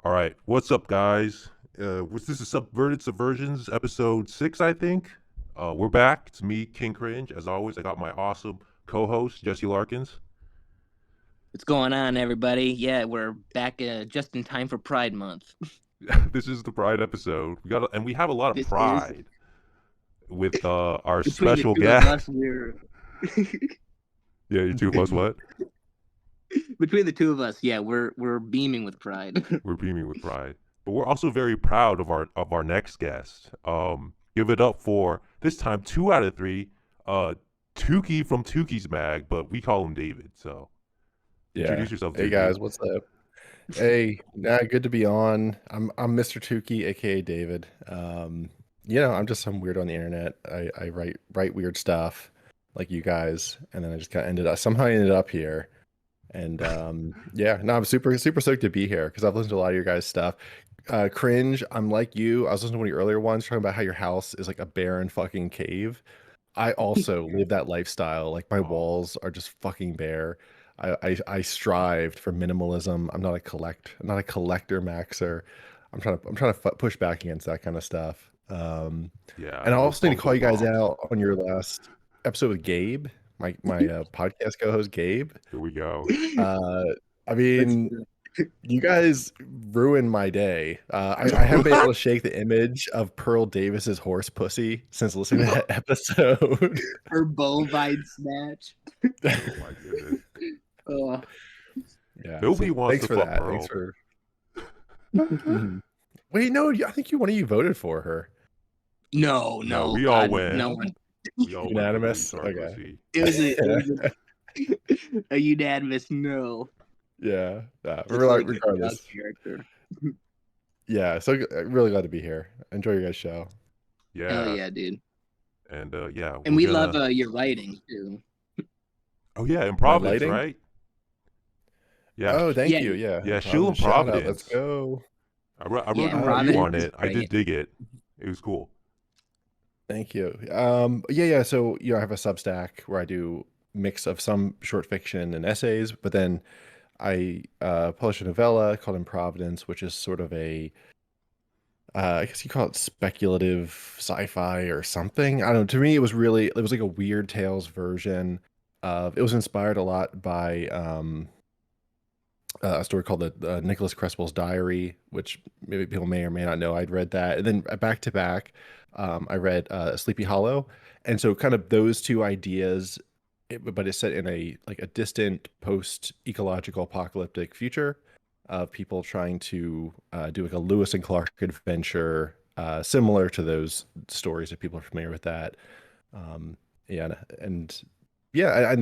All right, what's up, guys? This is Subverted Subversions, episode 6, I think. We're back. It's me, King Cringe. As always, I got my awesome co-host, Jesse Larkins. What's going on, everybody? Yeah, we're back just in time for Pride Month. This is the Pride episode. We have a lot of This is pride with our between the special two of us. guest. We're Yeah, you two of us. What? between the two of us. Yeah, we're beaming with pride. We're beaming with pride, but we're also very proud of our next guest. Give it up for this time 2 out of 3. Tooky from Tooky'S Mag, but we call him David. So introduce yourself, Hey Tooky. guys, what's up? Hey, good to be on. I'm Mr. Tukey, aka David. I'm just some weird on the internet. I write weird stuff like you guys, and then I just kind of somehow ended up here. And I'm super stoked to be here because I've listened to a lot of your guys' stuff. Cringe, I'm like you. I was listening to one of your earlier ones talking about how your house is like a barren fucking cave. I also live that lifestyle. Like my walls are just fucking bare. I strived for minimalism. I'm not a collector maxer. I'm trying to push back against that kind of stuff. Yeah, And I also need to call you guys bombs. out on your last episode with Gabe, my podcast co-host Gabe. Here we go. I mean, you guys ruined my day. I haven't been able to shake the image of Pearl Davis's horse pussy since listening to that episode. Her bovine snatch. Oh my goodness. Yeah. Nobody wants thanks to for fuck that. Pearl. Thanks for. Wait, no, I think one of you voted for her. No, we all went. No one. We all Unanimous. Went Okay. It was a unanimous no. Yeah. Regardless. Character. Yeah. So really glad to be here. Enjoy your guys' show. Yeah. Hell yeah, dude. And yeah. And we love your writing too. Oh yeah, in Providence, right? Yeah. Oh, thank you. Yeah. Yeah, Shoe in Providence. Let's go. I wrote a review on it. I did dig it. It was cool. Thank you. Yeah. So I have a Substack where I do mix of some short fiction and essays, but then I publish a novella called In Providence, which is sort of a I guess you call it speculative sci-fi or something. I don't know. To me, it was like a Weird Tales version of. It was inspired a lot by a story called the Nicholas Crespel's Diary, which maybe people may or may not know. I'd read that, and then back to back, I read Sleepy Hollow, and so kind of those two ideas, but it's set in a distant post-ecological apocalyptic future of people trying to do like a Lewis and Clark adventure, similar to those stories if people are familiar with that. And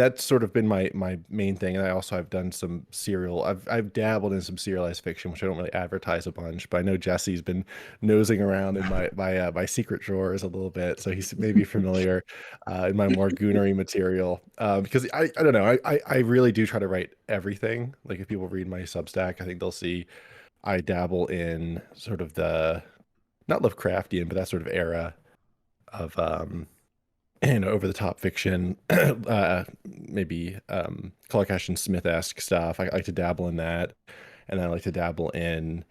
that's sort of been my main thing. And I also have done some serial. I've dabbled in some serialized fiction, which I don't really advertise a bunch, but I know Jesse's been nosing around in my secret drawers a little bit, so he's maybe familiar in my more goonery material. Because I don't know, I really do try to write everything. Like if people read my Substack, I think they'll see I dabble in sort of the not Lovecraftian, but that sort of era of over the top fiction, maybe Clark Ashton Smith-esque stuff. I like to dabble in that, and I like to dabble in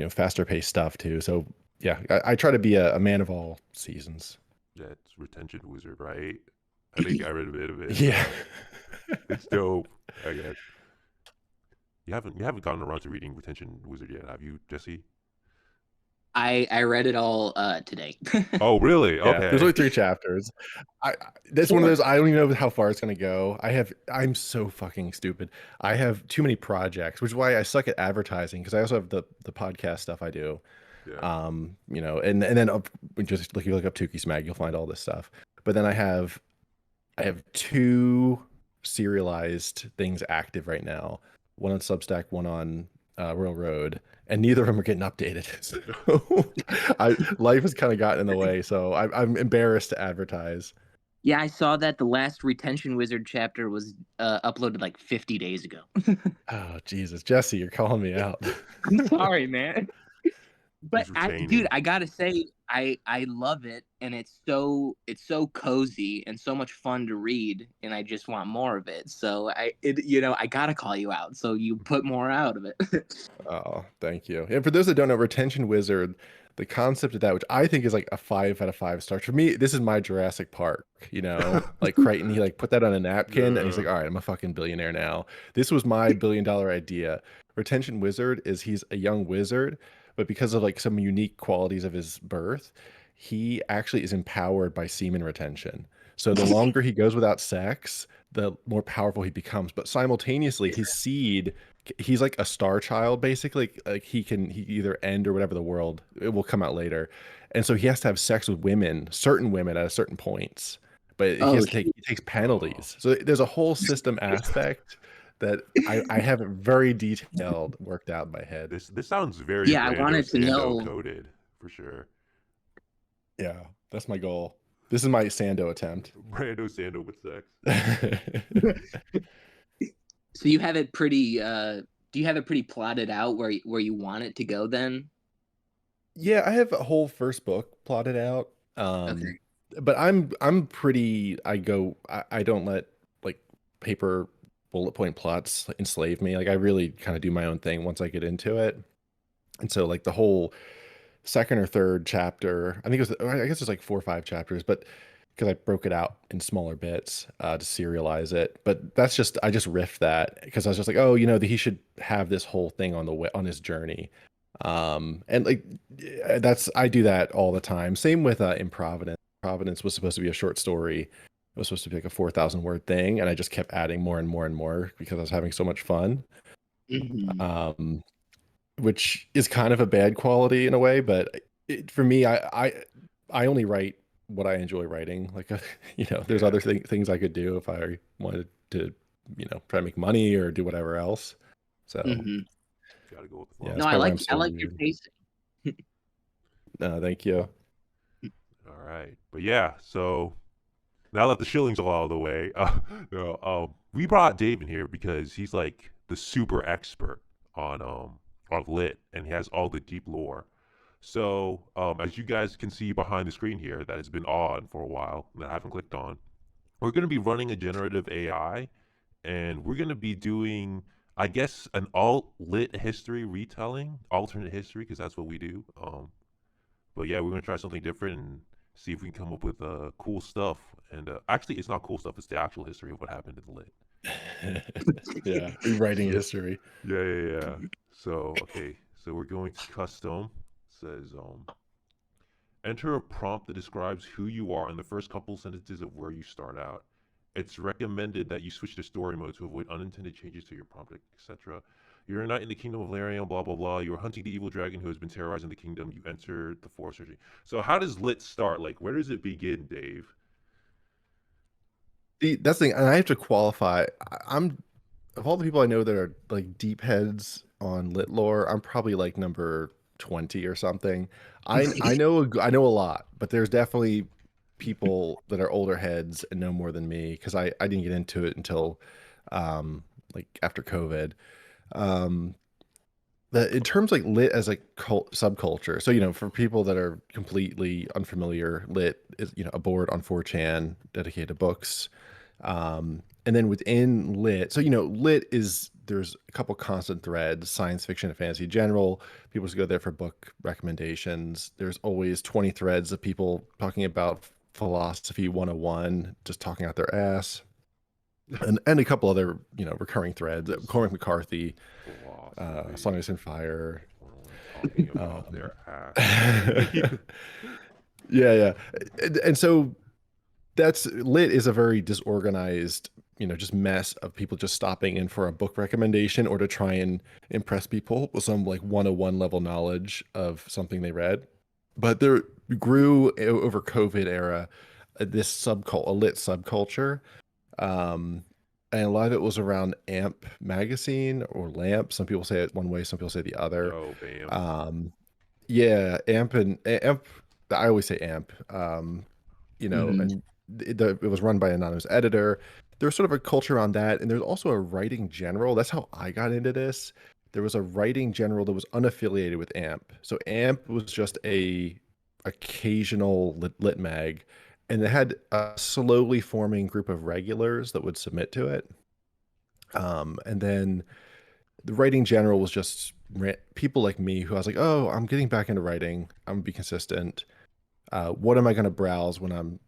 faster paced stuff too. So yeah, I try to be a man of all seasons. Yeah, it's Retention Wizard, right? I think I read a bit of it. Yeah, it's dope. I guess you haven't gotten around to reading Retention Wizard yet, have you, Jesse? I read it all today. Oh, really? Yeah, okay. there's only 3 chapters. That's one of those. I don't even know how far it's gonna go. I'm so fucking stupid. I have too many projects, which is why I suck at advertising, because I also have the podcast stuff I do. Yeah. And then just if you look up Tooky'S Mag, you'll find all this stuff. But then I have 2 serialized things active right now. One on Substack, one on Royal Road, and neither of them are getting updated. So life has kind of gotten in the way, so I'm embarrassed to advertise. Yeah, I saw that the last Retention Wizard chapter was uploaded like 50 days ago. Oh, Jesus. Jesse, you're calling me out. I'm sorry, man. But dude, I gotta say, I love it, and it's so cozy and so much fun to read, and I just want more of it. So I gotta call you out. So you put more out of it. Oh, thank you. And for those that don't know, Retention Wizard, the concept of that, which I think is like a 5 out of 5 stars. For me, this is my Jurassic Park, like Crichton, he like put that on a napkin and he's like, all right, I'm a fucking billionaire now. This was my $1 billion idea. Retention Wizard is he's a young wizard, but because of like some unique qualities of his birth, he actually is empowered by semen retention. So the longer he goes without sex, the more powerful he becomes. But simultaneously, his seed, he's like a star child basically. Like he either end or whatever the world, it will come out later. And so he has to have sex with women, certain women at certain points. But he Oh, has to he takes penalties. So there's a whole system aspect that I have it very detailed worked out in my head. This sounds very yeah, I Brando wanted to Sando know. coded for sure. Yeah, that's my goal. This is my Sando attempt. Brando Sando with sex. So you have it pretty. Do you have it pretty plotted out where you want it to go? Then. Yeah, I have a whole first book plotted out. Okay. But I'm pretty. I don't let like paper bullet point plots enslave me. Like I really kind of do my own thing once I get into it. And so like the whole second or third chapter, I think it was, I guess it's like 4 or 5 chapters, but because I broke it out in smaller bits to serialize it. But that's just I just riffed that because I was just like, oh, that he should have this whole thing on the way on his journey. And like that's I do that all the time. Same with Improvidence. Providence was supposed to be a short story. It was supposed to be like a 4,000 word thing, and I just kept adding more and more and more because I was having so much fun. Mhm. Which is kind of a bad quality in a way, but for me, I only write what I enjoy writing. Like, there's Yeah. other things I could do if I wanted to, try to make money or do whatever else. So Mhm. Gotta go with the yeah, flow. that's No, probably why I'm I so like your weird. pacing. Thank you. All right, but yeah. So now that the shillings are all out of the way, we brought Dave in here because he's like the super expert on lit, and he has all the deep lore. So as you guys can see behind the screen here, that has been on for a while that I haven't clicked on. We're going to be running a generative AI, and we're going to be doing, I guess, an alt lit history retelling, alternate history, because that's what we do. But yeah, we're going to try something different and see if we can come up with cool stuff. And actually, it's not cool stuff; it's the actual history of what happened in the lit. Yeah, rewriting So history. yeah. So okay, so we're going to custom. Says enter a prompt that describes who you are in the first couple sentences of where you start out. It's recommended that you switch to story mode to avoid unintended changes to your prompt, etc. You're a knight in the kingdom of Larian, blah blah blah. You're hunting the evil dragon who has been terrorizing the kingdom. You enter the forest surgery. So how does lit start? Like where does it begin, Dave? That's the thing, and I have to qualify. I'm of all the people I know that are like deep heads on lit lore, I'm probably like number 20 or something. I know a lot, but there's definitely people that are older heads and know more than me because I didn't get into it until like after COVID. Um in terms like lit as a subculture, so for people that are completely unfamiliar, lit is a board on 4chan dedicated to books. And then within lit, so lit is there's a couple constant threads: science fiction and fantasy general. People just go there for book recommendations. There's always 20 threads of people talking about philosophy 101, just talking out their ass. And a couple other recurring threads. Cormac McCarthy, Song Philosophy. of Ice and Fire. Talking about Um, their ass. yeah. And so that's lit is a very disorganized, just mess of people just stopping in for a book recommendation or to try and impress people with some like 101 level knowledge of something they read. But there grew over COVID era this a lit subculture. And a lot of it was around AMP magazine or LAMP. Some people say it one way, some people say the other. Yo, bam. Yeah, AMP and AMP. I always say AMP. Mhm. And it was run by an anonymous editor. There's sort of a culture around that, and there's also a writing general. That's how I got into this. There was a writing general that was unaffiliated with AMP. So AMP was just a occasional lit mag, and it had a slowly forming group of regulars that would submit to it. And then the writing general was just people like me who I was like, oh, I'm getting back into writing. I'm gonna be consistent. What am I going to browse when I'm,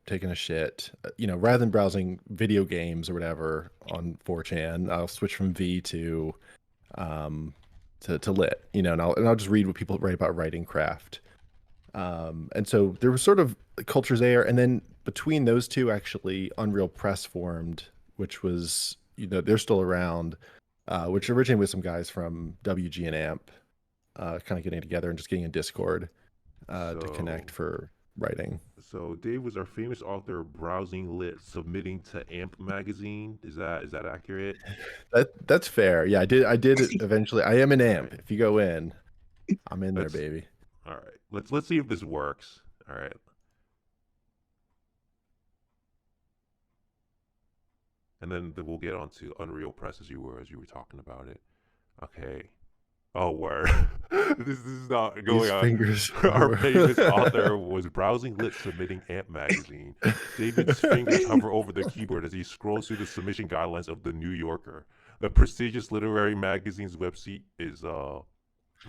taking a shit? Rather than browsing video games or whatever on 4chan, I'll switch from V um, to lit, and I'll just read what people write about writing craft. And so there was sort of cultures there, and then between those two, actually, Unreal Press formed, which was, they're still around, which originated with some guys from WG and AMP, kind of getting together and just getting in Discord to connect for writing. So Dave was our famous author browsing lit, submitting to AMP magazine. Is that accurate? That's fair. Yeah, I did it eventually. I am an AMP. Right. If you go in, I'm in there, Let's baby. all right. Let's see if this works. All right. And then we'll get on to Unreal Press as you were talking about it. Okay. Oh, word. This is not going These on. fingers. Our famous author was browsing lit, submitting AMP magazine. David's fingers hover over the keyboard as he scrolls through the submission guidelines of The New Yorker. The prestigious literary magazine's website is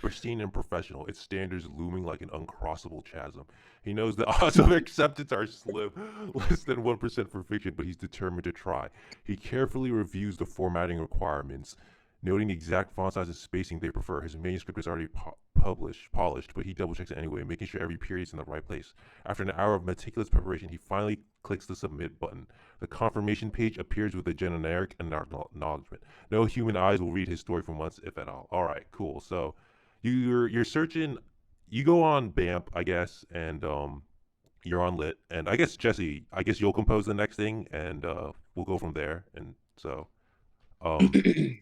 pristine and professional, its standards looming like an uncrossable chasm. He knows the odds of acceptance are slim, less than 1% for fiction, but he's determined to try. He carefully reviews the formatting requirements, noting the exact font size and spacing they prefer. His manuscript is already polished, but he double checks it anyway, making sure every period is in the right place. After an hour of meticulous preparation, he finally clicks the submit button. The confirmation page appears with a generic acknowledgement. No human eyes will read his story for months, if at all. All right, cool. So you're searching. You go on BAMP, I guess, and you're on lit. And I guess Jesse, I guess you'll compose the next thing, and we'll go from there. And so.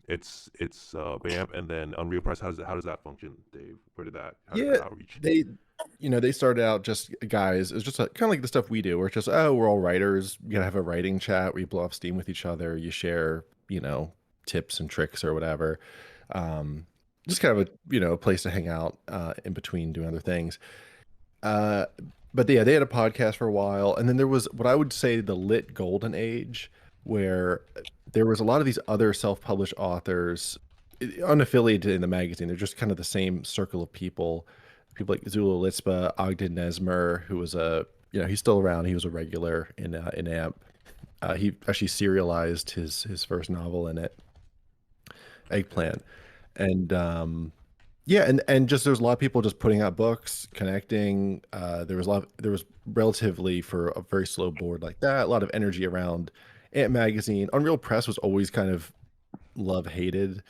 It's BAMP and then Unreal Press. How does that function, Dave? Where did that how did Yeah, that outreach? they started out just guys. It's just kind of like the stuff we do, where it's just, oh, we're all writers. You gotta have a writing chat where you blow off steam with each other. You share, tips and tricks or whatever. Um, just kind of a place to hang out in between doing other things. Uh, but yeah, they had a podcast for a while, and then there was what I would say the lit golden age, where there was a lot of these other self-published authors, unaffiliated in the magazine. They're just kind of the same circle of people like Zula Litzpa, Ogden Nesmer, who was he's still around. He was a regular in AMP. He actually serialized his first novel in it, Eggplant, and yeah, and just there's a lot of people just putting out books, connecting. There was relatively, for a very slow board like that, a lot of energy around Ant Magazine. Unreal Press was always kind of love hated,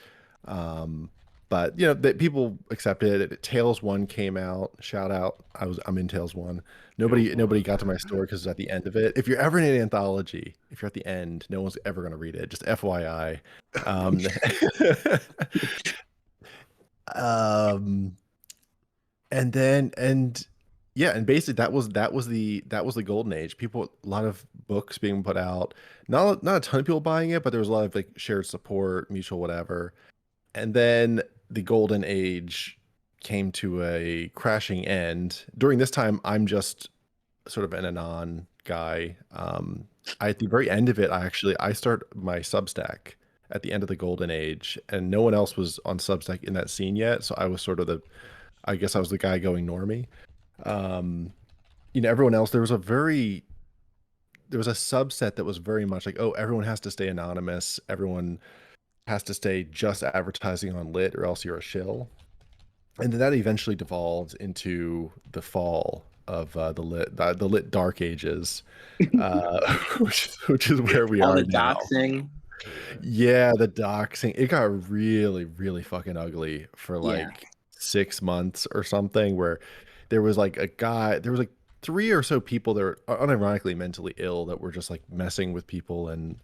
but that people accepted it. Tales 1 came out. Shout out, I'm in Tales 1. Nobody got to my story because it's at the end of it. If you're ever in an anthology, if you're at the end, no one's ever going to read it. Just FYI. Um, and yeah, and basically that was the golden age. People, a lot of books being put out, not a ton of people buying it, but there was a lot of like shared support, mutual whatever. And then the golden age came to a crashing end. During this time, I'm just sort of an anon guy. At the very end of it, I start my Substack at the end of the golden age, and no one else was on Substack in that scene yet. So I was sort of I guess I was the guy going normie. Um, everyone else, there was a subset that was very much like, oh, everyone has to stay anonymous. Everyone has to stay just advertising on lit or else you're a shill. And then that eventually devolved into the fall of the lit dark ages, which is where we All are the now. doxing. Yeah, the doxing. It got really, really fucking ugly for Yeah. like 6 months or something, where there was like like 3 or so people that were unironically mentally ill that were just like messing with people and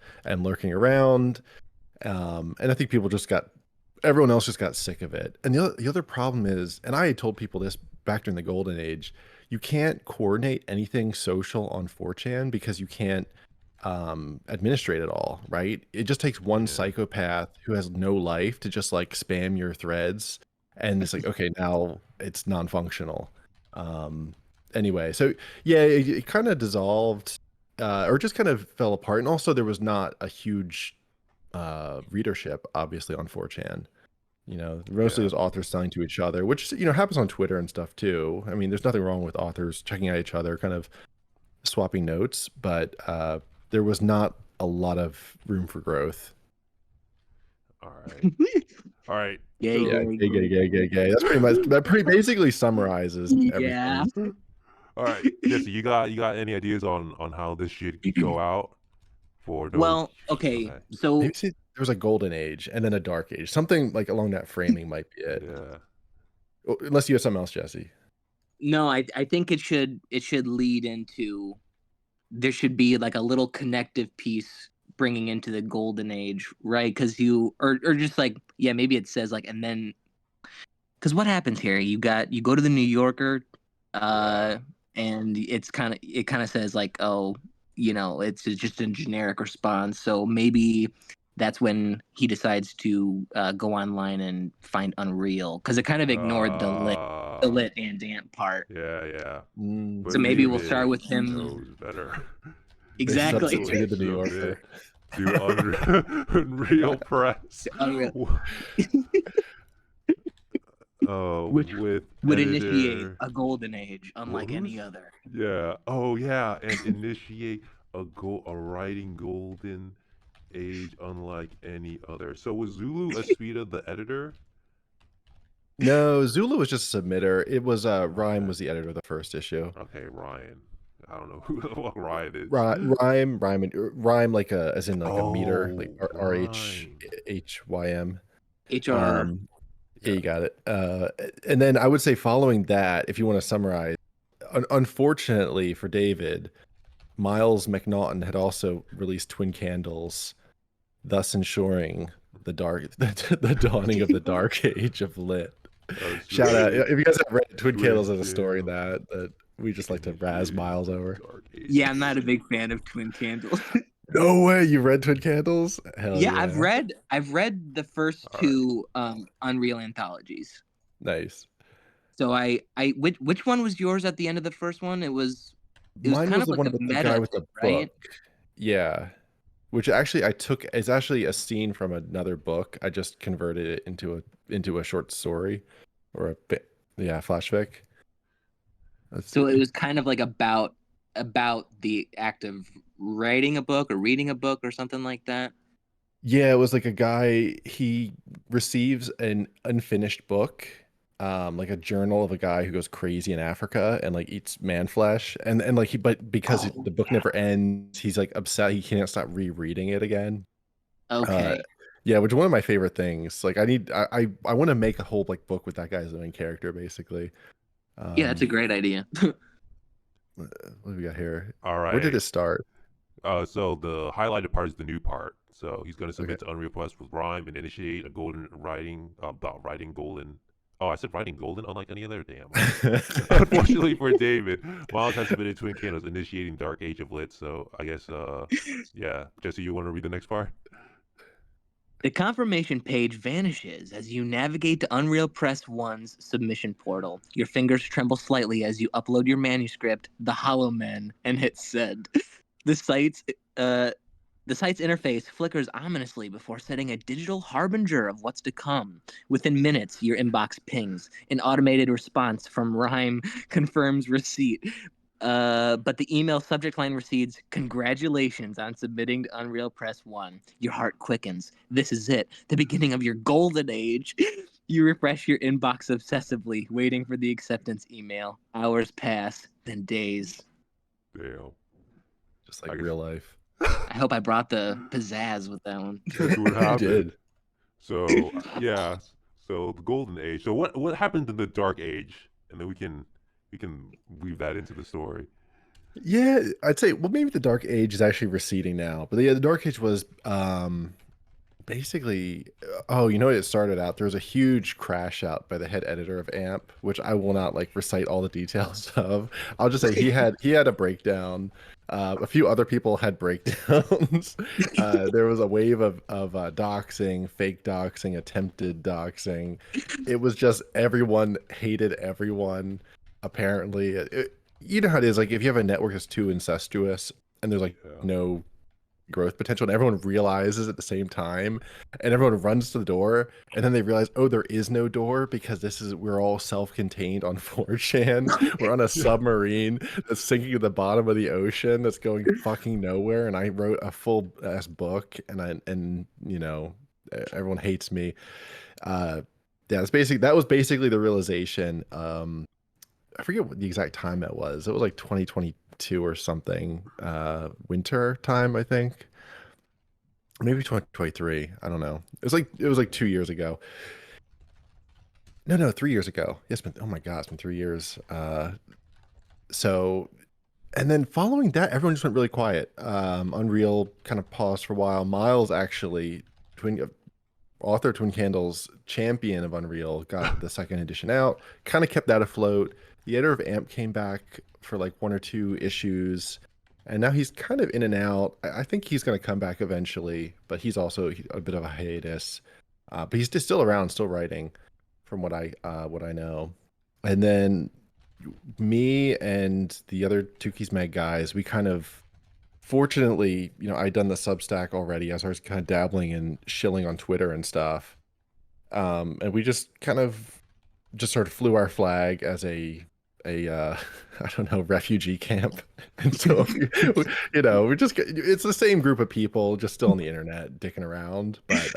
lurking around. And I think everyone else just got sick of it. And the other problem is, and I had told people this back during the golden age, you can't coordinate anything social on 4chan because you can't administrate it all, right? It just takes one psychopath who has no life to just like spam your threads, and it's like, okay, now it's non-functional. anyway, so yeah, it kind of dissolved, or just kind of fell apart. And also, there was not a huge readership, obviously, on 4chan. You know, mostly it Yeah. was authors selling to each other, which, you know, happens on Twitter and stuff too. I mean, there's nothing wrong with authors checking out each other, kind of swapping notes, but there was not a lot of room for growth. All right. All right. Yay, Yeah, So, gay. That's pretty much, that pretty basically summarizes Yeah. everything. all right, Jesse, you got any ideas on how this should go out for those? Well, okay. Okay. So Maybe see, there was a golden age and then a dark age. Something like along that framing might be it. Yeah. Oh, unless you have something else, Jesse. no, I think it should lead into, there should be like a little connective piece bringing into the golden age, right? Because or just like, yeah, maybe it says like, and then, because what happens here, you go to the New Yorker, Yeah. and it kind of says like, oh, you know, it's just a generic response. So maybe that's when he decides to go online and find Unreal, because it kind of ignored the lit and damp part. Yeah. Mm, But So maybe we'll David start with him. knows better. they Exactly. substituted the New Submit Yorker. to Unreal Press. Unreal. Which With would initiate editor. a golden age, unlike any who's- other. Yeah. Oh yeah, and initiate a writing golden age unlike any other. So was Zulu Esfida the editor? No, Zulu was just a submitter. It was Rhyme Okay. was the editor of the first issue. Okay, Ryan. I don't know who the fuck Ryan is. Rhyme like a, as in like a meter, like Oh, RHHYM. HR. Yeah, you got it. And then I would say following that, if you want to summarize, unfortunately for David, Miles McNaughton had also released Twin Candles, thus ensuring the dawning of the dark age of lit. Shout out if you guys have read Twin Candles as a story that we just like to razz Miles over. Yeah, I'm not a big fan of Twin Candles. No way, you read Twin Candles? Hell Yeah, yeah. I've read the first two Unreal anthologies. Nice. So which one was yours at the end of the first one? It was Mine kind was of the like one a about the meta guy with thing, the right? book. Yeah. Which actually I took is actually a scene from another book. I just converted it into a short story or flashback. So it was kind of like about the act of writing a book or reading a book or something like that. Yeah, it was like a guy, he receives an unfinished book, like a journal of a guy who goes crazy in Africa and like eats man flesh. And like but because the book never ends, he's like upset he can't stop rereading it again. Okay. Yeah, which is one of my favorite things. Like I want to make a whole like book with that guy as the main character, basically. Yeah, that's a great idea. What do we got here? All right. Where did it start? So the highlighted part is the new part. So he's going to submit Okay. to Unreal Plus with Rhyme and initiate a golden writing about writing golden. Oh, I said writing golden, unlike any other. Damn. Unfortunately for David, Miles has submitted Twin Candles, initiating Dark Age of Lit. So I guess, yeah, Jesse, you want to read the next part? The confirmation page vanishes as you navigate to Unreal Press 1's submission portal. Your fingers tremble slightly as you upload your manuscript, The Hollow Men, and hit send. The site's interface flickers ominously before setting a digital harbinger of what's to come. Within minutes, your inbox pings. An automated response from Rhyme confirms receipt. But the email subject line reads, "Congratulations on submitting to Unreal Press 1. Your heart quickens. This is it, the beginning of your golden age." You refresh your inbox obsessively, waiting for the acceptance email. Hours pass, then days. Damn. Just like real life. I hope I brought the pizzazz with that one. That's what You happened. did. So yeah. So the golden age. So what happened in the dark age? And then we can weave that into the story. Yeah, I'd say, well, maybe the Dark Age is actually receding now, but yeah, the Dark Age was basically, oh, you know what it started out? There was a huge crash out by the head editor of AMP, which I will not like recite all the details of. I'll just say he had a breakdown. A few other people had breakdowns. There was a wave of doxing, fake doxing, attempted doxing. It was just everyone hated everyone. Apparently, you know how it is. Like if you have a network that's too incestuous and there's like Yeah. no growth potential, and everyone realizes at the same time, and everyone runs to the door, and then they realize, oh, there is no door because we're all self-contained on 4chan. We're on a submarine that's sinking at the bottom of the ocean that's going fucking nowhere, and I wrote a full ass book, and you know, everyone hates me. Yeah, that was basically the realization. I forget what the exact time it was. It was like 2022 or something, winter time, I think. Maybe 2023. I don't know. It was like 2 years ago. No, 3 years ago. Yes, oh my God, it's been 3 years. So, and then following that, everyone just went really quiet. Unreal kind of paused for a while. Miles actually, author Twin Candles, champion of Unreal, got the second edition out, kind of kept that afloat. The editor of AMP came back for like 1 or 2 issues, and now he's kind of in and out. I think he's going to come back eventually, but he's also a bit of a hiatus. But he's just still around, still writing, from what I know. And then me and the other Tooky'S Mag guys, we kind of, fortunately, you know, I'd done the Substack already as I was kind of dabbling in shilling on Twitter and stuff. And we just kind of just sort of flew our flag as a I don't know, refugee camp. And so, you know, it's the same group of people just still on the internet dicking around. But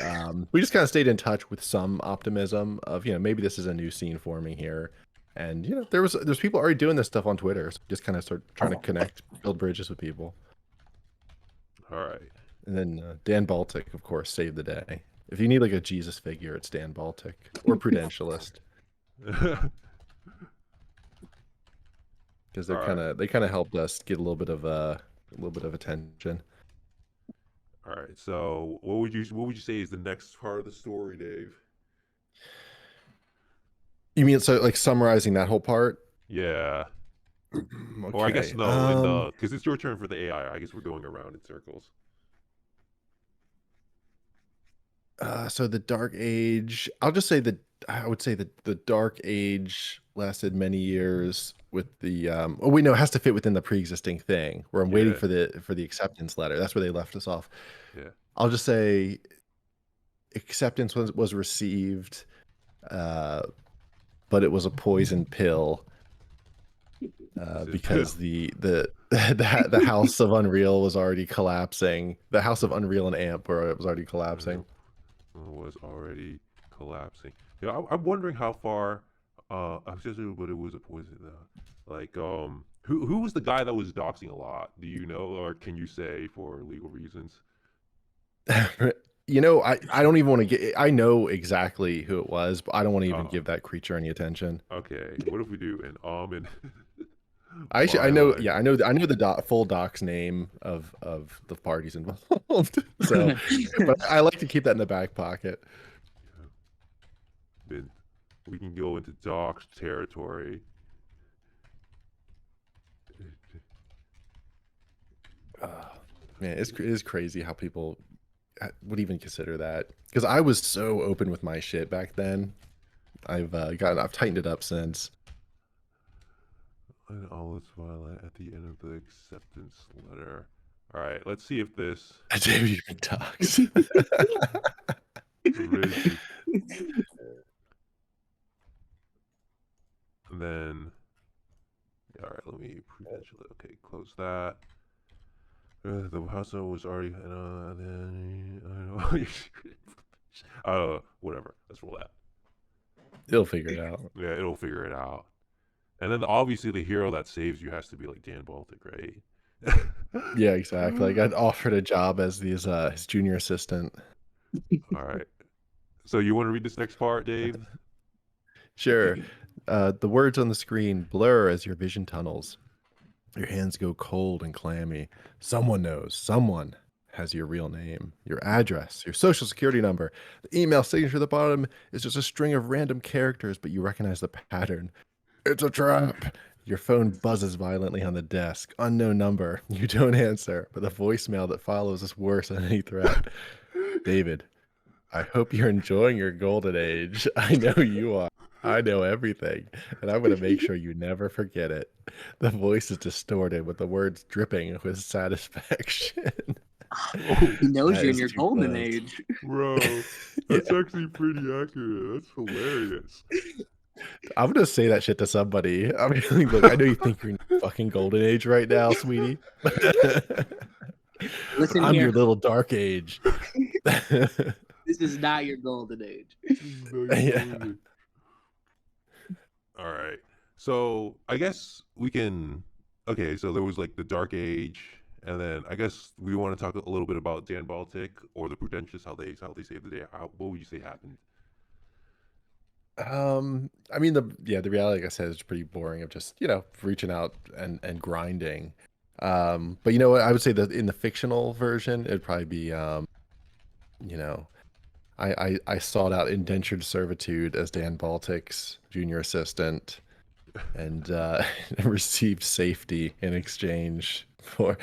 we just kind of stayed in touch with some optimism of, you know, maybe this is a new scene forming here. And, you know, there's people already doing this stuff on Twitter. So just kind of start trying to connect, build bridges with people. All right. And then Dan Baltic, of course, saved the day. If you need like a Jesus figure, it's Dan Baltic or Prudentialist. Because they kind of helped us get a little bit of attention. All right. So what would you say is the next part of the story, Dave? You mean so like summarizing that whole part? Yeah. Okay. Or I guess no, because it's your turn for the AI. I guess we're going around in circles. So the Dark Age, I would say that the Dark Age lasted many years with the we know it has to fit within the pre-existing thing where I'm waiting for the acceptance letter. That's where they left us off. Yeah. I'll just say acceptance was received, but it was a poison pill. Because the House of Unreal was already collapsing. The House of Unreal and AMP was already collapsing. Yeah, I'm wondering how far. I'm just but it was a poison. Like who was the guy that was doxing a lot? Do you know, or can you say for legal reasons? You know, I don't even want to get. I know exactly who it was, but I don't want to even give that creature any attention. Okay, what if we do an and I know. Yeah, I know the full doc's name of the parties involved. So, but I like to keep that in the back pocket. Then we can go into dox territory. Man, it is crazy how people would even consider that, because I was so open with my shit back then. I've tightened it up since. And all is violent at the end of the acceptance letter. All right, let's see if this. David talks. And then, all right, let me prudential. Okay, close that. The house was already. Whatever. Let's roll that. It'll figure it out. Yeah, it'll figure it out. And then obviously the hero that saves you has to be like Dan Baltic, right? Yeah, exactly. I got offered a job as his junior assistant. All right. So you want to read this next part, Dave? Sure. The words on the screen blur as your vision tunnels. Your hands go cold and clammy. Someone knows. Someone has your real name, your address, your social security number. The email signature at the bottom is just a string of random characters, but you recognize the pattern. It's a trap. Your phone buzzes violently on the desk. Unknown number. You don't answer, but the voicemail that follows is worse than any threat. David, I hope you're enjoying your golden age. I know you are. I know everything, and I'm gonna make sure you never forget it. The voice is distorted with the words dripping with satisfaction. Oh, He knows That you're in is your too golden close. age. bro, Yeah, that's actually pretty accurate. That's hilarious. I'm gonna say that shit to somebody. I'm gonna be like, look, I know you think you're in your fucking golden age right now, sweetie. But Listen I'm here, your little dark age. this is not your golden age. This is not your Yeah. golden age. All right. So I guess we can. Okay, so there was like the Dark Age, and then I guess we want to talk a little bit about Dan Baltic or the Prudentious, how they saved the day. What would you say happened? I mean the reality, like I said, is pretty boring of just, reaching out and grinding. But you know what? I would say that in the fictional version, it'd probably be you know, I sought out indentured servitude as Dan Baltic's junior assistant and received safety in exchange for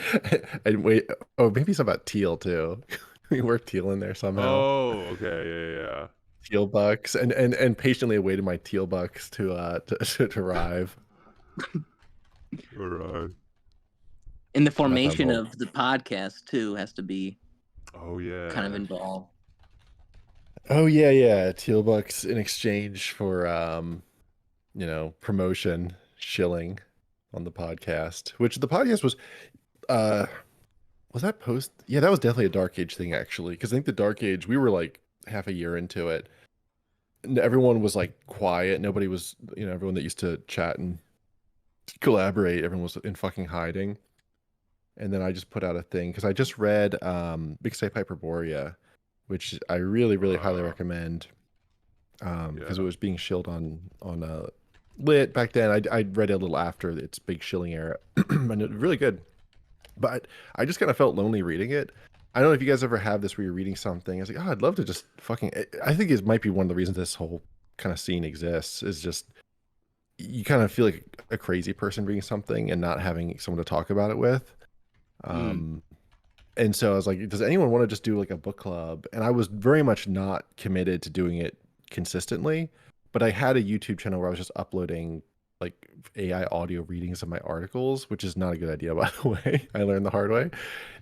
and wait, oh, maybe something about teal too. We worked teal in there somehow. Oh, okay, yeah. Teal bucks and patiently awaited my teal bucks to arrive. All right. And the Not that formation I'm of the podcast too has to be Oh kind of yeah. involved. Oh yeah. Teal bucks in exchange for promotion, shilling on the podcast. Which the podcast uh was that post? Yeah, that was definitely a Dark Age thing actually. Because I think the Dark Age, we were like half a year into it. And everyone was like quiet. Nobody was, everyone that used to chat and collaborate, everyone was in fucking hiding. And then I just put out a thing because I just read Big State Hyperborea, which I really, really highly recommend. Because it Yeah. was being shilled on Lit back then. I read it a little after its big shilling era, and it was really good. But I just kind of felt lonely reading it. I don't know if you guys ever have this where you're reading something. It's like, oh, I'd love to just fucking. I think it might be one of the reasons this whole kind of scene exists. Is just you kind of feel like a crazy person reading something and not having someone to talk about it with. Um, and so I was like, does anyone want to just do like a book club? And I was very much not committed to doing it consistently, but I had a YouTube channel where I was just uploading like AI audio readings of my articles, which is not a good idea, by the way. I learned the hard way.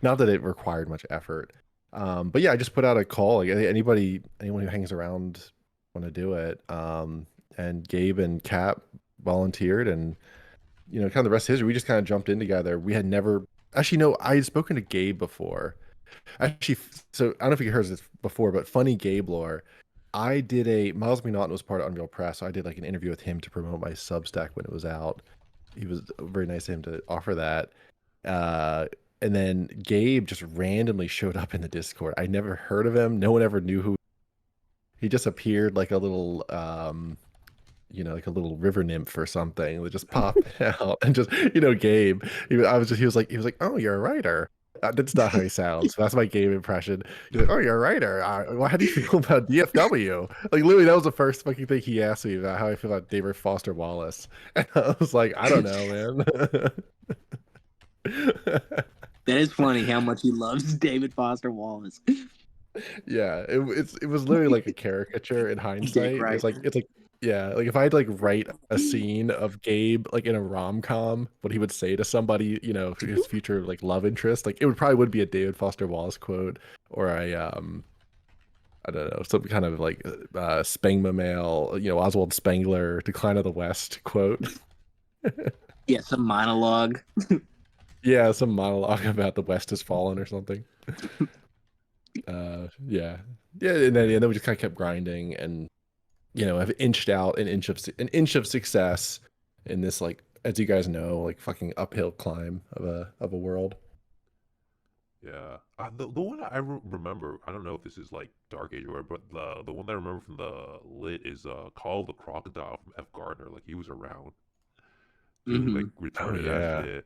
Not that it required much effort. But yeah, I just put out a call. Like anyone who hangs around want to do it. And Gabe and Cap volunteered, and kind of the rest of history. We just kind of jumped in together. We had never actually no. I had spoken to Gabe before. Actually, so I don't know if you heard this before, but funny Gabe lore. I did Miles McNaughton was part of Unreal Press, so I did like an interview with him to promote my Substack when it was out. He was very nice of him to offer that. Uh, and then Gabe just randomly showed up in the Discord. I never heard of him. No one ever knew who. He just appeared like a little like a little river nymph or something that just popped out and just, Gabe. He was like, oh, you're a writer. That's not how he sounds. That's my Gabe impression. He's like, oh, you're a writer. How do you feel about DFW? Like literally, that was the first fucking thing he asked me about how I feel about David Foster Wallace, and I was like, I don't know, man. That is funny how much he loves David Foster Wallace. Yeah, it was literally like a caricature in Dick hindsight. right. It's like yeah, like if I'd like write a scene of Gabe like in a rom-com, what he would say to somebody, his future like love interest, like it would be a David Foster Wallace quote or a I don't know, some kind of like Spengler mail, Oswald Spengler, Decline of the West quote. Yeah, some monologue. Yeah, some monologue about the West has fallen or something. Yeah, and then we just kind of kept grinding and have inched out an inch of success in this, like, as you guys know, like fucking uphill climb of a world. Yeah. The one I remember, I don't know if this is like Dark Age or whatever, but the one that I remember from the Lit is Call of the Crocodile from F. Gardner. Like he was around. Dude, like Mm-hmm. Oh retarded that yeah. shit.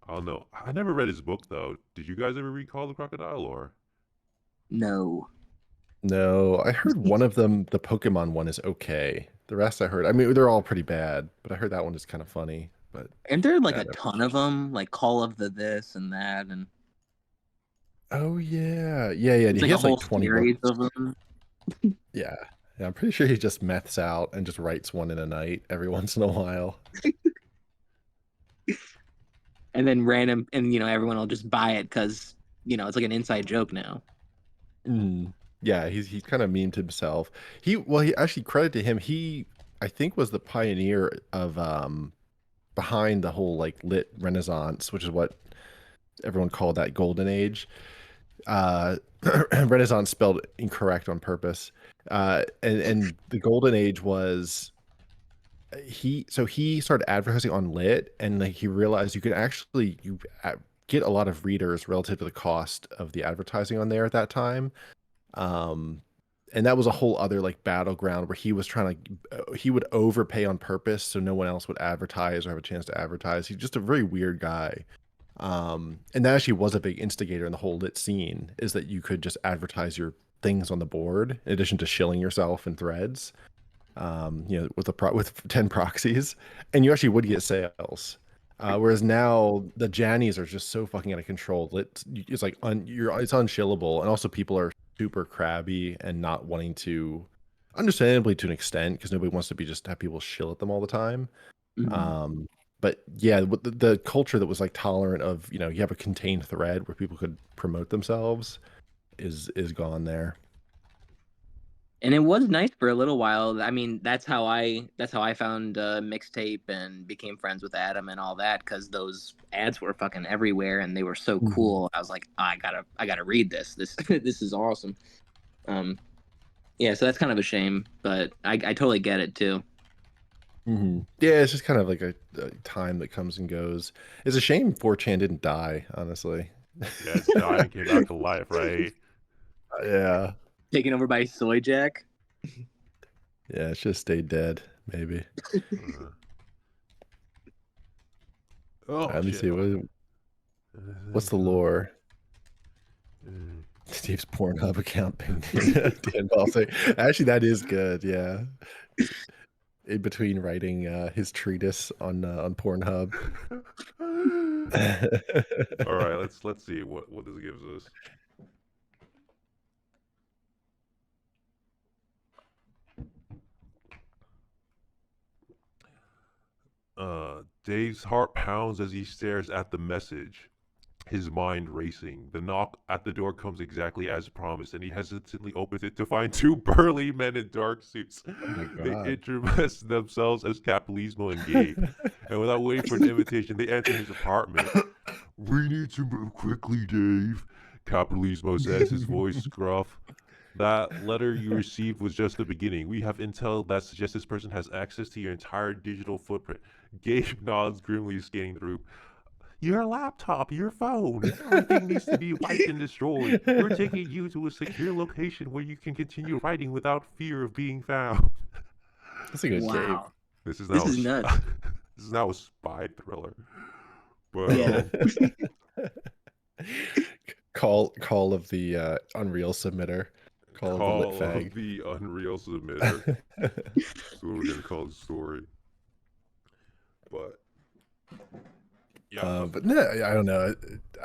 I don't know. I never read his book though. Did you guys ever read Call of the Crocodile or? No. No, I heard one of them, the Pokemon one, is okay. The rest I heard, I mean, they're all pretty bad, but I heard that one is kind of funny. But And there are like yeah, a ton of them, like Call of the this and that, and oh yeah. it's He like a has like whole 20 series books. of them. Yeah. Yeah, I'm pretty sure he just meths out and just writes one in a night every once in a while. And then random, and everyone will just buy it because it's like an inside joke now. Mhm. Yeah, he's kind of memed himself. He actually, credit to him, he I think was the pioneer of behind the whole like lit renaissance, which is what everyone called that golden age. Uh Renaissance spelled incorrect on purpose. And the golden age was he started advertising on lit, and like he realized you could actually get a lot of readers relative to the cost of the advertising on there at that time. um and that was a whole other like battleground where he was trying to he would overpay on purpose so no one else would advertise or have a chance to advertise. He's just a very weird guy. And that actually was a big instigator in the whole lit scene, is that you could just advertise your things on the board in addition to shilling yourself in threads, with with 10 proxies, and you actually would get sales. Whereas now the Jannies are just so fucking out of control. It's like it's unshillable, and also people are super crabby and not wanting to, understandably to an extent, because nobody wants to be just have people shill at them all the time. Um, but yeah, the culture that was like tolerant of, you have a contained thread where people could promote themselves is gone there. And it was nice for a little while. I mean, that's how I found mixtape and became friends with Adam and all that, because those ads were fucking everywhere and they were so Mhm. cool. I was like, I gotta read this. This this is awesome. Um, yeah, so that's kind of a shame, but I totally get it too. Yeah, it's just kind of like a time that comes and goes. It's a shame 4chan didn't die, honestly. Yeah, it's died and came back to life, right? Yeah. Taken over by Soy Jack. Yeah, it should have stayed dead, maybe. Uh, oh Let me shit. see. What's the lore? Steve's Pornhub account pinged Dan Ball saying, actually, that is good. Yeah. In between writing his treatise on Pornhub. All right, let's see what this gives us. Dave's heart pounds as he stares at the message, his mind racing. The knock at the door comes exactly as promised, and he hesitantly opens it to find two burly men in dark suits. Oh my They god. introduce themselves as Capitalismo and Gabe, and without waiting for an invitation, they enter his apartment. We need to move quickly, Dave, Capitalismo says, his voice gruff. That letter you received was just the beginning. We have intel that suggests this person has access to your entire digital footprint. Gabe nods grimly, scanning through. Your laptop, your phone, everything needs to be wiped and destroyed. We're taking you to a secure location where you can continue writing without fear of being found. That's a good game. Wow, This is this now is nuts. this is now a spy thriller. But Yeah. Call of the Unreal submitter. Call of the lit call of fag. the Unreal submitter. That's what we're gonna call the story. But yeah, But no, I don't know.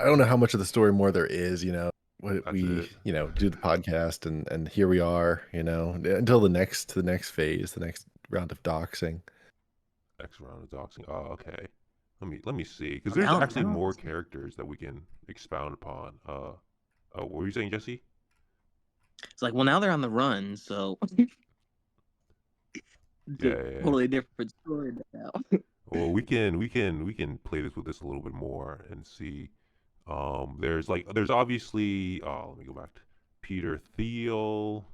I don't know how much of the story more there is. that's We it. do the podcast, and here we are. Until the next phase, the next round of doxing. Next round of doxing. Oh, okay. Let me see, because Oh, there's now, actually now more characters that we can expound upon. What were you saying, Jesse? it's like, well, now they're on the run, so it's Yeah, a yeah, yeah. totally different story now. Well, we can play this with this a little bit more and see. There's obviously. Let me go back to Peter Thiel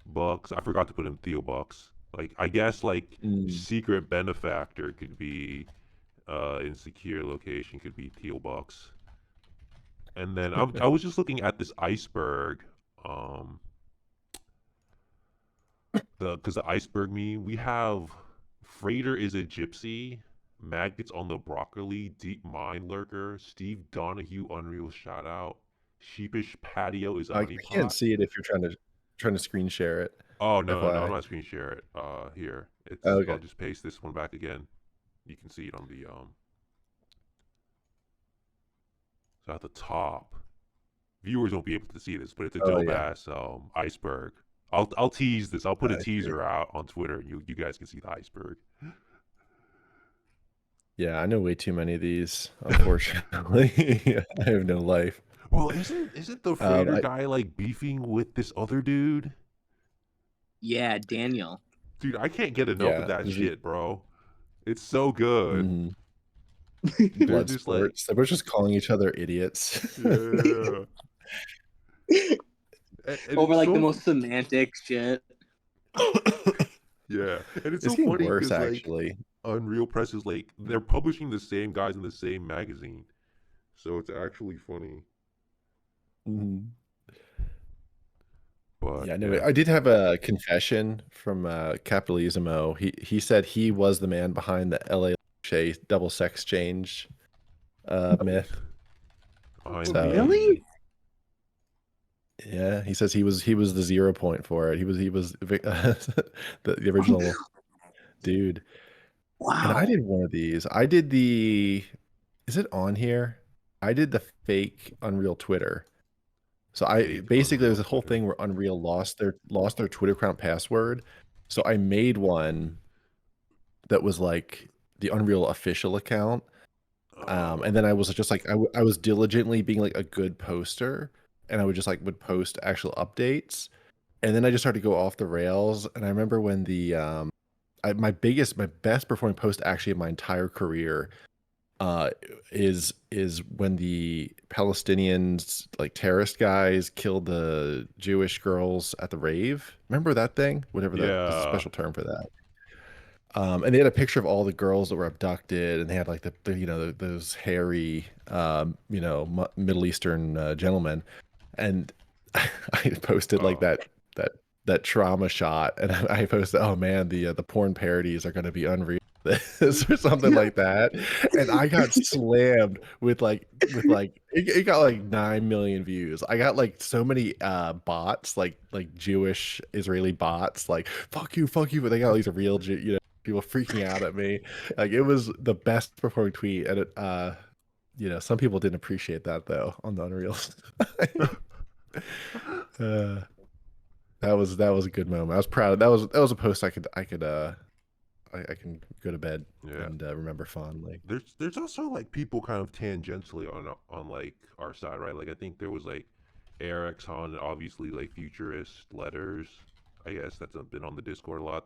Bucks. I forgot to put in Thiel Bucks. Like I guess like Mm. secret benefactor could be insecure location could be Thiel Bucks. And then I was just looking at this iceberg. Um, because the iceberg meme we have Freighter is a gypsy, maggots on the broccoli, deep mine lurker, Steve Donahue Unreal shout out, sheepish patio is a I can't honeypot. see it if you're trying to screen share it. Oh no, no, I'm FYI. not screen share it. Here it's I'll Okay. just paste this one back again. You can see it on the so at the top. Viewers won't be able to see this, but it's a Oh dope yeah. ass iceberg. I'll tease this. I'll put a I see. teaser out on Twitter. You guys can see the iceberg. Yeah, I know way too many of these, unfortunately. I have no life. Well, isn't the freighter I guy like beefing with this other dude? Yeah, Daniel. Dude, I can't get enough of yeah, that shit, bro. It's so good. mhm. They're Blood just like, sports. They were just calling each other idiots. yeah. And Over it's like the so most semantic shit. yeah, and it's It's so getting funny worse, because like actually. Unreal Press is like they're publishing the same guys in the same magazine, so it's actually funny. Mhm. But Yeah, I know. yeah, I did have a confession from Capitalismo. He said he was the man behind the LA double sex change myth. So Really? yeah, he says he was the 0 point for it. He was the original dude. And I Wow. did one of these. I did the is it on here? I did the fake Unreal Twitter. So I fake basically there's Unreal a whole Twitter. thing where Unreal lost their Twitter account password. So I made one that was like the Unreal official account. And then I was just like I was diligently being like a good poster, and I would just like would post actual updates. And then I just started to go off the rails. And I remember when my best performing post actually of my entire career uh is when the Palestinians like terrorist guys killed the Jewish girls at the rave. Remember that thing? Whatever that there's a Yeah, special term for that. And they had a picture of all the girls that were abducted, and they had like those hairy Middle Eastern gentlemen, and I posted like uh, that trauma shot, and I posted, oh man, the porn parodies are going to be unreal. This or something like that, and I got slammed with it got like 9 million views. I got like so many bots, like Jewish Israeli bots, like fuck you, but they got all these real people freaking out at me. Like it was the best performing tweet, and some people didn't appreciate that though on the Unreal. uh, that was a good moment. I was proud. That was a post I can go to bed yeah. and remember fondly. There's also like people kind of tangentially on like our side, right? Like I think there was like ARX on obviously like futurist letters. I guess that's been on the Discord a lot.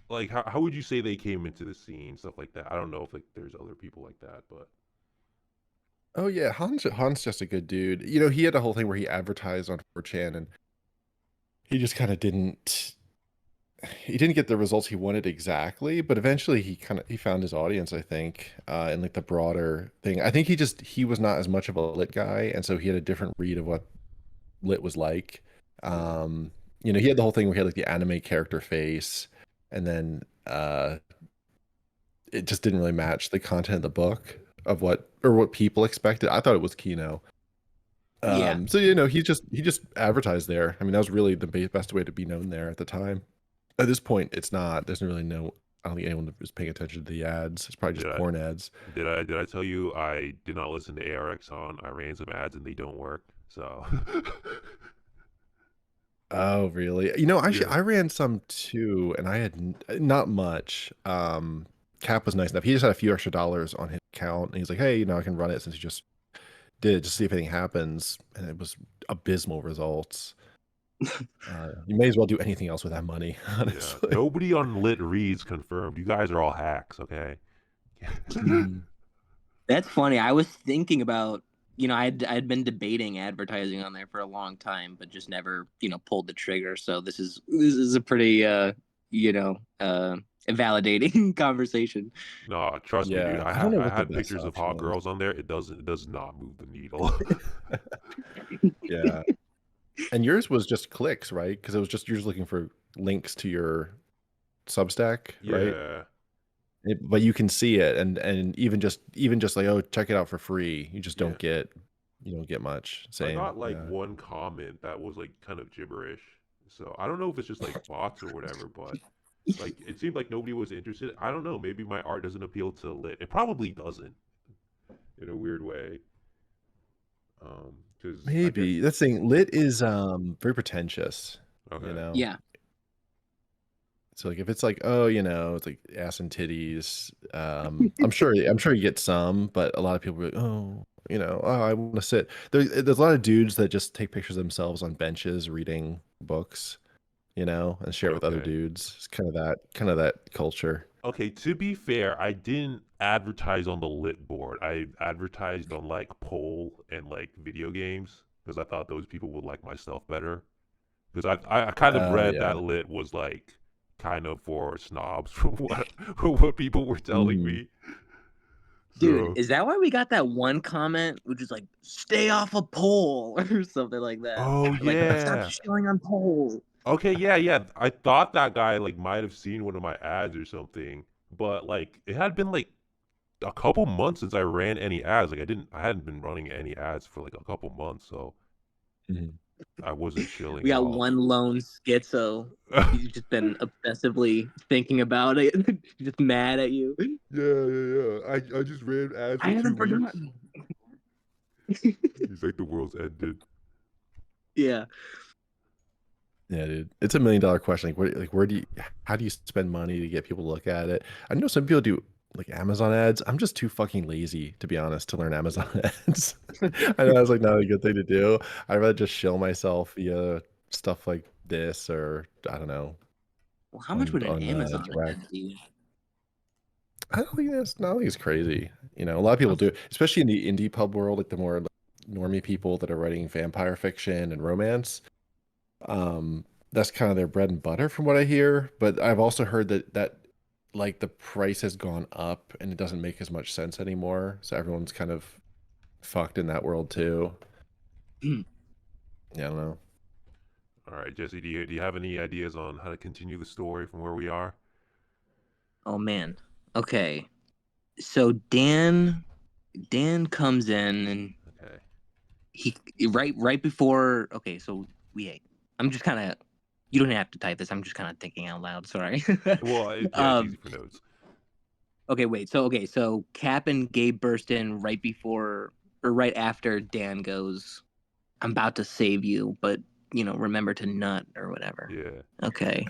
Like how would you say they came into the scene, stuff like that? I don't know if like there's other people like that, but Oh yeah, Han's just a good dude. He had a whole thing where he advertised on 4chan, and he just kind of didn't get the results he wanted exactly, but eventually he found his audience, I think, in like the broader thing. I think he was not as much of a lit guy, and so he had a different read of what lit was like. yeah, Um, he had the whole thing where he had like the anime character face, and then it just didn't really match the content of the book of what people expected. I thought it was Kino. Yeah. So he just advertised there. I mean, that was really the best way to be known there at the time. At this point, it's not. There's really no. I don't think anyone is paying attention to the ads. It's probably did just I porn ads. did I tell you I did not listen to ARX on? I ran some ads and they don't work. So Oh, really? Actually, yeah, I ran some too, and I had not much. Cap was nice enough. He just had a few extra dollars on his account, and he's like, "Hey, I can run it since you just did it, just see if anything happens." And it was abysmal results. You may as well do anything else with that money, yeah. honestly. Nobody on Lit Reads confirmed. You guys are all hacks, okay? Mhm. That's funny. I was thinking about, I'd been debating advertising on there for a long time, but just never, pulled the trigger. So this is a pretty validating conversation. Nah, trust me, dude. Yeah, I don't know I what the had best pictures of option hot is. girls on there. It does not move the needle. Yeah, and yours was just clicks, right? Because it was just you're just looking for links to your Substack, right? Yeah, But you can see it, and even just like, oh, check it out for free. You just yeah. don't get much. I Same. got like Yeah. one comment that was like kind of gibberish. So I don't know if it's just like bots or whatever, but like it seemed like nobody was interested. I don't know. Maybe my art doesn't appeal to Lit. It probably doesn't in a weird way. Because I guess Maybe that's the thing. Lit is very pretentious. Okay. Yeah. So like if it's like, oh, it's like ass and titties, I'm sure you get some, but a lot of people are like, oh, I want to sit. There's a lot of dudes that just take pictures of themselves on benches reading books, and share it with other Okay. dudes. It's kind of that culture. Okay, to be fair, I didn't advertise on the lit board. I advertised on like poll and like video games because I thought those people would like my stuff better. Because I kind of Oh read yeah. that lit was like kind of for snobs from what people were telling Mhm. me. Dude, So, is that why we got that one comment which is like, stay off a pole or something like that? oh Like, stop yeah. showing on poles. Okay, yeah, yeah. I thought that guy like might have seen one of my ads or something, but like it had been like a couple months since I ran any ads. Like I hadn't been running any ads for like a couple months, so Mhm. I wasn't chilling We at got all. one lone schizo. He's just been obsessively thinking about it. He's just mad at you. Yeah. I just ran ads I for two haven't weeks. forgotten. He's like the world's ended. Yeah. Yeah, dude. It's $1 million question. How do you spend money to get people to look at it? I know some people do like Amazon ads. I'm just too fucking lazy, to be honest, to learn Amazon ads. I know that's like not a good thing to do. I'd rather just show myself via stuff like this, or I don't know, Well, how much on would an Amazon direct. ad be? I don't think it's crazy. A lot of people do, especially in the indie pub world, like the more like, normie people that are writing vampire fiction and romance. That's kind of their bread and butter from what I hear. But I've also heard that like the price has gone up and it doesn't make as much sense anymore. So everyone's kind of fucked in that world too. Yeah, I don't know. All right, Jesse, do you have any ideas on how to continue the story from where we are? Oh man. Okay. So Dan comes in and Okay. he right before. Okay, so I'm just kind of. You don't have to type this. I'm just kind of thinking out loud. Sorry. Well, yeah, it's easy um. for notes. Okay. Wait. So Cap and Gabe burst in right before or right after Dan goes. I'm about to save you, but remember to nut or whatever. Yeah. Okay.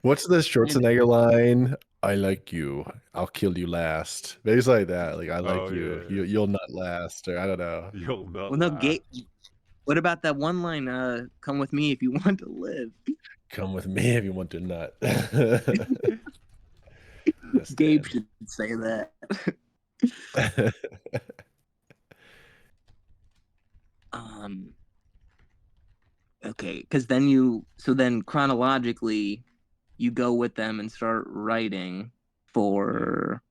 What's the And Schwarzenegger line? I like you. I'll kill you last. Maybe like that. Like I Oh like you. yeah. You'll not last. Or I don't know. You'll not well, no, laugh. Gabe. What about that one line? Come with me if you want to live. Come with me if you want to nut. Yes, Gabe Dan. should say that. Um. Okay, because then chronologically, you go with them and start writing Yeah. for.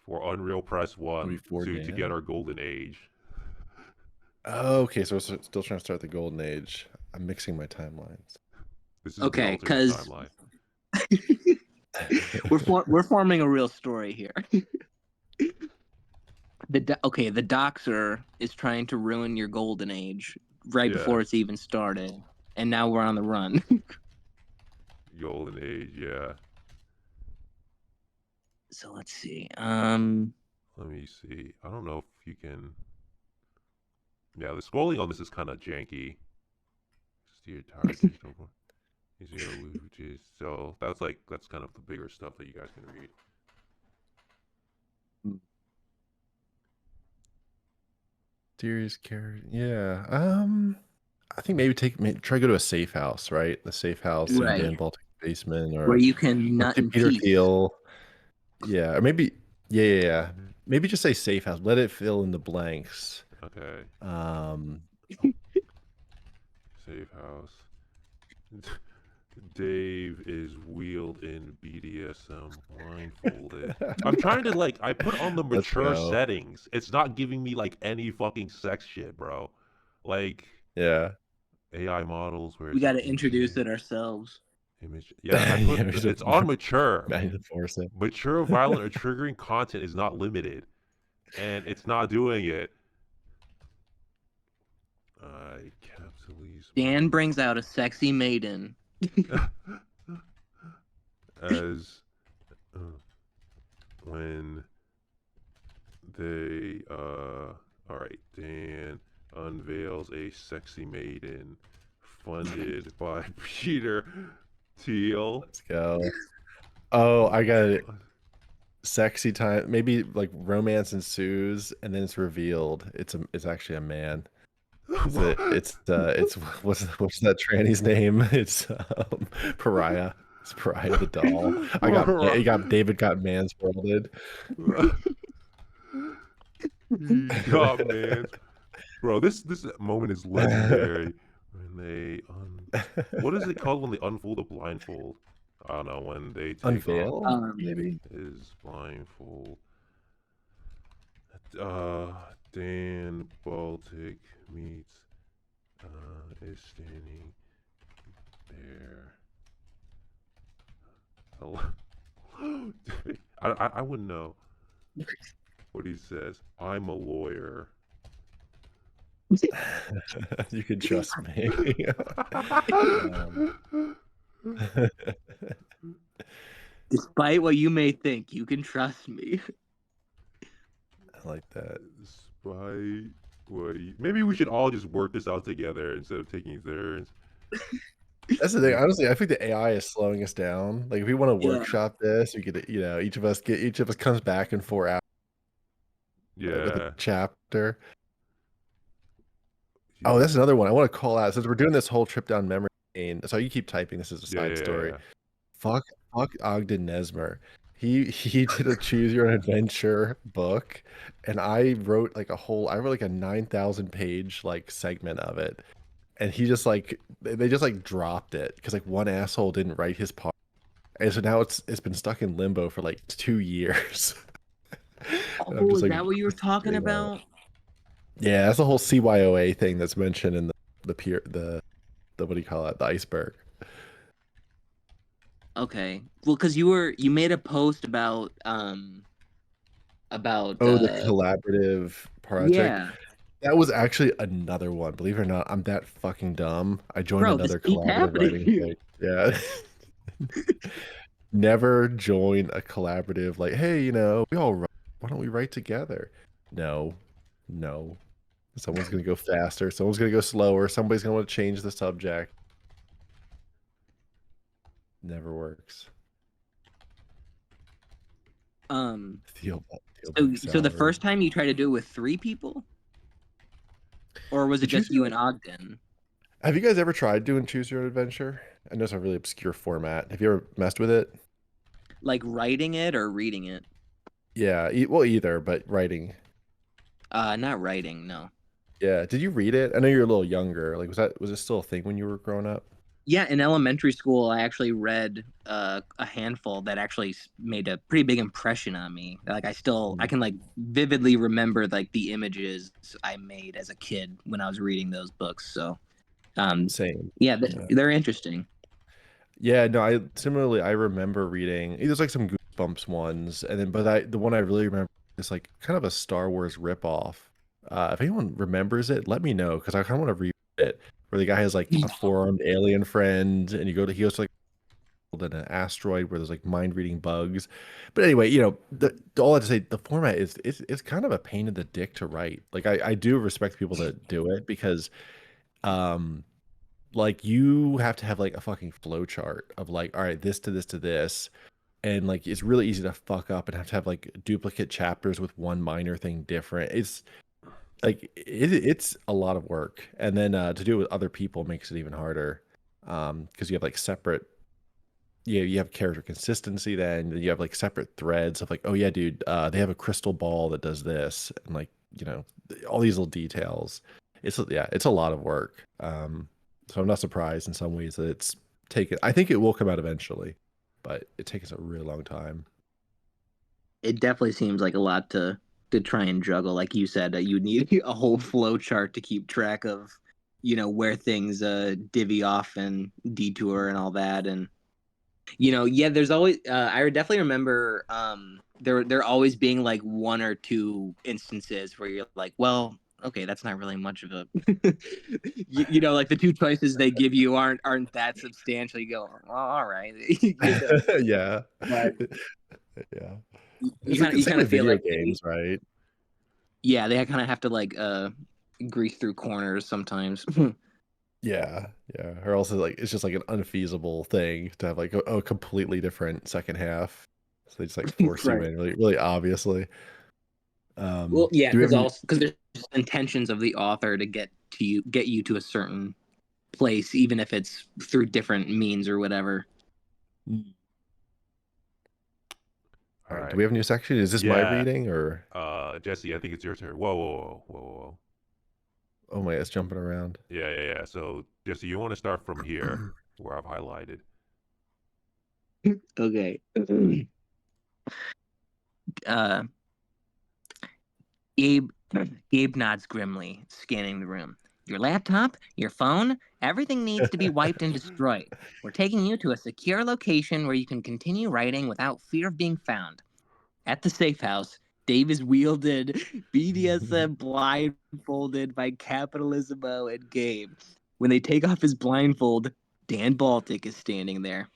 For Unreal Press One Before to get Dan. our golden age. Oh, okay, so we're still trying to start the golden age. I'm mixing my timelines. This is the Okay, alternate because timeline. we're forming a real story here. The Doxer is trying to ruin your golden age right Yeah. before it's even started, and now we're on the run. Golden age, yeah. So let's see. Let me see. I don't know if you can. Yeah, the scrolling on this is kind of janky. Steer tired digital. So that's kind of the bigger stuff that you guys can read. Serious character. Yeah. I think maybe try to go to a safe house, right? The safe house in Right, Dan Baltic's basement, where or you can nut in Peter peace. Thiel. Yeah, or maybe yeah. Maybe just say safe house. Let it fill in the blanks. Okay. Um, Safe house. Dave is wheeled in BDSM blindfolded. I'm trying to like I put on the let's mature go. settings. It's not giving me like any fucking sex shit, bro. Like Yeah. AI models where We it's got an to introduce it ourselves. image. Yeah, I put Yeah, we should it's on mature. manually force it. Mature, violent, or triggering content is not limited, and it's not doing it. I capsules Dan brings out a sexy maiden. as uh, when they all right, Dan. unveils a sexy maiden funded by Peter Thiel. Let's go. Oh, I got it. Sexy time. Maybe like romance ensues, and then it's revealed it's actually a man. It's what's that tranny's name? It's Pariah. It's Pariah the doll. David got mansworlded. God, man, bro, this moment is legendary. When they what is it called when they unfold a blindfold? I don't know, when they take Unveil, off maybe. his blindfold. Dan Baltic meets is standing there. Hello. I wouldn't know what he says. I'm a lawyer. You can trust me. Despite what you may think, you can trust me. I like that. Despite what maybe we should all just work this out together instead of taking turns. That's the thing. Honestly, I think the AI is slowing us down. Like, if we want to Yeah. workshop this, we could, each of us comes back in 4 hours with Yeah. a chapter. Oh, that's another one I want to call out since we're doing this whole trip down memory lane. So you keep typing. This is a side story. Yeah. Fuck Ogden Nesmer. He did a choose your own adventure book, and I wrote like a 9,000 page like segment of it, and he just like they just like dropped it because like one asshole didn't write his part, and so now it's been stuck in limbo for like 2 years. And I'm Oh, just is like, that what you were talking getting on it. about? Yeah, that's the whole CYOA thing that's mentioned in the what do you call it? The iceberg. Okay. Well, because you made a post about Oh, the collaborative project. yeah. That was actually another one. Believe it or not, I'm that fucking dumb. I joined Bro, this another keeps collaborative happening. writing thing. Yeah. Never join a collaborative like, hey, we all write. Why don't we write together? No. Someone's gonna go faster. Someone's gonna go slower. Somebody's gonna want to change the subject. Never works. So the first time you tried to do it with 3 people, or was it just you and Ogden? Have you guys ever tried doing Choose Your Own Adventure? I know it's a really obscure format. Have you ever messed with it? Like writing it or reading it? Yeah, well, either, but writing. Not writing, no. Yeah. Did you read it? I know you're a little younger. Like, was it still a thing when you were growing up? Yeah, in elementary school, I actually read a handful that actually made a pretty big impression on me. Like I can like vividly remember like the images I made as a kid when I was reading those books. So, Same. yeah, they're interesting. Yeah, no, I remember reading. There's like some Goosebumps ones, and then the one I really remember is like kind of a Star Wars ripoff. If anyone remembers it, let me know because I kind of want to read it. Where the guy has like a 4-armed alien friend, and he goes to like an asteroid where there's like mind reading bugs. But anyway, all I have to say, the format is kind of a pain in the dick to write. Like I do respect people that do it because like you have to have like a fucking flow chart of like, all right, this to this to this. And like it's really easy to fuck up and have to have like duplicate chapters with one minor thing different. It's like it's a lot of work. And then to do it with other people makes it even harder. Because you have like separate you have character consistency, then you have like separate threads of like, oh yeah, dude, they have a crystal ball that does this, and like all these little details. It's a lot of work. So I'm not surprised in some ways that it's taken. I think it will come out eventually, but it takes a really long time. It definitely seems like a lot to try and juggle. Like you said, you need a whole flow chart to keep track of, where things divvy off and detour and all that. And yeah, there's always I definitely remember there always being like 1 or 2 instances where you're like, well, okay, that's not really much of a like the 2 choices they give you aren't that substantial. You go, well, all right. Yeah. But Yeah. you kind of feel video like games, right? yeah, they kind of have to like grease through corners sometimes. Yeah, yeah. Or also like it's just like an unfeasible thing to have like a completely different second half. So they just like force you Right. in really obviously. Well, yeah, Do we have any? because there's intentions of the author to get you to a certain place, even if it's through different means or whatever. All All right. Do right. we have a new section? Is this my Yeah. reading or? Jesse, I think it's your turn. Whoa. Oh my, it's jumping around. Yeah. So, Jesse, you want to start from here, where I've highlighted. Okay. uh, Gabe Gabe nods grimly, scanning the room. Your laptop, your phone, everything needs to be wiped and destroyed. We're taking you to a secure location where you can continue writing without fear of being found. At the safe house, Dave is wielded BDSM blindfolded by Capitalismo and Gabe. When they take off his blindfold, Dan Baltic is standing there.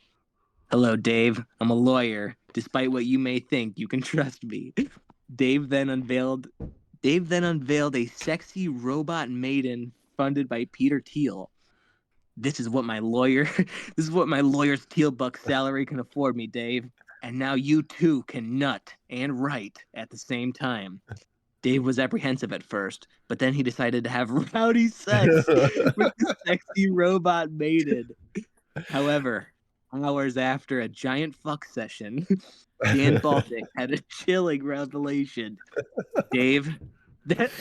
Hello, Dave. I'm a lawyer. Despite what you may think, you can trust me. Dave then unveiled a sexy robot maiden funded by Peter Thiel. This is what my lawyer's Teal buck salary can afford me, Dave. And now you too can nut and write at the same time. Dave was apprehensive at first, but then he decided to have rowdy sex with the sexy robot maiden. However, hours after a giant fuck session, Dan Baltic had a chilling revelation. Dave, that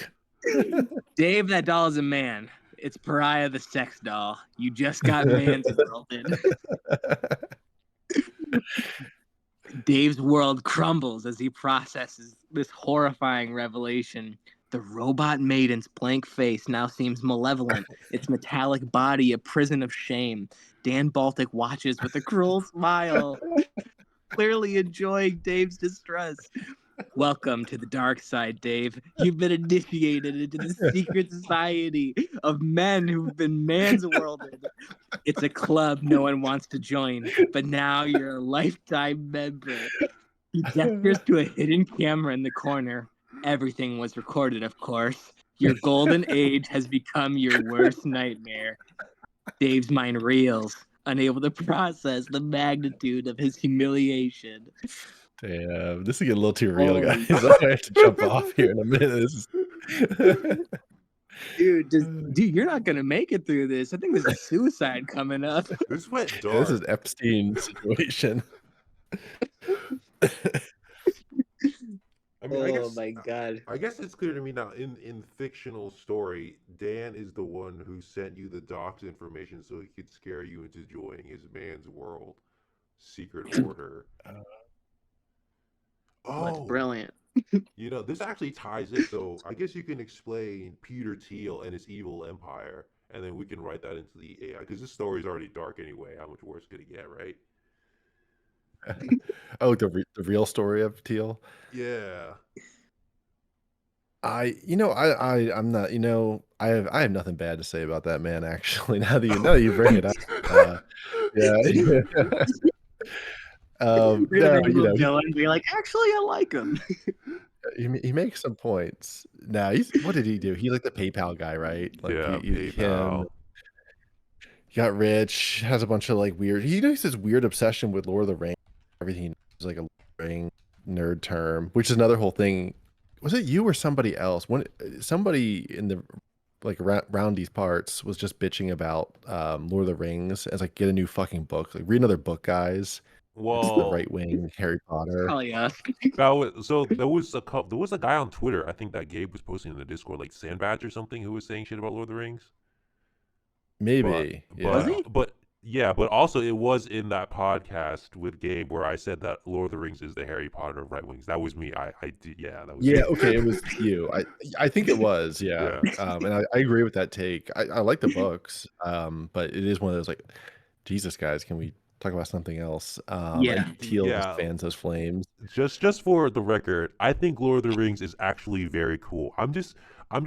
Dave, that doll is a man. It's Pariah the sex doll. You just got man's worlded. Dave's world crumbles as he processes this horrifying revelation. The robot maiden's blank face now seems malevolent, its metallic body a prison of shame. Dan Baltic watches with a cruel smile, clearly enjoying Dave's distress. Welcome to the dark side, Dave. You've been initiated into the secret society of men who've been man's-worlded. It's a club no one wants to join, but now you're a lifetime member. He gestures to a hidden camera in the corner. Everything was recorded, of course. Your golden age has become your worst nightmare. Dave's mind reels, unable to process the magnitude of his humiliation. Damn, this is getting a little too real, Holy guys. I have to jump off here in a minute. This is... dude, you're not gonna make it through this. I think there's a suicide coming up. This went Yeah, dark. this is Epstein situation. I mean, Oh my god. I guess it's clear to me now. In fictional story, Dan is the one who sent you the docs information so he could scare you into joining his man's world. Secret order. That's Oh, brilliant. this actually ties in. So I guess you can explain Peter Thiel and his evil empire, and then we can write that into the AI because this story is already dark anyway. How much worse could it get, right? Oh, the real story of Teal. Yeah. I'm not, I have nothing bad to say about that man, actually. Now that you bring it up. Yeah. No, Villain be like, actually, I like him. he makes some points. Now, what did he do? He like the PayPal guy, right? Like Yeah, him, PayPal. he got rich, has a bunch of like weird. He has this weird obsession with Lord of the Rings. Everything is like a ring nerd term, which is another whole thing. Was it you or somebody else? Somebody in the like around these parts was just bitching about Lord of the Rings as like get a new fucking book. Like read another book, guys. It's the Well, right wing Harry Potter. Probably us. there was a guy on Twitter. I think that Gabe was posting in the Discord, like Sandbadge or something, who was saying shit about Lord of the Rings. Maybe. Was he? But also it was in that podcast with Gabe where I said that Lord of the Rings is the Harry Potter of right wings. That was me. I did. Yeah, that was Yeah, me. okay, it was you. I think it was, yeah. And I agree with that take. I like the books, but it is one of those like, Jesus, guys, can we talk about something else? Yeah. And Teal just Yeah. fans those flames. Just for the record, I think Lord of the Rings is actually very cool. I'm just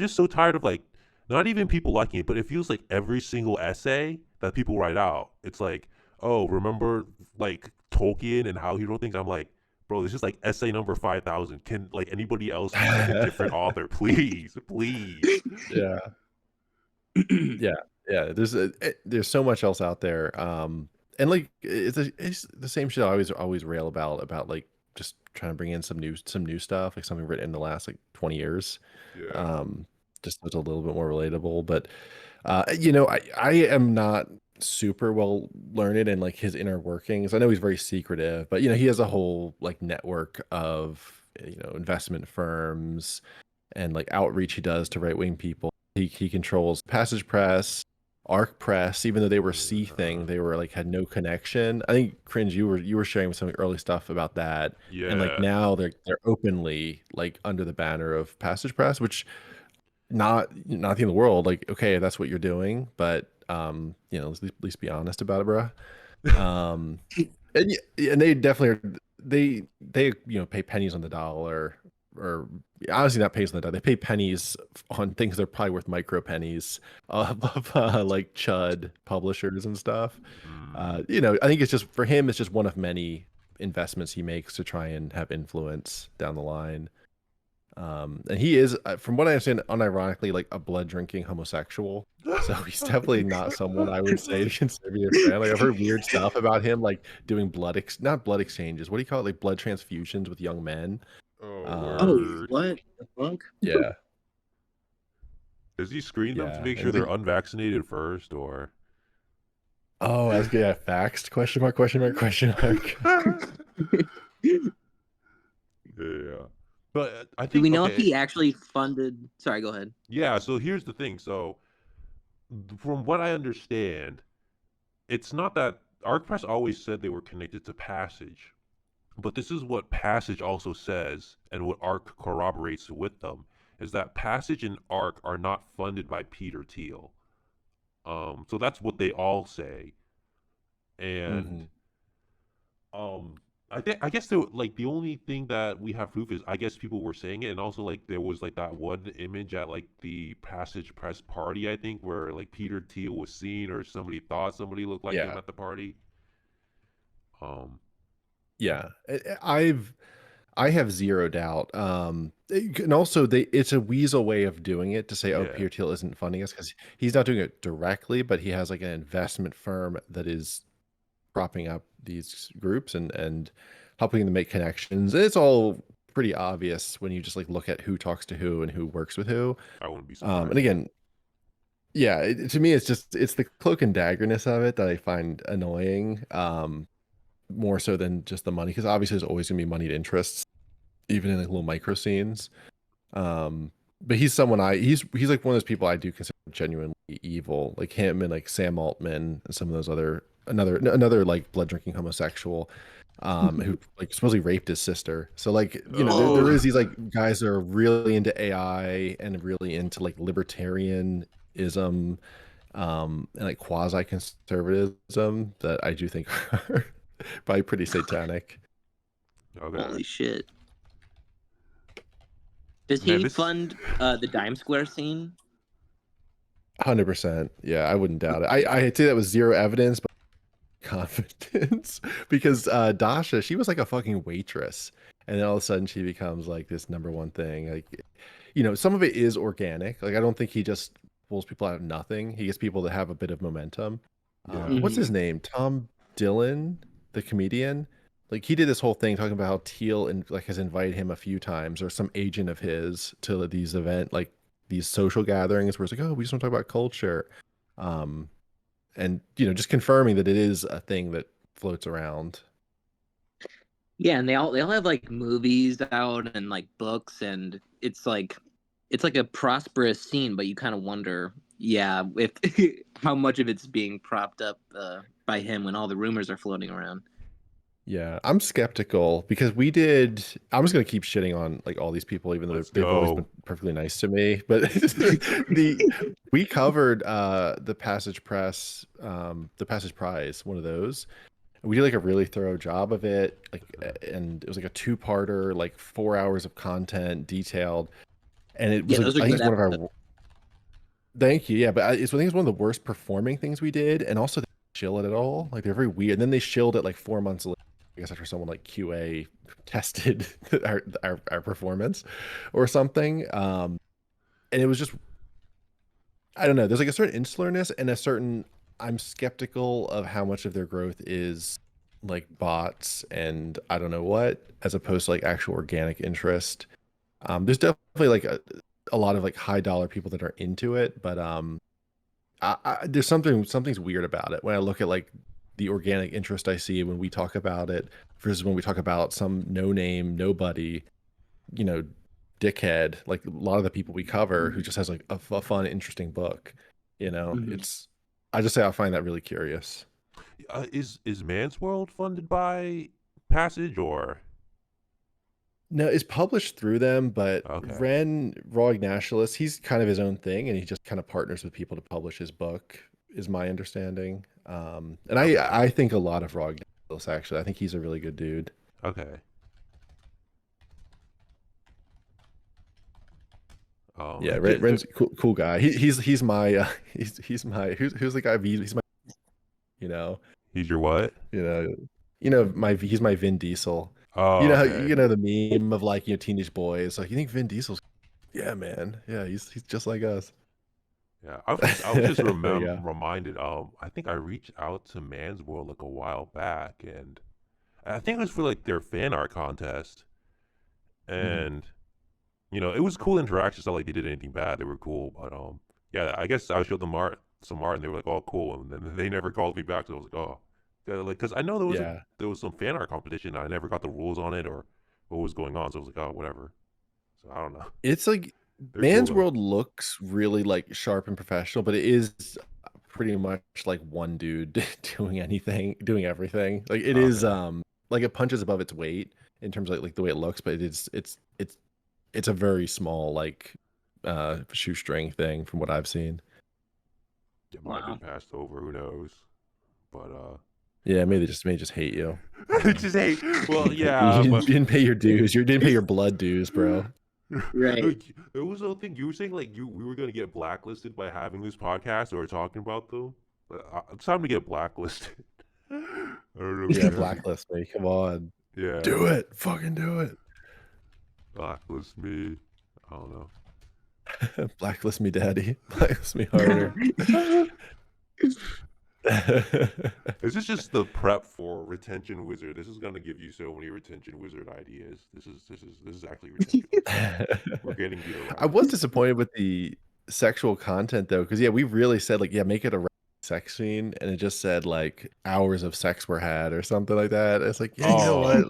so tired of like not even people liking it, but it feels like every single essay that people write out, it's like, oh, remember like Tolkien and how he wrote things? I'm like, bro, this is like essay number 5,000. Can like anybody else be like a different author, please, please? Yeah. Yeah, yeah. There's so much else out there. And like it's the same shit I always rail about like just trying to bring in some new stuff, like something written in the last like 20 years. Yeah, Um, just so it's a little bit more relatable. But you know, I am not super well learned in like his inner workings. I know he's very secretive, but you know, he has a whole like network of investment firms and like outreach he does to right-wing people. He controls Passage Press, Arc Press, even though they were C thing, they were like had no connection. I think Cringe, you were sharing some early stuff about that. And like yeah. now they're openly like under the banner of Passage Press, which not the end of the world. Like, okay, that's what you're doing, but at least be honest about it, bro. Um and they definitely are, they pay pennies on the dollar, or honestly not pennies on the dollar, they pay pennies on things that are probably worth micro pennies of like chud publishers and stuff. Mm. I think it's just for him, it's just one of many investments he makes to try and have influence down the line. And he is, from what I understand, unironically like a blood drinking homosexual. So he's definitely not someone I would say to consider me a friend. Like I've heard weird stuff about him, like doing not blood exchanges. What do you call it? Like blood transfusions with young men. Oh, Oh, word. what the fuck? Yeah, Does he screen them to yeah. make And sure he's they're like, unvaccinated first, or? oh, I was good. Yeah, faxed? Question mark? Question mark? Question mark? Yeah. But I Do we think know if okay, he actually funded? Sorry, go ahead. yeah, so here's the thing. So from what I understand, it's not that ArcPress always said they were connected to Passage, but this is what Passage also says, and what Arc corroborates with them, is that Passage and Arc are not funded by Peter Thiel. So that's what they all say, and Hmm. um, I guess like the only thing that we have proof is I guess people were saying it, and also like there was like that one image at like the Passage Press party, I think, where like Peter Thiel was seen, or somebody thought somebody looked like him Yeah, at the party. Um, yeah. I have zero doubt. And also it's a weasel way of doing it to say, oh, yeah, Peter Thiel isn't funding us, because he's not doing it directly, but he has like an investment firm that is propping up these groups and helping them make connections. And it's all pretty obvious when you just like look at who talks to who and who works with who. I wouldn't be And surprised. again, yeah, to me, it's the cloak and daggerness of it that I find annoying. More so than just the money, because obviously there's always gonna be moneyed interests, even in like little micro scenes. But he's someone he's like one of those people I do consider genuinely evil, like him and like Sam Altman and some of those another like blood drinking homosexual, who like supposedly raped his sister. So like there Oh, is these like guys that are really into AI and really into like libertarianism, and like quasi conservatism that I do think are probably pretty satanic. okay, Holy shit! Does man, he this. fund the Dime Square scene? 100%. Yeah, I wouldn't doubt it. I'd say that was zero evidence, but confidence, because Dasha, she was like a fucking waitress, and then all of a sudden she becomes like this number one thing. Like, some of it is organic. Like, I don't think he just pulls people out of nothing. He gets people that have a bit of momentum. Yeah. What's Hmm. his name? Tom Dillon, the comedian. Like, he did this whole thing talking about how Teal and like has invited him a few times, or some agent of his, to these like these social gatherings where it's like, oh, we just want to talk about culture. Um, and just confirming that it is a thing that floats around. Yeah, and they all have like movies out and like books, and it's like a prosperous scene, but you kind of wonder, yeah, if how much of it's being propped up by him when all the rumors are floating around. Yeah, I'm skeptical because I'm just gonna keep shitting on like all these people, even though Let's they've always been go. perfectly nice to me. But we covered the Passage Press, the Passage Prize, one of those. We did like a really thorough job of it, like, and it was like a two-parter, like 4 hours of content, detailed, and it was Yeah, like, those are I think good it's one of episodes. our. Thank you. Yeah, but I think it's one of the worst performing things we did, and also they didn't chill it at all. Like they're very weird. And then they shilled it like 4 months later. I guess after someone like QA tested our performance or something. And it was just, I don't know. There's like a certain insularness and a certain, I'm skeptical of how much of their growth is like bots and I don't know what, as opposed to like actual organic interest. There's definitely like a lot of like high dollar people that are into it, but there's something's weird about it when I look at like the organic interest I see when we talk about it versus when we talk about some no name nobody, you know, dickhead, like a lot of the people we cover who just has like a fun, interesting book. You know, Mhm. I just say I find that really curious. Is Man's World funded by Passage or No, it's published through them, but okay? Ren Raw Nationalist, he's kind of his own thing, and he just kind of partners with people to publish his book, is my understanding. And Okay. I think a lot of Raw Nationalist actually. I think he's a really good dude. Okay. Yeah, There, Ren's a cool guy. He's my he's my who's the guy? He's my you know he's your what? you know my he's my Vin Diesel. Oh, okay. You know the meme of like teenage boys like you think Vin Diesel's yeah man yeah he's just like us. Yeah, I was just Yeah. reminded. I think I reached out to Man's World like a while back, and I think it was for like their fan art contest, Mhm. and it was cool interaction. It's not like they did anything bad. They were cool, but yeah, I guess I showed them some art, and they were like, "Oh, cool," and then they never called me back. So I was like, "Oh," yeah, like because I know Yeah. there was some fan art competition. I never got the rules on it or what was going on, so I was like, "Oh, whatever." So I don't know. It's like They're cool Man's though. World looks really like sharp and professional, but it is pretty much like one dude doing everything. Like it is Okay. like it punches above its weight in terms of like the way it looks, but it's a very small like shoestring thing from what I've seen. It might have been Wow. passed over. Who knows? But Yeah, maybe they just hate you. just hey, well, You yeah, didn't, but you didn't pay your dues. You didn't pay your blood dues, bro. Right. it was the thing you were saying like we were gonna get blacklisted by having this podcast or talking about them. It's time to get blacklisted. I don't know if Yeah, you have. blacklist me. Come on. Yeah, Do it. Fucking do it. blacklist me. I don't know. Blacklist me, daddy. Blacklist me harder. This is just the prep for retention wizard. This is gonna give you so many retention wizard ideas. This is actually retention wizard. We're getting you the I right was one. disappointed with the sexual content though, because yeah, we really said like, yeah, make it a sex scene, and it just said like hours of sex were had or something like that. It's like, yeah, you know Oh,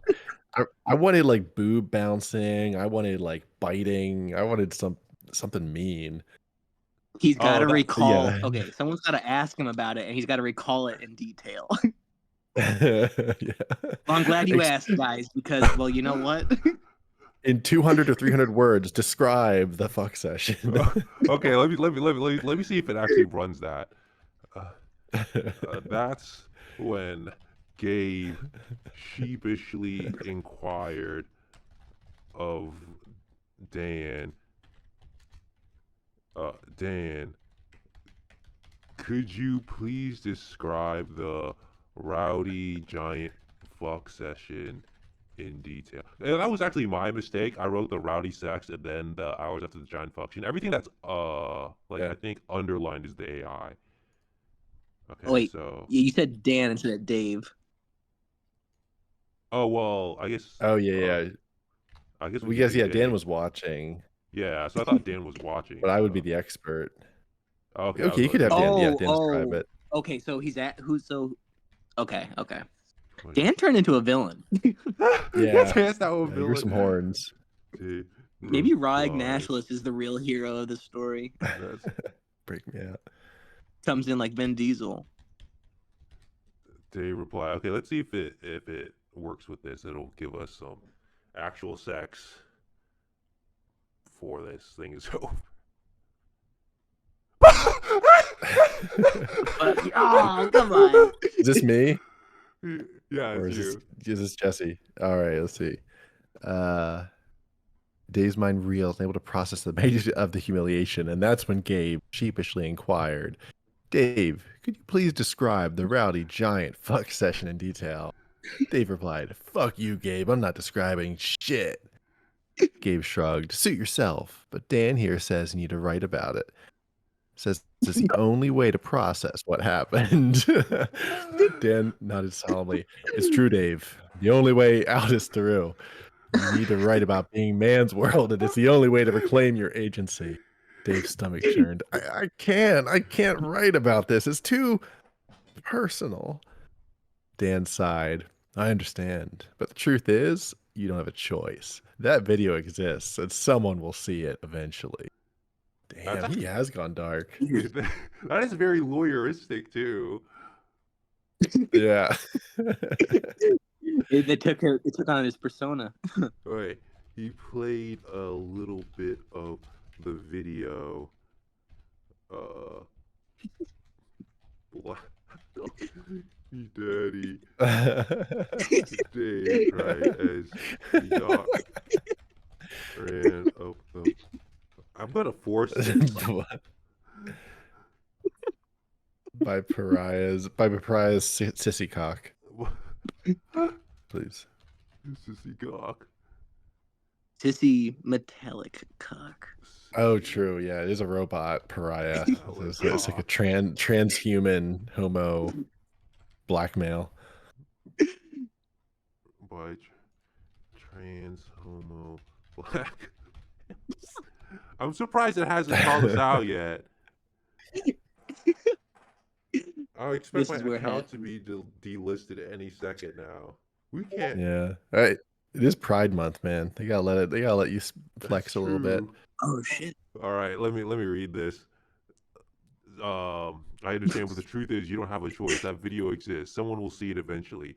what? I wanted like boob bouncing. I wanted like biting. I wanted something mean. He's got oh, to that recall. Yeah. Okay, someone's got to ask him about it, and he's got to recall it in detail. Yeah. Well, I'm glad you asked, guys, because, well, you know what? In 200 or 300 words, describe the fuck session. okay. Let me see if it actually runs that. Uh, that's when Gabe sheepishly inquired of Dan. Dan, could you please describe the rowdy giant fuck session in detail? And that was actually my mistake. I wrote the rowdy sex and then the hours after the giant function. Everything that's like Yeah. I think underlined is the AI. Oh, Okay, wait, so you said Dan instead of Dave. oh well, Oh yeah, yeah. I guess we We could guess do yeah, Dan Dave. was watching, Yeah, so I thought Dan was watching. but I would be So the expert. okay, I was Okay, you about could to have say Dan. Dan. Yeah, Oh, Dan describe oh. it. Okay, so he's at who's so. Okay, okay. What Dan turned into a villain. That's Yeah, hands down a yeah, you grew some villain. horns. Dave Maybe Rog replies. Nationalist is the real hero of the story. That's Break me out. Comes in like Vin Diesel. Dave reply. Okay, let's see if it works with this. It'll give us some actual sex before this thing is over. Oh, come on. Is this me Yeah, or it's you. is this Jesse? All right, let's see. Uh Dave's mind reels, able to process the magnitude of the humiliation, and that's when Gabe sheepishly inquired, Dave, could you please describe the rowdy giant fuck session in detail? Dave replied, "Fuck you, Gabe. I'm not describing shit." Gabe shrugged. "Suit yourself. But Dan here says you need to write about it. Says it's the only way to process what happened." Dan nodded solemnly. "It's true, Dave. The only way out is through. You need to write about being man's world, and it's the only way to reclaim your agency." Dave's stomach churned. I can't write about this. It's too personal." Dan sighed. "I understand. But the truth is, you don't have a choice. That video exists, and someone will see it eventually." That's Damn, he has gone dark. that is very lawyeristic too. Yeah. It took on his persona. Right. He played a little bit of the video. Daddy. Dave cried as the dog ran up the. I'm gonna force it. By pariah's sissy cock. Please. Sissy cock. Sissy metallic cock. Oh, true. Yeah, it is a robot pariah. It's like a transhuman homo blackmail. By trans homo black. I'm surprised it hasn't called us out yet. I expect my account to be delisted any second now. We can't. Yeah. All right. It is Pride Month, man. They gotta let you flex a little bit. Oh shit. All right, let me read this. I understand, but the truth is, you don't have a choice. That video exists. Someone will see it eventually.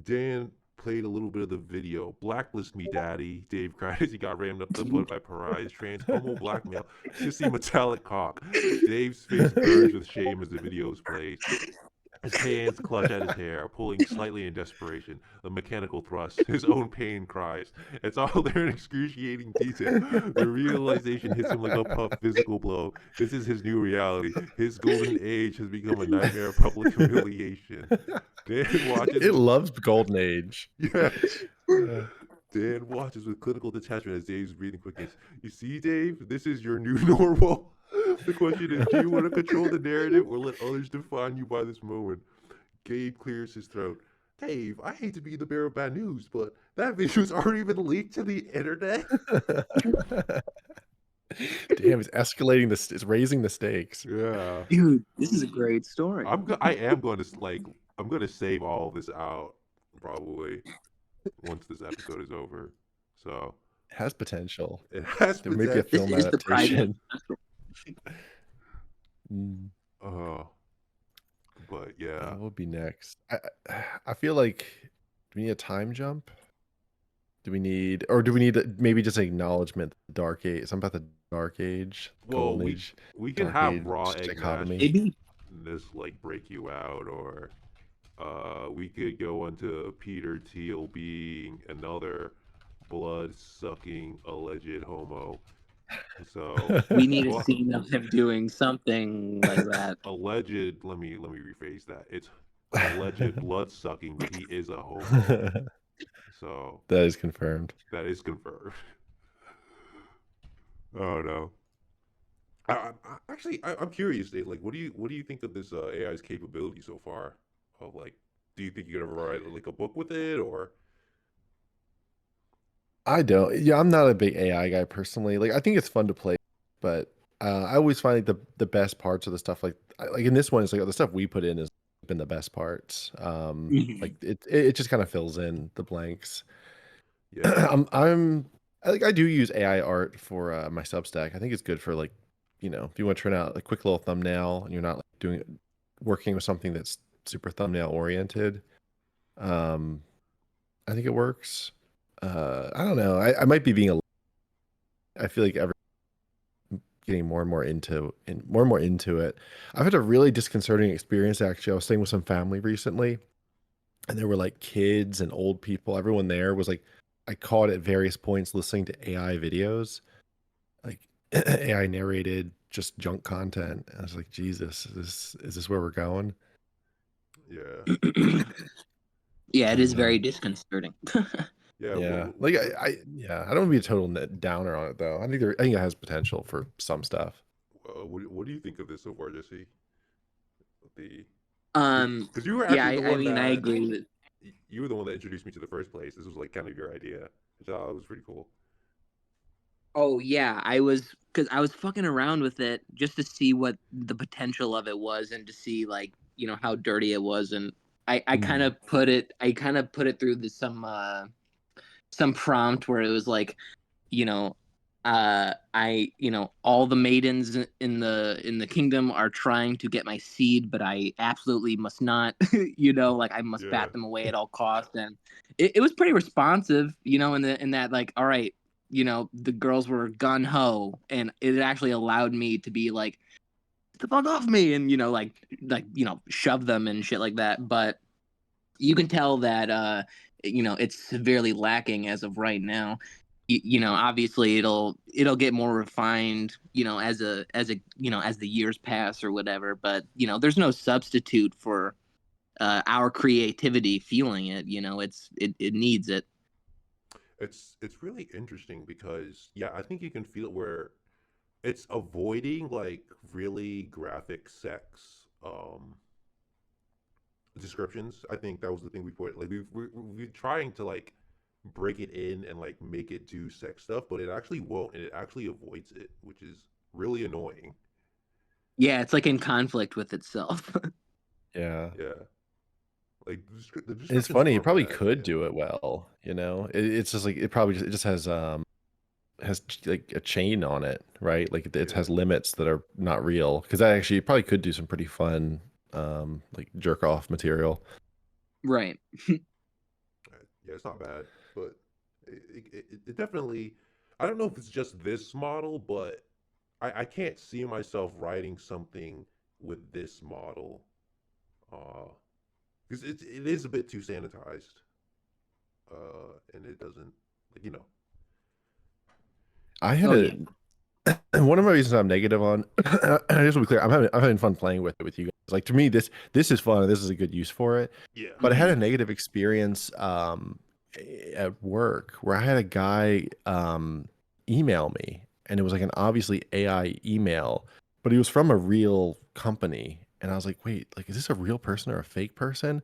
Dan played a little bit of the video. "Blacklist me, daddy," Dave cried as he got rammed up the butt by pariah's trans homo blackmail. "Sissy metallic cock." Dave's face burns with shame as the video is played. His hands clutch at his hair, pulling slightly in desperation. The mechanical thrust, his own pain cries. It's all there in excruciating detail. The realization hits him like a puff physical blow. This is his new reality. His golden age has become a nightmare of public humiliation. Dan watches. It loves Golden Age. Yeah. Dan watches with clinical detachment as Dave's breathing quickens. "You see, Dave, this is your new normal. The question is, do you want to control the narrative or let others define you by this moment?" Gabe clears his throat. "Dave, I hate to be the bearer of bad news, but that video's already been leaked to the internet." Damn, it's escalating it's raising the stakes. Yeah. Dude, this is a great story. I am going to I'm going to save all of this out probably once this episode is over. So It has potential. it has There may be a potential. film It's the Pride adaptation. But yeah. What would be next? I feel like, do we need a time jump? Do we need maybe just acknowledgement of the Dark Age? Something about the Dark Age, Well, Golden Age, we can Dark have Age raw egg dichotomy. Maybe this like break you out, or we could go into Peter Thiel being another blood-sucking alleged homo. So we need a scene of him doing something like that. alleged. Let me rephrase that. It's alleged blood-sucking, but he is a homo. So That is confirmed. that is confirmed. Oh no. Actually, I'm curious, Dave. Like, what do you think of this AI's capability so far? Of like, do you think you're gonna write like a book with it, or? I don't. Yeah, I'm not a big AI guy personally. Like, I think it's fun to play, but I always find like the best parts of the stuff. Like in this one, it's like the stuff we put in has been the best parts. Like it just kind of fills in the blanks. Yeah. I do use AI art for my Substack. I think it's good for like, if you want to turn out a quick little thumbnail and you're not like working with something that's super thumbnail oriented. I think it works. I don't know. I might be being I feel like getting more and more into it. I've had a really disconcerting experience actually. I was staying with some family recently, and there were like kids and old people. Everyone there was like, I caught at various points listening to AI videos, like AI narrated just junk content. I was like, Jesus, is this where we're going? Yeah. Yeah, it is Yeah. very disconcerting. Yeah. Yeah, like yeah, I don't want to be a total downer on it though. I think it has potential for some stuff. What do you think of this so far, Jesse? The because you were yeah, actually the I one mean, I that agree with. you were the one that introduced me to the first place. This was like kind of your idea, which I thought was pretty cool. Oh yeah, because I was fucking around with it just to see what the potential of it was and to see like how dirty it was, and I kind Mm. of put it through some prompt where it was like you know all the maidens in the kingdom are trying to get my seed, but I absolutely must not. Like I must Yeah. bat them away at all costs. And it was pretty responsive, in that, like, all right, the girls were gun-ho, and it actually allowed me to be like, "Get the fuck off me," and shove them and shit like that. But you can tell that it's severely lacking as of right now. Obviously it'll get more refined, as the years pass or whatever. But there's no substitute for our creativity feeling it. It needs it. It's really interesting because yeah, I think you can feel it where it's avoiding like really graphic sex descriptions. I think that was the thing we put. Like we're trying to like break it in and like make it do sex stuff, but it actually won't, and it actually avoids it, which is really annoying. Yeah, it's like in conflict with itself. Yeah, Yeah, like the it's descriptions funny. It aren't probably bad. could Yeah, do it well. It's just like it just has like a chain on it, right? Like it yeah, has limits that are not real. Because that actually probably could do some pretty fun, like jerk off material. Right. yeah. It's not bad, but it definitely. I don't know if it's just this model, but I can't see myself writing something with this model, because it is a bit too sanitized, and it doesn't, like, I had Oh yeah. one of my reasons I'm negative on. I just to be clear, I'm having fun playing with it with you guys. Like to me, this is fun. And this is a good use for it. yeah, But I had a Mhm. negative experience at work where I had a guy email me, and it was like an obviously AI email, but he was from a real company, and I was like, wait, like is this a real person or a fake person?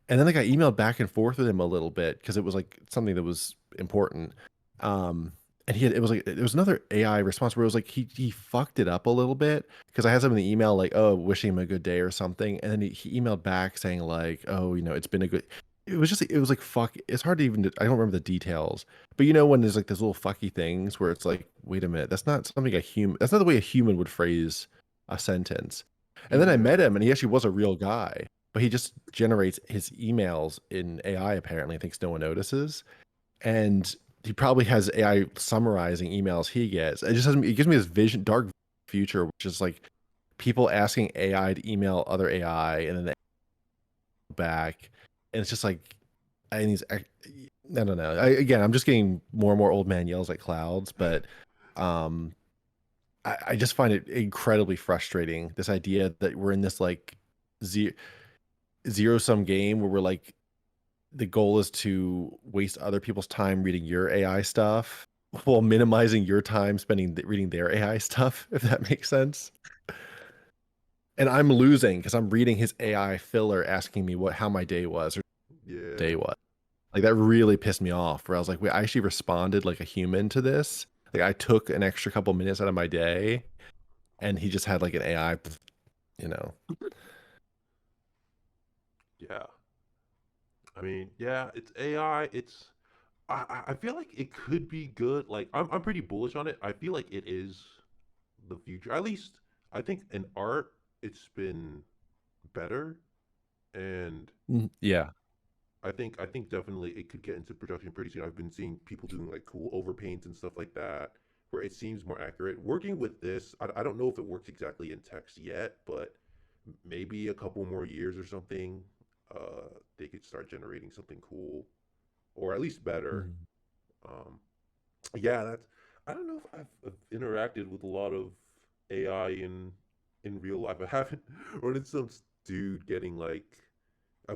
And then like I emailed back and forth with him a little bit because it was like something that was important. Um, and it was like it was another AI response where it was like he fucked it up a little bit because I had some in the email like, oh, wishing him a good day or something, and then he emailed back saying like, oh, it's been a good. It was like fuck. It's hard to even. I don't remember the details, but when there's like those little fucky things where it's like, wait a minute, that's not something a human. That's not the way a human would phrase a sentence. And then I met yeah, him, and he actually was a real guy, but he just generates his emails in AI apparently, thinks no one notices. And he probably has AI summarizing emails he gets. It gives me this dark future, which is like people asking AI to email other AI and then they back. And it's just like, and I don't know. Again, I'm just getting more and more old man yells at clouds, but um, I just find it incredibly frustrating. This idea that we're in this like zero sum game where we're like the goal is to waste other people's time reading your AI stuff while minimizing your time spending reading their AI stuff, if that makes sense. And I'm losing because I'm reading his AI filler asking me how my day was or yeah. day was. Like that really pissed me off. Where I was like, wait, I actually responded like a human to this. Like I took an extra couple minutes out of my day, and he just had like an AI, you know. Yeah. I mean, yeah, it's AI. I feel like it could be good. Like I'm pretty bullish on it. I feel like it is the future. At least I think in art it's been better, and Yeah. I think definitely it could get into production pretty soon. I've been seeing people doing like cool overpaints and stuff like that, where it seems more accurate. Working with this, I don't know if it works exactly in text yet, but maybe a couple more years or something, they could start generating something cool, or at least better. Mhm. Um, yeah, that's. I don't know if I've interacted with a lot of AI in real life. I haven't run into some dude getting like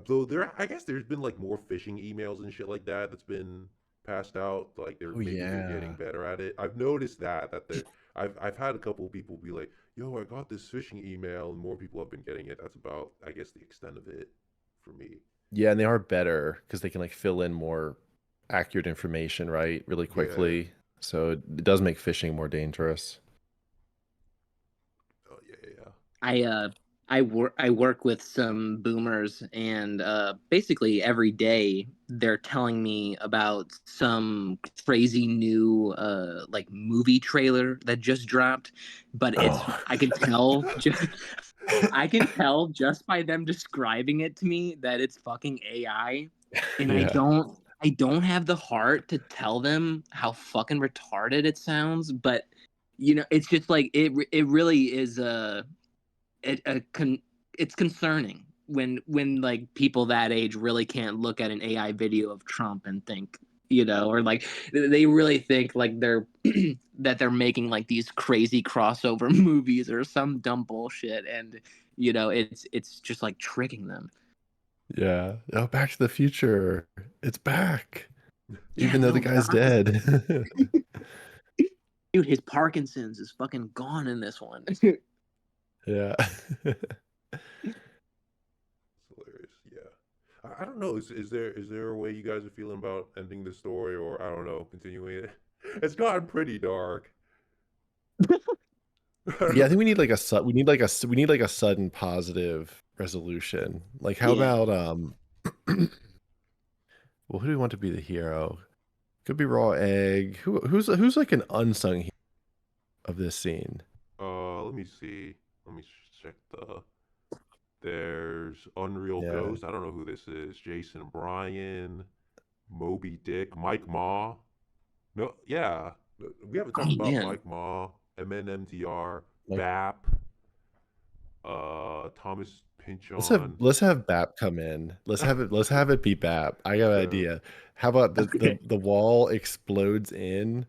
Though I guess there's been like more phishing emails and shit like that that's been passed out. Like Oh maybe they're getting yeah. better at it. I've noticed that they're. I've had a couple of people be like, "Yo, I got this phishing email," and more people have been getting it. That's about, I guess, the extent of it for me. Yeah, and they are better because they can like fill in more accurate information, right, really Yeah. quickly. So it does make phishing more dangerous. Oh yeah. I work with some boomers, and basically every day they're telling me about some crazy new like movie trailer that just dropped. But Oh. I can tell I can tell just by them describing it to me that it's fucking AI, and Yeah. I don't have the heart to tell them how fucking retarded it sounds, but it's just like it really is it's concerning when like people that age really can't look at an AI video of Trump and think, or like they really think like they're that they're making like these crazy crossover movies or some dumb bullshit, and it's just like tricking them. Yeah. Oh, Back to the Future. It's back. Yeah, Even though the no, guy's Doc is dead. dude, his Parkinson's is fucking gone in this one. Yeah. It's hilarious. Yeah. I don't know. Is there a way you guys are feeling about ending the story, or I don't know, continuing it? It's gotten pretty dark. Yeah, I think we need like we need like a sudden positive resolution. Like how Yeah. about well, who do we want to be the hero? Could be Raw Egg. Who's like an unsung hero of this scene? Let me see. Let me check the. There's Unreal Yeah. Ghost. I don't know who this is. Jason Bryan, Moby Dick, Mike Ma. No, yeah. We haven't Oh talked about man. Mike Ma, MNMTR, Like BAP, Thomas let's Pynchon. have BAP come in. Let's have it be BAP. I got an Bam. idea. How about Okay. the wall explodes in,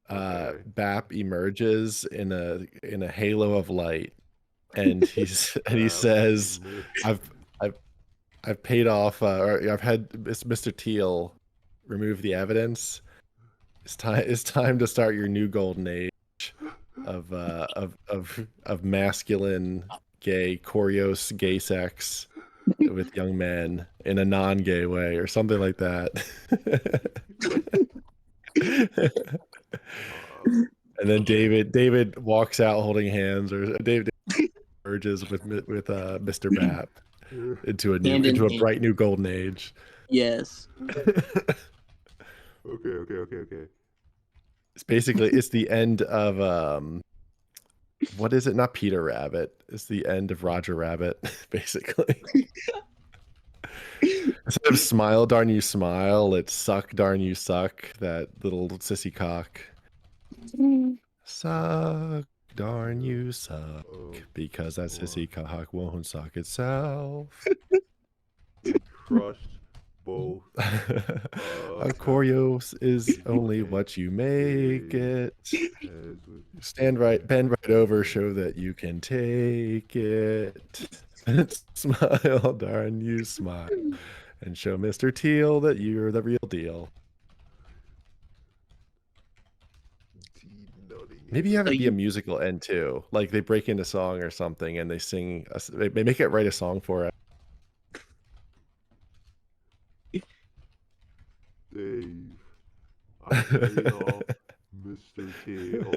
Okay. BAP emerges in a halo of light, and he BAP says, emerge. I've I've I've paid off, or I've had Mr. Teal remove the evidence. It's time to start your new golden age of masculine gay choreos gay sex with young men in a non-gay way or something like that. And then Okay. David walks out holding hands, or David merges with Mr. Bap Hand in into a hand. bright new golden age. Yes. Okay. It's the end of what is it? Not Peter Rabbit. It's the end of Roger Rabbit, basically. Instead of smile, darn you smile, it's suck, darn you suck. That little sissy cock. Suck, darn you suck. Oh, Because that boy. sissy cock won't suck itself. We crushed both. A Half choreo is only make what you make a it. heads with Bend right over, show that you can take it. Smile, darn you smile. And show Mr. Teal that you're the real deal. tea nutting Maybe you have So it be a you musical end too. Like they break into song or something and they make it write a song for it. Dave. I paid off Mr. Teal.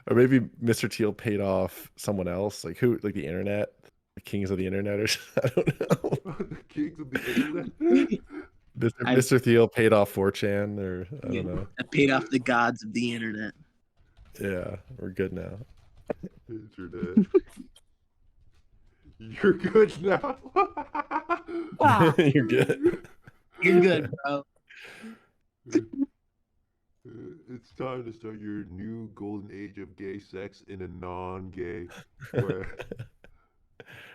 Or maybe Mr. Teal paid off someone else, like who, like the internet, the kings of the internet, or I don't know. The kings of the internet. I Mr. Teal paid off 4chan, or I yeah, don't know. I paid off the gods of the internet. Yeah, we're good now. Internet. You're good now. Ah, You're good. you're good, bro. It's time to start your new golden age of gay sex in a non-gay way.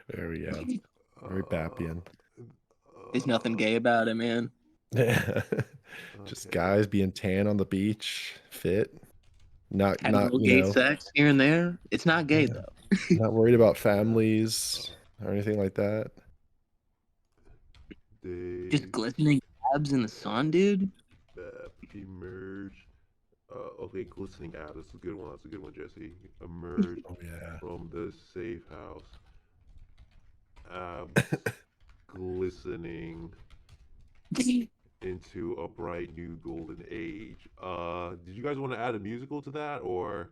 There we go. Very Uh, Bapian. There's nothing gay about it, man. Just okay. guys being tan on the beach, fit, not Had a not little you gay know, sex here and there. It's not gay yeah, though. not worried about families or anything like that. Just Dave, glistening abs in the sun, dude. emerge. Okay, glistening out. That's a good one. That's a good one, Jesse. Emerge Oh yeah. from the safe house. Abs glistening into a bright new golden age. Did you guys want to add a musical to that, or?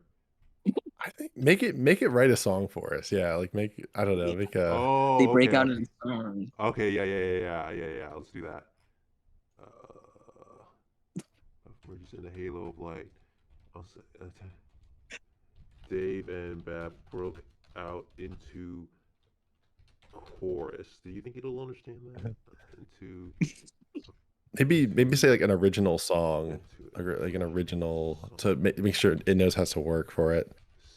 I think make it write a song for us. Yeah, like make I don't know, Yeah, make a they Oh, break okay, out okay, in song. okay. Yeah. Let's do that. We're just in a halo of light. I'll say, Dave and Bab broke out into chorus. Do you think it'll understand that? Into maybe say into like an original song, into like an original song. to make sure it knows how to work for it.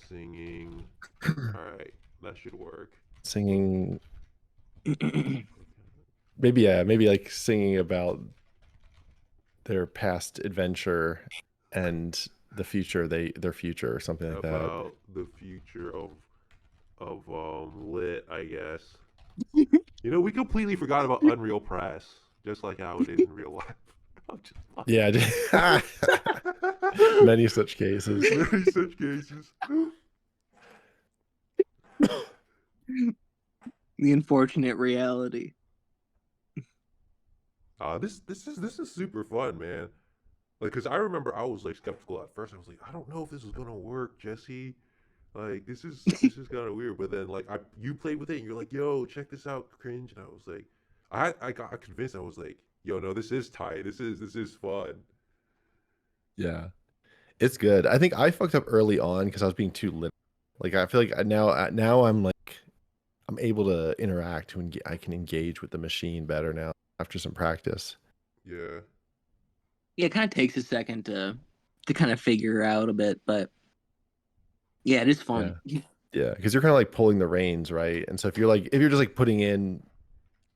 Singing. All right, that should work. Singing, maybe like singing about their past adventure and their future or something like that. About the future of lit, I guess. You know, we completely forgot about Unreal Press, just like how it is in real life. I'm just Yeah, fucking- many such cases. Many such cases. The unfortunate reality. This is super fun, man. Like, cause I remember I was like skeptical at first. I was like, I don't know if this is gonna work, Jesse. Like, this is kind of weird. But then, like, you played with it, and you're like, yo, check this out, cringe. And I was like, I got convinced. I was like, yo, no, this is tight. This is fun. Yeah, it's good. I think I fucked up early on because I was being too literal. Like I feel like now I'm like I'm able to interact I can engage with the machine better now after some practice. Yeah. Yeah, it kind of takes a second to kind of figure out a bit, but yeah, it is Yeah. fun. Yeah, because you're kind of like pulling the reins, right? And so if you're just like putting in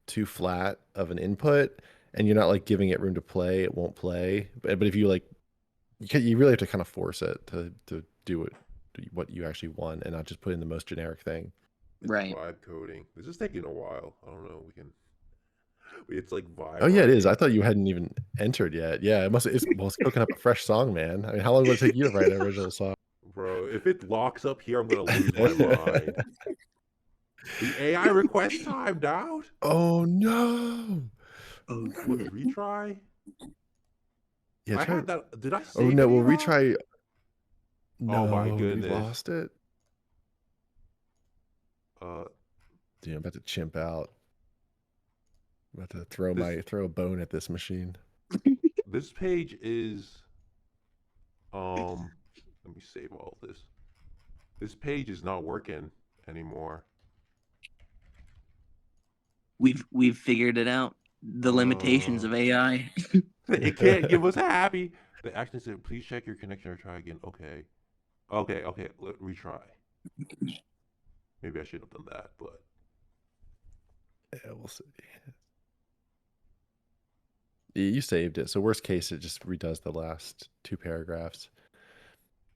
too flat of an input and you're not like giving it room to play, it won't play. But if you like, you really have to kind of force it to do what you actually want and not just put in the most generic thing. It's Right. vibe coding. This is taking a while. I don't know. It's like vibe Oh yeah, it is. I writing. thought you hadn't even entered yet. Yeah, it's cooking up a fresh song, man. I mean, how long would it take you to write an original song? Bro, if it locks up here, I'm gonna lose my mind. The AI request timed out? Oh no. Oh What, shit. retry? Yeah, I try. had that. Did I Oh save no, any we'll of that? retry. Oh my No, we goodness. lost it. Uh, Dude, I'm about to chimp out. I'm about to throw this throw a bone at this machine. this page is let me save all this. This page is not working anymore. We've figured it out. The limitations Uh, of AI. it can't give us happy. The action said, please check your connection or try again. Okay. Okay. Retry. Maybe I should have done that, but Yeah, we'll see. Yeah, you saved it. So worst case, it just redoes the last two paragraphs.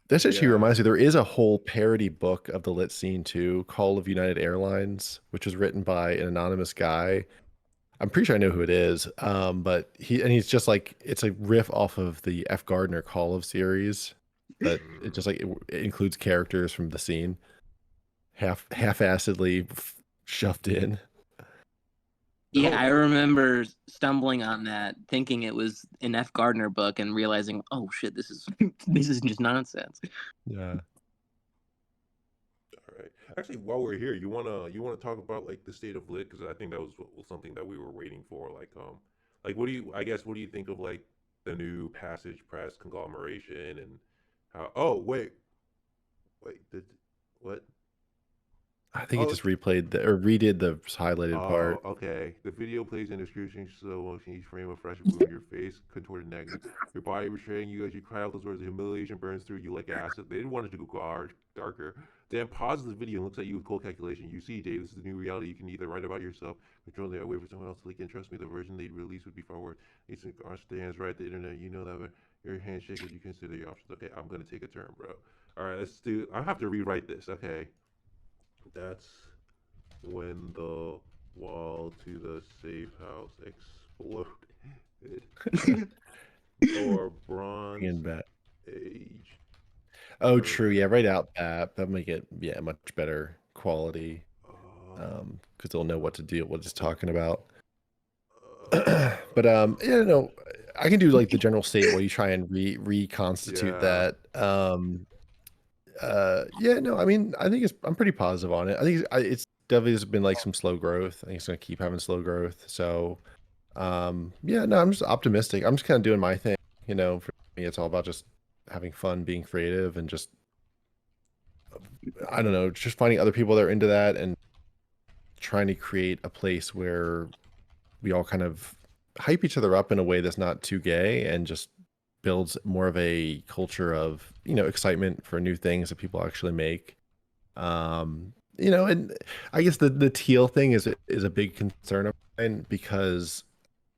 This actually yeah. reminds me, there is a whole parody book of the lit scene too, Call of United Airlines, which was written by an anonymous guy. I'm pretty sure I know who it is. But he's just like it's a riff off of the F. Gardner Call of series, but it just like it includes characters from the scene, half-assedly shoved in. Yeah, No, I remember stumbling on that, thinking it was an F. Gardner book, and realizing, oh shit, this is this is just nonsense. Yeah. all right. Actually, while we're here, you wanna talk about like the state of lit because I think that was something that we were waiting for. Like what do you think of like the new Passage Press conglomeration and how? Oh wait, did what? I think it Oh, just replayed or redid the highlighted oh, part. okay. The video plays in excruciating slow motion. Each frame of fresh wound, your face contorted negative, your body betraying you as you cry out those words. The humiliation burns through you like acid. They didn't want it to go darker. Dan pauses the video and looks at you with cold calculation. You see, Dave, this is the new reality. You can either write about yourself, control the wait for someone else to leak, and trust me, the version they'd release would be far worse. It's our stands right the internet. You know that, but your handshake as you consider your options. Okay, I'm gonna take a turn, bro. All right, let's do. I have to rewrite this. Okay, that's when the Wall to the safe house exploded. Or Bronze Bringing back. Age. Oh, Or, true. Yeah, right out that make it much better quality. um, Because they'll know what to do, what it's talking about. uh, But yeah, no, I can do like the general state while you try and reconstitute yeah. that. Yeah, no, I mean, I think I'm pretty positive on it. I think it's definitely has been like some slow growth. I think it's gonna keep having slow growth. So, yeah, no, I'm just optimistic. I'm just kind of doing my thing. For me, it's all about just having fun, being creative, and just I don't know, just finding other people that are into that and trying to create a place where we all kind of hype each other up in a way that's not too gay and just builds more of a culture of excitement for new things that people actually make. And I guess the teal thing is a big concern of mine because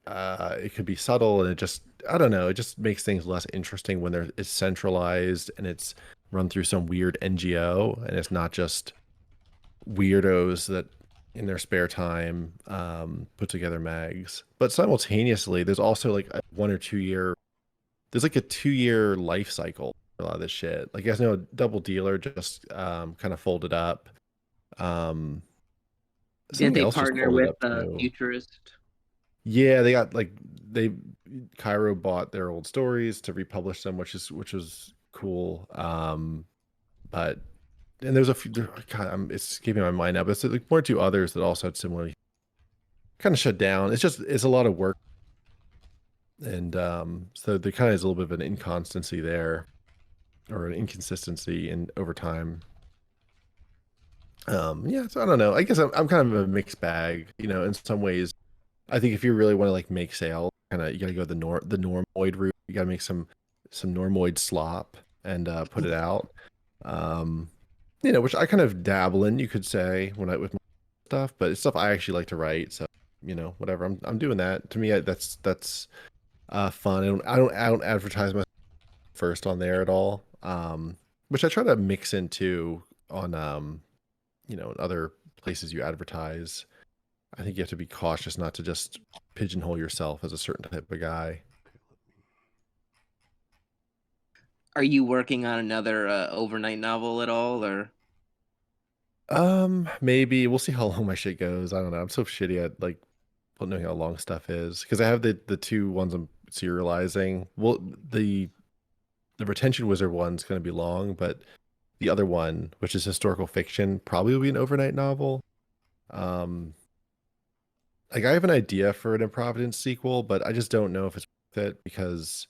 it could be subtle and it just I don't know, it just makes things less interesting when it's centralized and it's run through some weird NGO and it's not just weirdos that in their spare time put together mags. But simultaneously, there's also like a 1 or 2 year there's like a 2 year life cycle for a lot of this shit. Like you guys know Double Dealer just kind of folded up. Um Didn't Something they else just partner folded with up too. Futurist? Yeah, they got like they Cairo bought their old stories to republish them, which was cool. But and there's a few God, it's escaping my mind now, but it's like one or two others that also had similar kind of shut down. It's a lot of work, and so there kind of is a little bit of an inconstancy there, or an inconsistency in over time. Yeah, so I don't know. I guess I'm kind of a mixed bag. In some ways, I think if you really want to like make sales, kind of you gotta go the normoid route. You gotta make some normoid slop and put it out. Um, which I kind of dabble in, you could say, when I with my stuff, but it's stuff I actually like to write. So whatever. I'm doing that. To me, that's fun. I don't advertise myself first on there at all. Which I try to mix in too on other places you advertise. I think you have to be cautious not to just pigeonhole yourself as a certain type of guy. Are you working on another overnight novel at all, or? Maybe we'll see how long my shit goes. I don't know. I'm so shitty at like knowing how long stuff is because I have the two ones I'm serializing. Well, the Retention Wizard one's going to be long, but the other one, which is historical fiction, probably will be an overnight novel. Um, like I have an idea for an Improvidence sequel, but I just don't know if it's worth it because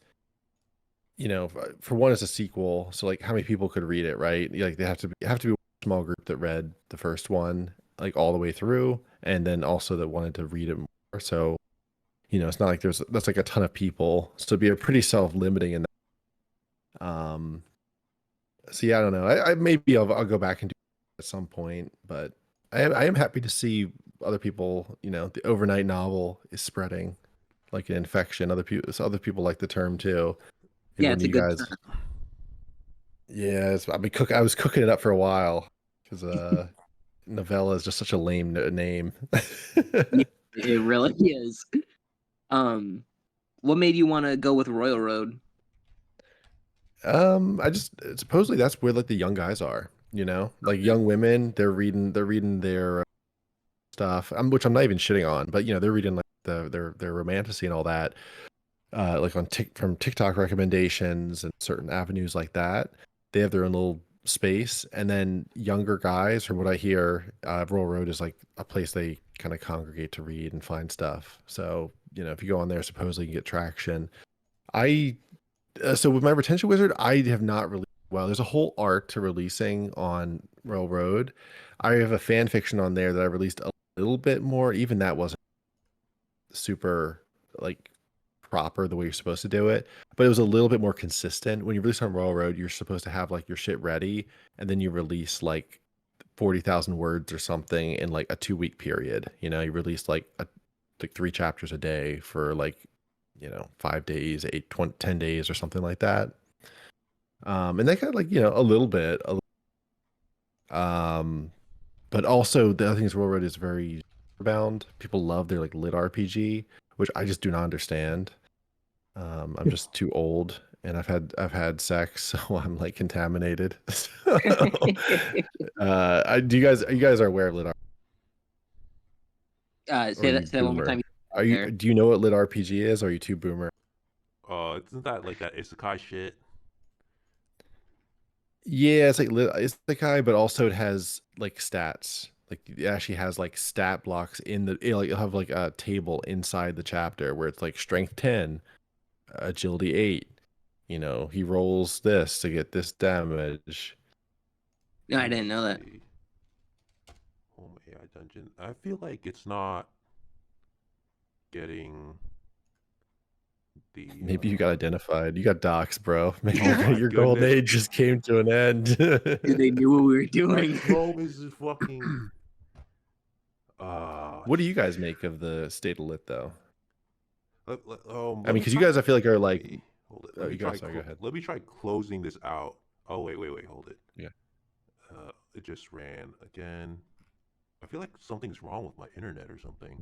for one, it's a sequel, so like how many people could read it, right? Like they have to be a small group that read the first one like all the way through, and then also that wanted to read it more. So it's not like that's like a ton of people, so it'd be a pretty self-limiting in that. So yeah, I don't know. I maybe I'll go back and do it at some point, but I am happy to see other people. The overnight novel is spreading like an infection. Other people like the term too. Maybe Yeah, when it's a you good guys, yeah, I was cooking it up for a while because novella is just such a lame name. Yeah, it really is. What made you want to go with Royal Road? I just supposedly that's where like the young guys are. Like young women, they're reading their stuff, which I'm not even shitting on, but they're reading like their romantasy and all that, like from TikTok recommendations and certain avenues like that. They have their own little space, and then younger guys, from what I hear, Royal Road is like a place they kind of congregate to read and find stuff. So if you go on there, supposedly you can get traction. I So with my Retention Wizard, I have not released. Well, there's a whole arc to releasing on Royal Road. I have a fan fiction on there that I released a little bit more. Even that wasn't super like proper the way you're supposed to do it, but it was a little bit more consistent. When you release on Royal Road, you're supposed to have like your shit ready, and then you release like 40,000 words or something in like a 2 week period. You release like 3 chapters a day for like 5 days, 10 days or something like that. And they got like a little bit, but also the other thing is Royal Road is very bound. People love their like lit RPG, which I just do not understand. I'm just too old, and I've had sex, so I'm like contaminated. So, do you guys are aware of lit or are Say you that one more boomer? time. Are you There. do you know what lit RPG is? Or are you too boomer? Isn't that like that isekai shit? Yeah, it's like it's the guy, but also it has like stats. Like it actually has like stat blocks in the like you'll have like a table inside the chapter where it's like strength 10, agility 8. You know, he rolls this to get this damage. No, I didn't know that. See. Home AI dungeon. I feel like it's not getting the. Maybe you got identified. You got doxxed, bro. Maybe Oh my your golden goodness. age just came to an end. They knew what we were My doing. Chrome is fucking. What do you guys make of the state of lit though? Let I mean, me because you try. guys, I feel like are like, Wait, hold it. oh, you go. Sorry, go ahead. Let me try closing this out. Oh wait, hold it. Yeah. It just ran again. I feel like something's wrong with my internet or something.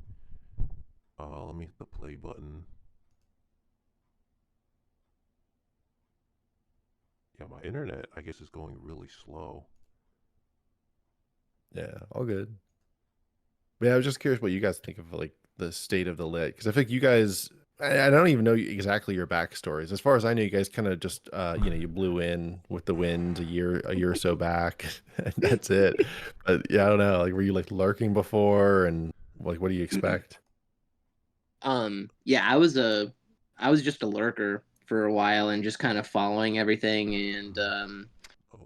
Let me hit the play button. Yeah, my internet, I guess, is going really slow. Yeah, all good. But yeah, I was just curious what you guys think of like the state of the lit, because I think you guys, I don't even know exactly your backstories. As far as I know, you guys kind of just, you know, you blew in with the wind a year or so back, and that's it. But yeah, I don't know. Like, were you like lurking before, and like, what do you expect? Yeah, I was just a lurker for a while and just kind of following everything. And Oh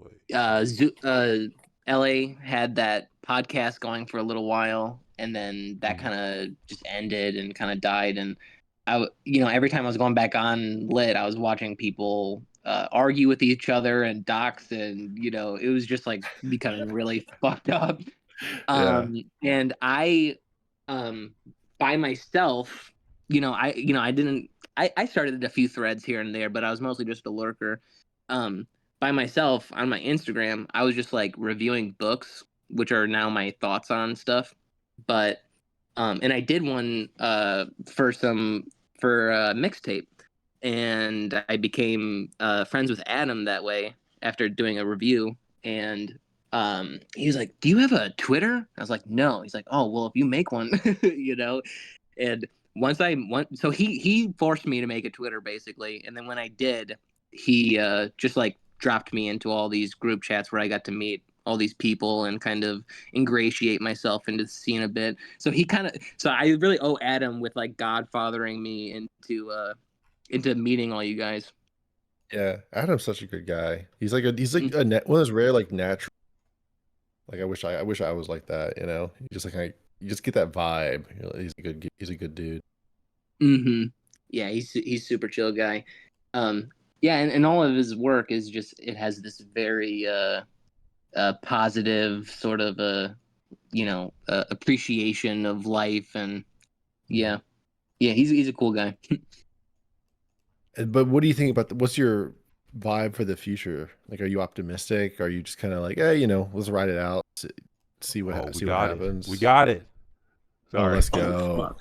wait. LA had that podcast going for a little while, and then that Mm. kind of just ended and kind of died. And you know, every time I was going back on lit, I was watching people argue with each other and dox, and you know, it was just like becoming really fucked up. Yeah. And I, um, by myself, I didn't. I started a few threads here and there, but I was mostly just a lurker. Um, by myself on my Instagram, I was just like reviewing books, which are now my thoughts on stuff. But and I did one for a mixtape, and I became friends with Adam that way after doing a review. And he was like, "Do you have a Twitter?" I was like, "No." He's like, "Oh, well, if you make one," you know. And so he forced me to make a Twitter basically, and then when I did, he just like dropped me into all these group chats where I got to meet all these people and kind of ingratiate myself into the scene a bit. So I really owe Adam with like godfathering me into meeting all you guys. Yeah, Adam's such a good guy. He's like Mm. one of those rare like natural. Like I wish I was like that. You know, you just like you just get that vibe. You know, he's a good dude. Mm-hmm. Yeah, he's super chill guy. Yeah, and all of his work is just it has this very positive sort of appreciation of life. And Yeah. yeah, he's a cool guy. But what do you think about what's your vibe for the future? Like, are you optimistic? Are you just kind of like, hey, you know, let's ride it out, Oh, we see what got it. We happens? got it. Oh, Sorry. let's Oh go. fuck.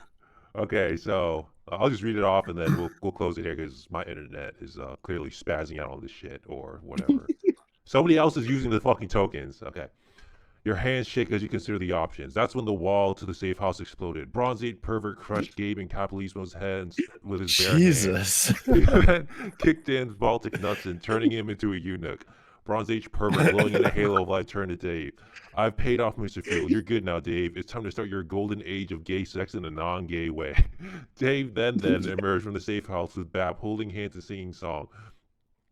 Okay, so I'll just read it off and then we'll close it here because my internet is clearly spazzing out on this shit or whatever. Somebody else is using the fucking tokens. Okay. Your hands shake as you consider the options. That's when the wall to the safe house exploded. Bronze 8 pervert crushed Gabe in Capitalismo's hands with his bare hands. Jesus. He then kicked in Baltic nuts and turning him into a eunuch. Bronze Age pervert glowing in a halo of light turned to Dave. I've paid off Mr. Fuel. You're good now, Dave. It's time to start your golden age of gay sex in a non-gay way. Dave then emerged from the safe house with Bab holding hands and singing song.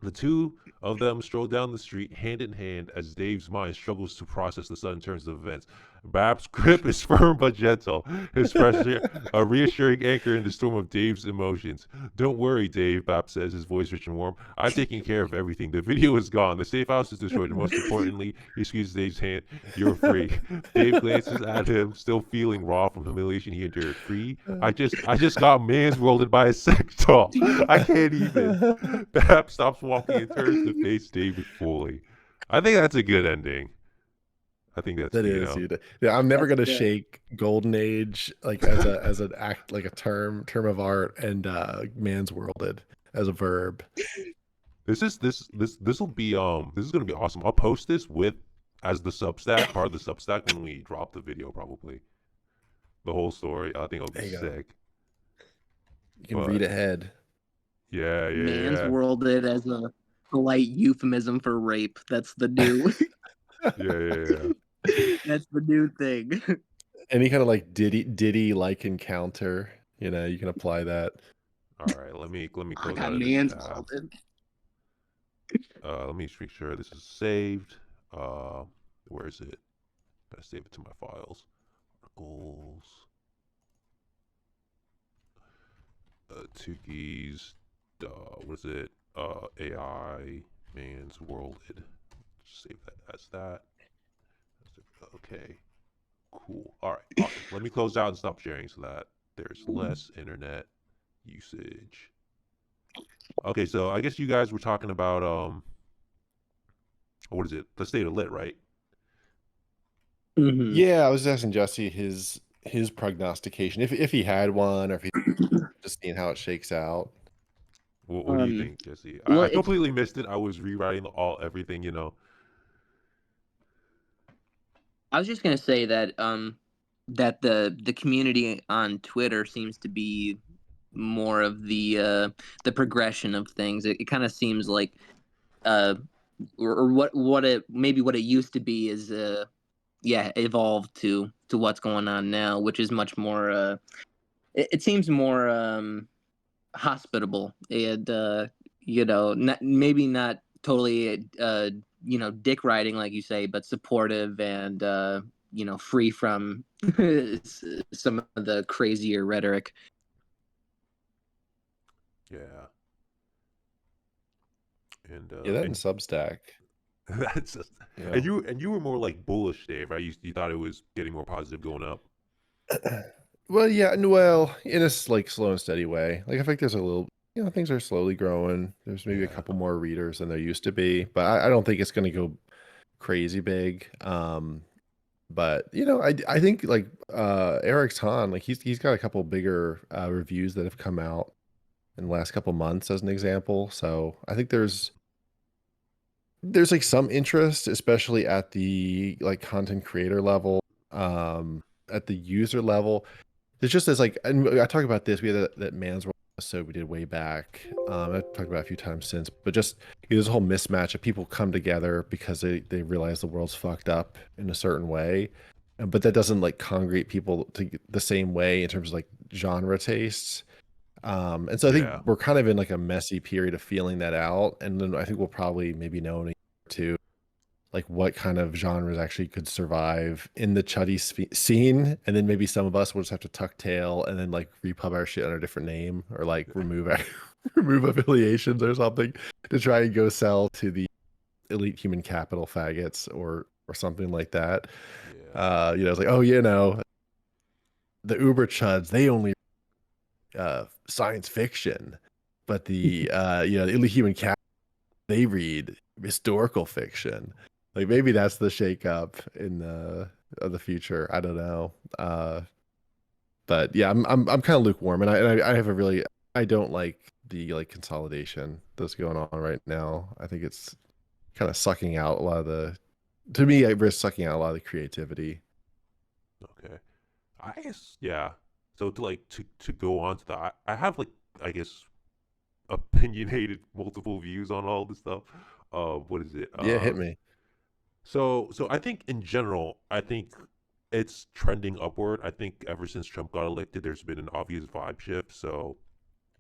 The two of them stroll down the street hand in hand as Dave's mind struggles to process the sudden turns of events. Bab's grip is firm but gentle, his pressure a reassuring anchor in the storm of Dave's emotions. Don't worry, Dave, Bab says, his voice rich and warm. I'm taking care of everything. The video is gone. The safe house is destroyed. And most importantly, he squeezes Dave's hand. You're free. Dave glances at him, still feeling raw from the humiliation he endured. Free? I just got man's rolled by a sex doll. I can't even. Bab stops walking and turns to face David fully. I think that's a good ending. I think that's That you is, know. dude. Yeah, I'm never That's gonna good. shake Golden Age like as an act, like a term of art, and man's worlded as a verb. This will be this is gonna be awesome. I'll post this with as the Substack part of the Substack when we drop the video, probably the whole story. I think it'll be There you go. sick. You can read But ahead. yeah, yeah, Man's yeah, worlded as a polite euphemism for rape. That's the new. yeah, yeah, That's the new thing. Any kind of like Diddy like encounter, you can apply that. All right, let me I close got out of this man's tab. worlded. Let me make sure this is saved. Uh, where is it? Gotta save it to my files. Articles. Tooky'S. What is it? AI man's worlded. Save that as that. Okay. Cool. All right. Awesome. Let me close out and stop sharing so that there's less internet usage. Okay, so I guess you guys were talking about what is it? The state of lit, right? Hmm. Yeah, I was asking Jesse his prognostication, if he had one, or if he's just seeing how it shakes out. What do you um, think, Jesse? well, I it's. completely missed it. I was rewriting everything, I was just gonna say that that the community on Twitter seems to be more of the progression of things. It kind of seems like uh or what it maybe what it used to be is yeah, evolved to what's going on now, which is much more it seems more hospitable and maybe not totally dick riding like you say, but supportive and free from some of the crazier rhetoric. yeah. And Yeah, that and Substack. that's just, You know. and you were more like bullish, Dave, right? You thought it was getting more positive going up. Well, yeah, well, in a like slow and steady way. Like I think there's a little, things are slowly growing. There's maybe a Yeah. couple more readers than there used to be, but I don't think it's going to go crazy big. But I think like Eric's Han, like he's got a couple bigger reviews that have come out in the last couple months as an example. So I think there's like some interest, especially at the like content creator level, at the user level. There's just this like, and I talk about this. We had that Man's World episode we did way back. I've talked about it a few times since, but just there's a whole mismatch of people come together because they realize the world's fucked up in a certain way, but that doesn't like congregate people to the same way in terms of like genre tastes. And so I think Yeah. we're kind of in like a messy period of feeling that out, and then I think we'll probably maybe know in a year or two like what kind of genres actually could survive in the chuddy scene, and then maybe some of us will just have to tuck tail and then like repub our shit under a different name, or like remove remove affiliations or something to try and go sell to the elite human capital faggots or something like that. Yeah. It's like, oh, the Uber chuds, they only science fiction, but the elite human capital, they read historical fiction. Like maybe that's the shakeup in the of the future. I don't know. But yeah, I'm kind of lukewarm, and I have a really, I don't like the like consolidation that's going on right now. I think it's kind of sucking out a lot of the, to me, it risks sucking out a lot of the creativity. Okay. I guess yeah. So to go on to that, I have like I guess opinionated multiple views on all this stuff. What is it? Yeah, hit me. So I think in general, I think it's trending upward. I think ever since Trump got elected, there's been an obvious vibe shift. So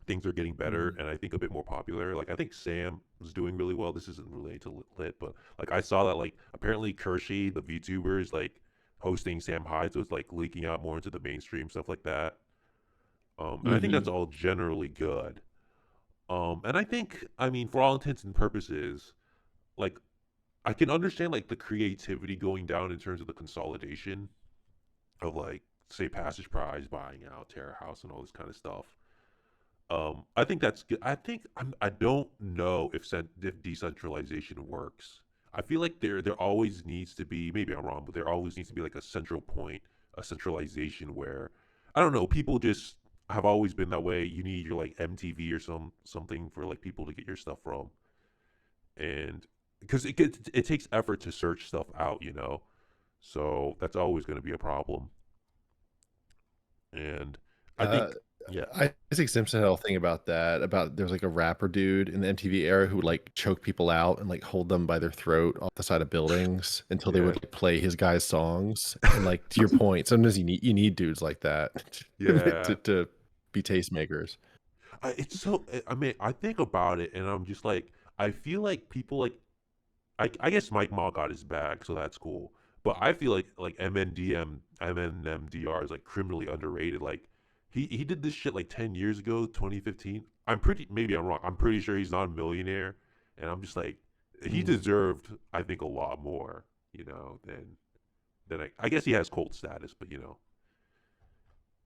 things are getting better, Mhm. and I think a bit more popular. Like I think Sam was doing really well. This isn't related to lit, but like I saw that like apparently Kershey, the VTuber, is like hosting Sam Hyde, so it's like leaking out more into the mainstream stuff like that. And I think Hmm. that's all generally good. And I think, I mean, for all intents and purposes, like I can understand like the creativity going down in terms of the consolidation of like say Passage Prize buying out Terror House and all this kind of stuff. I think that's good. I think I don't know if decentralization works. I feel like there always needs to be, maybe I'm wrong, but there always needs to be like a central point, a centralization where I don't know, people just have always been that way. You need your like MTV or something for like people to get your stuff from, and because it takes effort to search stuff out, you know. So that's always going to be a problem. And I Uh, think, yeah, Isaac Simpson had a thing about that. About there's like a rapper dude in the MTV era who would like choke people out and like hold them by their throat off the side of buildings until they yeah, would like, play his guys' songs. And like to your point, sometimes you need dudes like that yeah. to be tastemakers. It's so. I mean, I think about it, and I'm just like, I feel like people like I guess Mike Ma got his bag, so that's cool. But I feel like MNMDR is like criminally underrated. Like he did this shit like 10 years ago, 2015. I'm pretty maybe I'm wrong. I'm pretty sure he's not a millionaire, and I'm just like he Mm. deserved I think a lot more, you know, than I guess he has cult status, but you know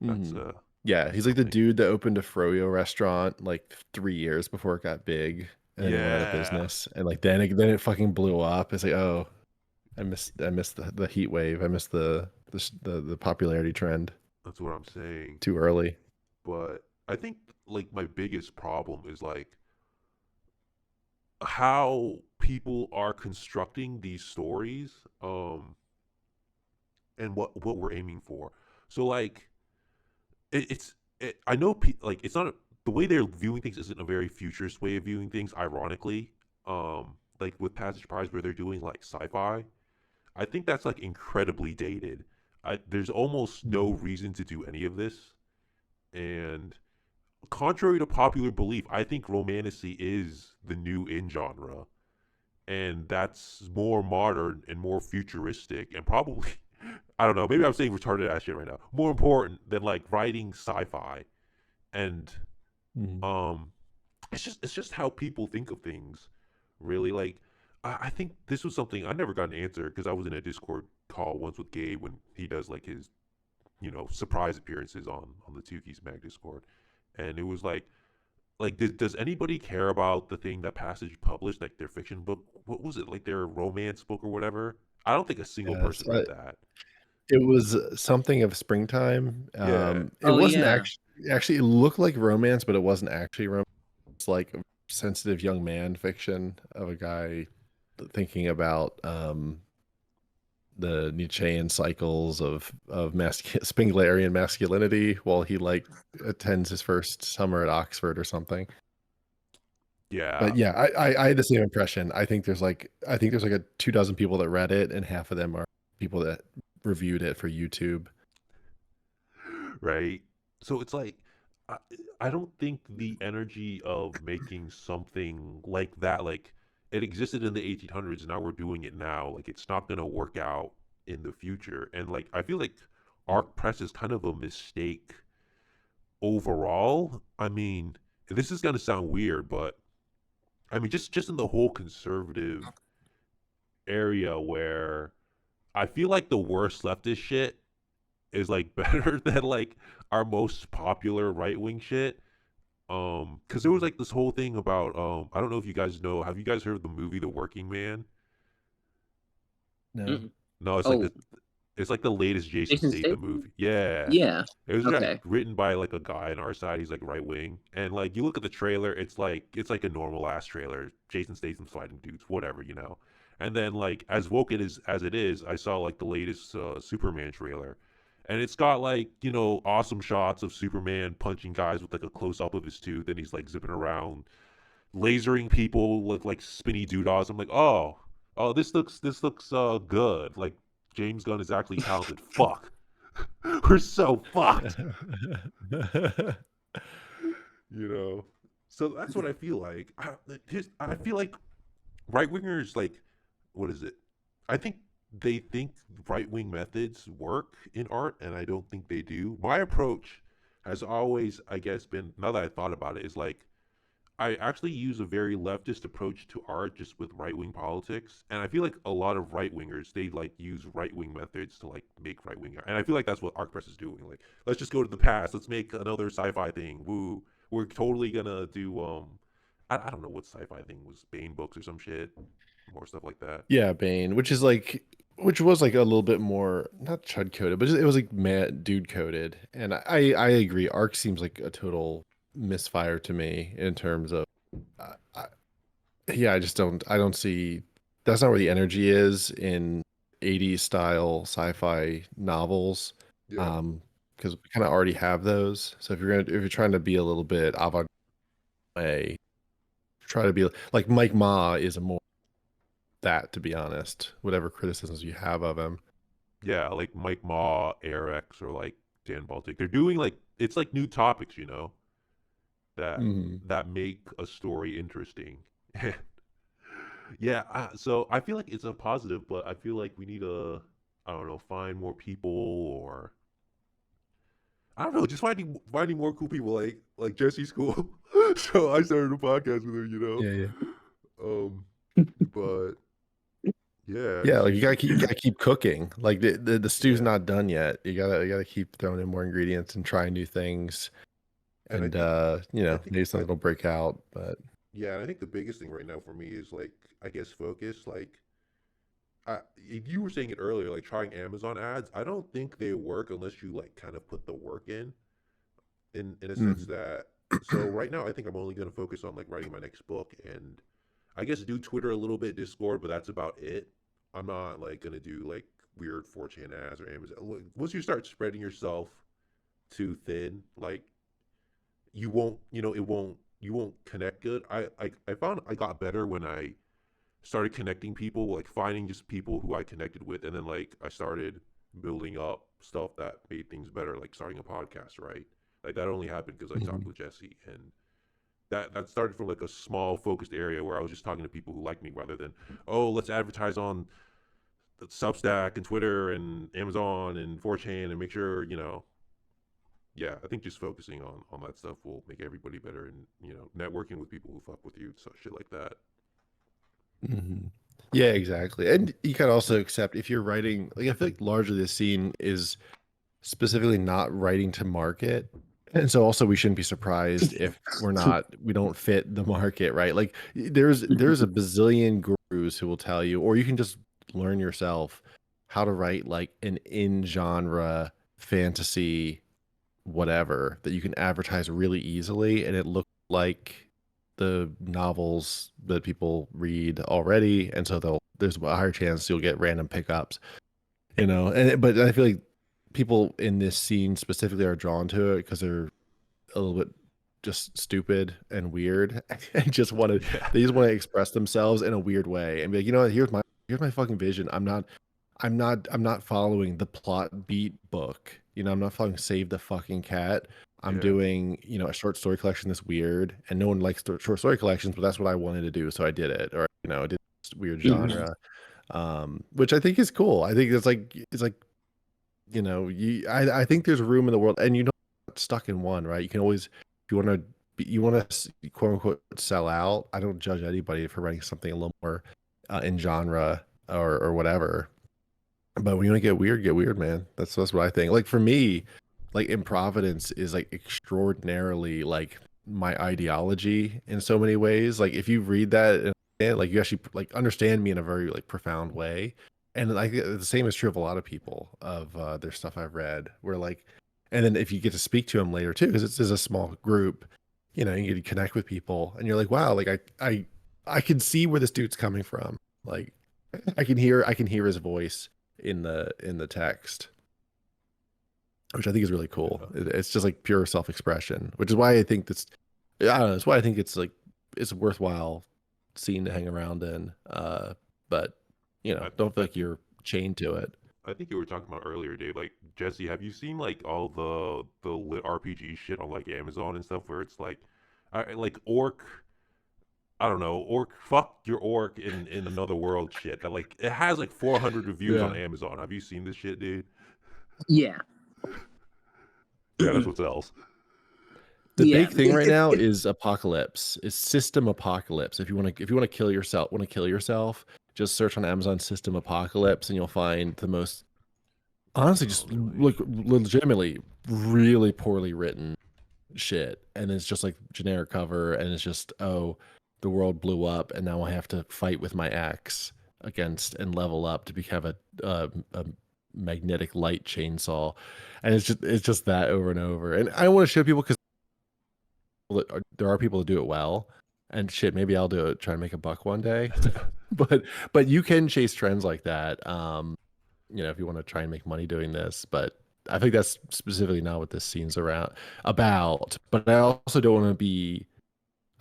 that's Mhm. Yeah, that's he's like the something. dude that opened a froyo restaurant like 3 years before it got big, and then it went out of Yeah, business, and like then it fucking blew up. It's like, "Oh, I missed the heat wave. I missed the popularity trend that's what I'm saying. too early." But I think like my biggest problem is like how people are constructing these stories and what we're aiming for. So like I know like it's not the way they're viewing things isn't a very futurist way of viewing things, ironically. Like with Passage Prize where they're doing like sci-fi, I think that's like incredibly dated. There's almost no Mhm. reason to do any of this, and contrary to popular belief, I think romantasy is the new in genre, and that's more modern and more futuristic, and probably I don't know. Maybe I'm saying retarded ass shit right now. More important than like writing sci-fi, and Mhm. um, it's just how people think of things. Really, like I think this was something I never got an answer because I was in a Discord call once with Gabe when he does like his surprise appearances on the Tooky'S Mag Discord, and it was like does anybody care about the thing that Passage published, like their fiction book? What was it, like their romance book or whatever? I don't think a single Yes, person read that. it was something of springtime. Yeah, It Oh wasn't yeah. actually it looked like romance, but it wasn't actually romance. It's like a sensitive young man fiction of a guy thinking about the Nietzschean cycles of Spinglerian masculinity while he like attends his first summer at Oxford or something. yeah, But yeah, I had the same impression. I think there's like a 2 dozen people that read it, and half of them are people that reviewed it for YouTube. right. So it's like I, I don't think the energy of making something like that, like it existed in the 1800s, and now we're doing it now. Like it's not gonna work out in the future, and like I feel like Arc Press is kind of a mistake overall. I mean, this is gonna sound weird, but I mean, just in the whole conservative area where I feel like the worst leftist shit is like better than like our most popular right wing shit. Because there was like this whole thing about I don't know if you guys know. Have you guys heard of the movie The Working Man? No. Mm. No, Oh, it's like the latest Jason Jason Statham Statham. movie. Yeah, Yeah. it was like Okay. written by like a guy on our side. He's like right wing, and like you look at the trailer, it's like a normal ass trailer. Jason Statham's fighting dudes, whatever, you know. And then like as woke it is as it is, I saw like the latest Superman trailer, and it's got like awesome shots of Superman punching guys with like a close up of his tooth, and he's like zipping around, lasering people with like spinny doodahs. I'm like, oh, this looks good. Like James Gunn is actually talented. Fuck. We're so fucked, you know. So that's what I feel like. I feel like right wingers like, what is it? I think they think right wing methods work in art, and I don't think they do. My approach has always, I guess, been, now that I thought about it, is like I actually use a very leftist approach to art just with right wing politics. And I feel like a lot of right wingers, they like use right wing methods to like make right wing art. And I feel like that's what ArcPress is doing. Like, let's just go to the past. Let's make another sci-fi thing. Woo. We're totally gonna do I don't know what sci-fi thing was, Bane books or some shit. more stuff like that. Yeah, Bane, which was like a little bit more not chud coded, but it was like mad dude coded. And I agree. Arc seems like a total misfire to me in terms of, I, yeah, I don't see that's not where the energy is in 80s style sci-fi novels. Yeah. Because we kind of already have those. So if you're trying to be a little bit avant way, try to be like Mike Ma is a more that, to be honest, whatever criticisms you have of him. Yeah, like Mike Ma, Arex, or like Dan Baltic. They're doing like it's like new topics, that Mhm. that make a story interesting. Yeah, so I feel like it's a positive, but I feel like we need to, I don't know, find more people, or I don't know, just finding more cool people like Jesse's cool. So I started a podcast with her. Yeah, yeah. Um, but yeah, Yeah, it's like just you gotta keep cooking. Like the stew's yeah, not done yet. You gotta keep throwing in more ingredients and trying new things. and I And think I think maybe I something will break out. But yeah, and I think the biggest thing right now for me is like I guess focus. Like you were saying it earlier, like trying Amazon ads. I don't think they work unless you like kind of put the work in a sense Mhm. that. So right now, I think I'm only going to focus on like writing my next book, and I guess do Twitter a little bit, Discord, but that's about it. I'm not like going to do like weird 4chan ads or Amazon. Once you start spreading yourself too thin, like you won't, you won't connect good. I found I got better when I started connecting people, like finding just people who I connected with, and then like I started building up stuff that made things better, like starting a podcast, right? Like that only happened because I talked Mhm. with Jesse, and that started from like a small focused area where I was just talking to people who like me rather than, oh, let's advertise on Substack and Twitter and Amazon and 4chan and make sure, yeah, I think just focusing on that stuff will make everybody better, and networking with people who fuck with you, so shit like that. Mhm. Yeah, exactly. And you can also accept if you're writing, like I feel like largely the scene is specifically not writing to market. And so also we shouldn't be surprised if we don't fit the market, right? Like there's a bazillion gurus who will tell you, or you can just learn yourself how to write like an in genre fantasy whatever that you can advertise really easily and it looks like the novels that people read already, and so there's a higher chance you'll get random pickups, but I feel like people in this scene specifically are drawn to it because they're a little bit just stupid and weird and Yeah, they just want to express themselves in a weird way and be like, what, here's my fucking vision. I'm not following the plot beat book. I'm not following Save the Fucking Cat. I'm yeah, doing, a short story collection that's weird, and no one likes short story collections, but that's what I wanted to do, so I did it. Or, I did this weird genre, which I think is cool. I think it's like, I think there's room in the world, and not stuck in one, right? You can always, if you want to quote unquote sell out. I don't judge anybody for writing something a little more in genre or whatever. But when you want to get weird, man. That's what I think. Like for me, like Improvidence is like extraordinarily like my ideology in so many ways. Like if you read that and like you actually like understand me in a very like profound way. And like the same is true of a lot of people of their stuff I've read. Where like, and then if you get to speak to them later too, because it's a small group, you get to connect with people, and you're like, wow, like I can see where this dude's coming from. Like I can hear his voice in the text, which I think is really cool. yeah. It's just like pure self-expression, which is why I think I don't know, that's why I think it's like it's a worthwhile scene to hang around in. But I don't feel I like you're chained to it. I think you were talking about earlier, Dave. Like Jesse, have you seen like all the lit RPG shit on like Amazon and stuff where it's like, like orc. I don't know, orc. Fuck your orc in another world shit. That like it has like 400 reviews on Yeah. Amazon. Have you seen this shit, dude? Yeah. Yeah, that's what sells. The Yeah. big thing right now is apocalypse. Is system apocalypse. If you want to kill yourself, just search on Amazon system apocalypse and you'll find the most honestly Oh, just really? like legitimately really poorly written shit, and it's just like generic cover, and it's just, oh, the world blew up, and now I have to fight with my axe against and level up to become a magnetic light chainsaw, and it's just that over and over. And I want to show people because there are people that do it well, and shit, maybe I'll do it, try and make a buck one day. but you can chase trends like that, if you want to try and make money doing this. But I think that's specifically not what this scene's about. But I also don't want to be.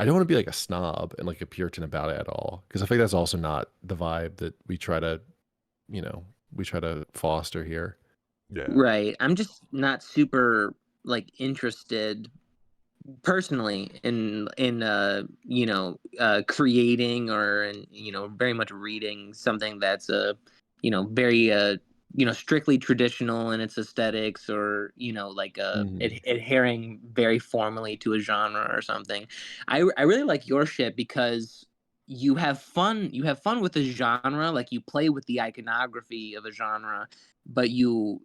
I don't want to be like a snob and like a Puritan about it at all, because I think that's also not the vibe that we try to foster here. Yeah. Right. I'm just not super like interested personally in creating or very much reading something that's very strictly traditional in its aesthetics, or adhering very formally to a genre or something. I really like your shit because you have fun with the genre, like you play with the iconography of a genre, but you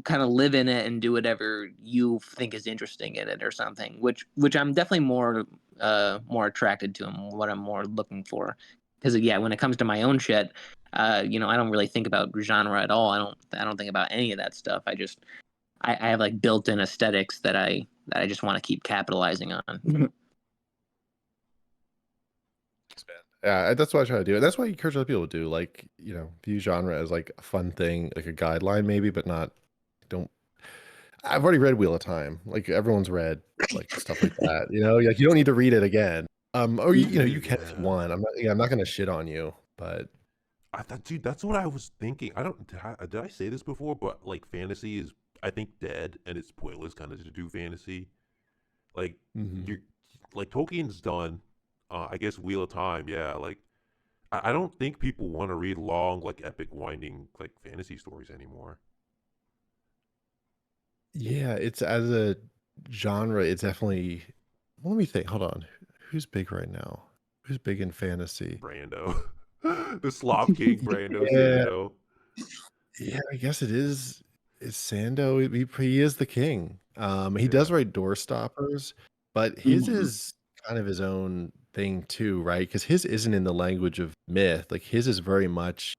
kind of live in it and do whatever you think is interesting in it or something, which I'm definitely more attracted to, and what I'm more looking for. Because when it comes to my own shit, I don't really think about genre at all. I don't think about any of that stuff. I have like built-in aesthetics that I just want to keep capitalizing on. Yeah, that's what I try to do. And that's why I encourage other people to do, like, view genre as like a fun thing, like a guideline maybe, but not, don't. I've already read Wheel of Time. Like everyone's read like stuff like that. Like you don't need to read it again. Or you can if you want. I'm not gonna shit on you, but Dude, that's what I was thinking. I don't did I say this before, but like fantasy is, I think, dead, and it's pointless kind of to do fantasy. Like you're like Tolkien's done. I guess Wheel of Time, yeah. Like I don't think people want to read long, like epic, winding, like fantasy stories anymore. yeah, it's as a genre, it's definitely. Let me think. Hold on. Who's big right now? Who's big in fantasy? Brando, the Slop King, Brando Yeah, Sando. yeah, I guess it is. It's Sando. He is the king. He does Yeah, write Door Stoppers, but his is kind of his own thing too, right? Because his isn't in the language of myth. Like his is very much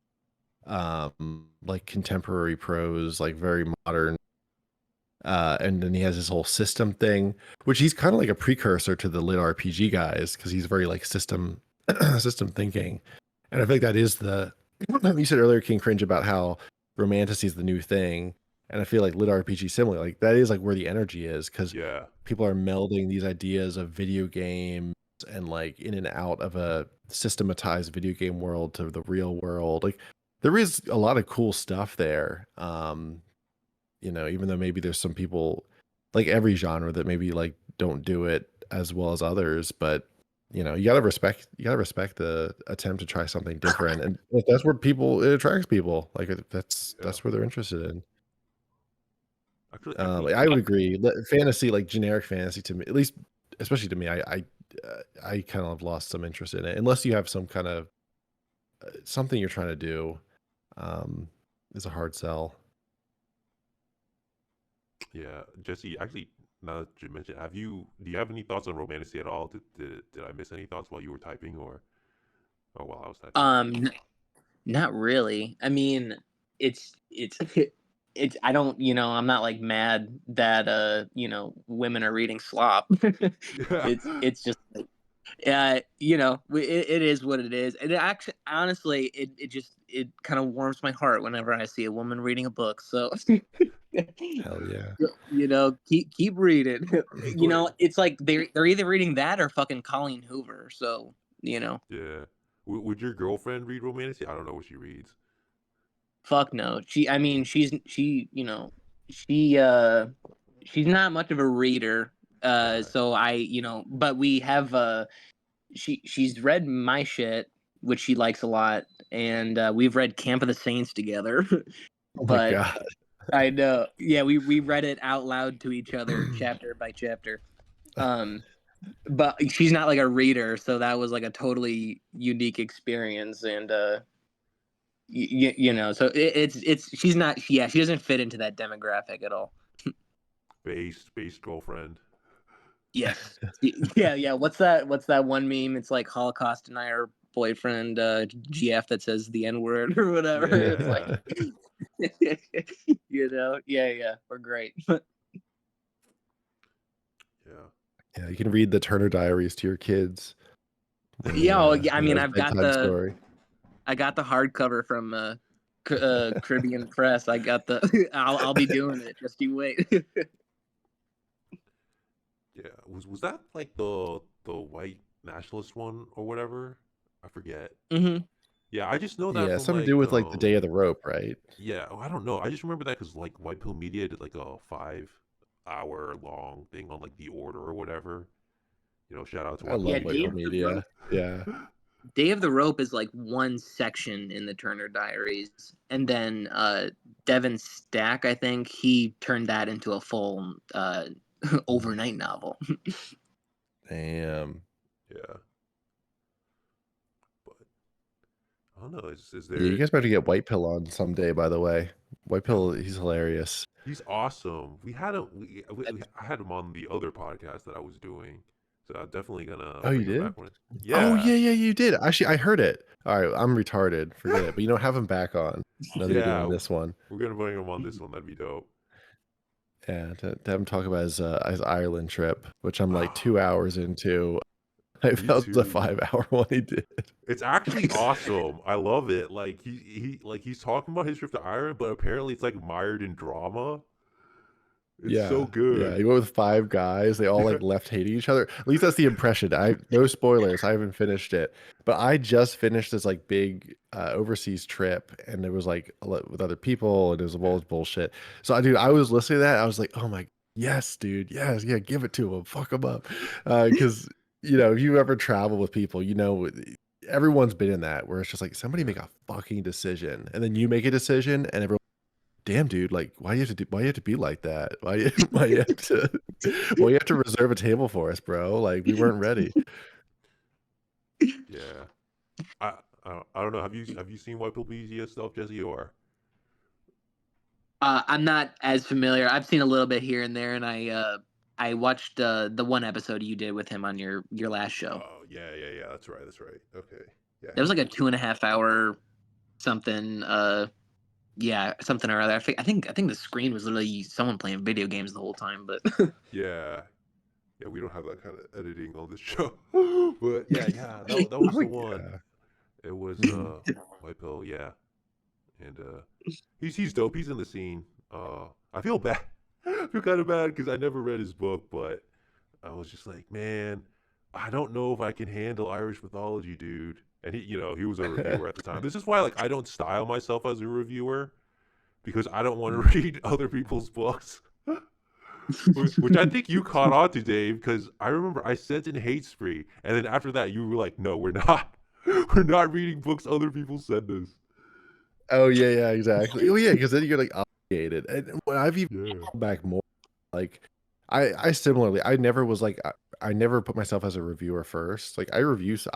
like contemporary prose, like very modern. And then he has his whole system thing, which he's kind of like a precursor to the lit RPG guys, because he's very like system system thinking. And I think that is the you said earlier, King Cringe, about how romantasy is the new thing. And I feel like lit RPG similar. Like that is like where the energy is, because yeah, people are melding these ideas of video games and like in and out of a systematized video game world to the real world. Like there is a lot of cool stuff there. Even though maybe there's some people, like every genre, that maybe like don't do it as well as others, but you gotta respect the attempt to try something different, and if that's where it attracts people, like that's yeah. where they're interested in. Actually, I would agree. Fantasy, like generic fantasy, to me, at least, especially to me, I kind of lost some interest in it, unless you have some kind of something you're trying to do. Is a hard sell. yeah, Jesse. Actually, now that you mentioned, do you have any thoughts on romantasy at all? Did I miss any thoughts while you were typing, or while I was typing? Not really. I mean, it's it's I don't, I'm not like mad that women are reading slop. Yeah. It's just like, it is what it is. And it actually, honestly, it kind of warms my heart whenever I see a woman reading a book. So Hell yeah. keep reading. Wait, It's like they're either reading that or fucking Colleen Hoover. So, yeah. Would your girlfriend read romantasy? I don't know what she reads. fuck no. I mean, she she's not much of a reader. Okay. So but we have she's read my shit, which she likes a lot, and we've read Camp of the Saints together. Oh my But god. I know, yeah, we read it out loud to each other, chapter by chapter. Um, but she's not like a reader, so that was like a totally unique experience, and so it's she's not, yeah, she doesn't fit into that demographic at all. Based girlfriend. Yes. Yeah. What's that one meme? It's like Holocaust denier boyfriend GF that says the N-word or whatever. It's like yeah, we're great. Yeah, you can read the Turner Diaries to your kids. I mean, As bedtime story. I got the hardcover from Caribbean Press. I got the I'll be doing it. Just you wait. Yeah, was that like the white nationalist one or whatever? I forget. hmm Yeah, I just know that Yeah, from something to do with like the Day of the Rope, right? yeah, I don't know. I just remember that because like White Pill Media did like a 5 hour long thing on like the order or whatever. Shout out to I White Pill love Yeah, White Pill Media. Media. Yeah. Day of the Rope is like one section in the Turner Diaries, and then Devin Stack, I think he turned that into a full overnight novel. Damn. Yeah, but I don't know. Is Yeah, you there? guys better get White Pill on someday, by the way. White Yeah, Pill, he's hilarious. he's awesome. We had him. I had him on the other podcast that I was doing, so I'm definitely gonna Oh, you bring him did? back when. Oh, Yeah, yeah, you did. Actually, I heard it. All right, I'm retarded. Forget it. But have him back on. Now that you're yeah. doing this one. We're gonna bring him on this one. That'd be dope. Yeah, to have him talk about his Ireland trip, which I'm like Ah, 2 hours into. I me felt the too. 5 hour one he did. It's actually awesome. I love it. Like he's talking about his trip to Ireland, but apparently it's like mired in drama. It's so Yeah. good. He went with 5 guys. They all like left hating each other. At least that's the impression. No spoilers. I haven't finished it, but I just finished this like big overseas trip, and it was like with other people, and it was all bullshit. So, dude, I was listening to that. I was like, oh my, yes, dude, yes, yeah, give it to him, fuck him up, because if you ever travel with people, everyone's been in that where it's just like somebody make a fucking decision, and then you make a decision, and everyone. Damn, dude! Like, why do you have to be like that? Why you have to why you have to reserve a table for us, bro? Like, we weren't ready. Yeah. I don't know. Have you seen White Pill Media stuff, Jesse? Or I'm not as familiar. I've seen a little bit here and there, and I watched the one episode you did with him on your last show. oh yeah. That's right. Okay. Yeah. That was like a 2.5 hour something. Yeah, something or other. I think the screen was literally someone playing video games the whole time. But Yeah. Yeah. We don't have that kind of editing on this show, but yeah. That was the one. Yeah. It was Mhm. White Pill. Yeah. And he's dope. He's in the scene. I feel bad. I feel kind of bad because I never read his book, but I was just like, man, I don't know if I can handle Irish mythology, dude. And he was a reviewer at the time. This is why, like, I don't style myself as a reviewer because I don't want to read other people's books. Which I think you caught on to, Dave, because I remember I sent in Hate Spree, and then after that, you were like, no, we're not. We're not reading books other people send us. Oh yeah, exactly. Oh yeah, because then you're like obligated. And when I've even Yeah. gone back more, like I similarly, I never was like I never put myself as a reviewer first. Like I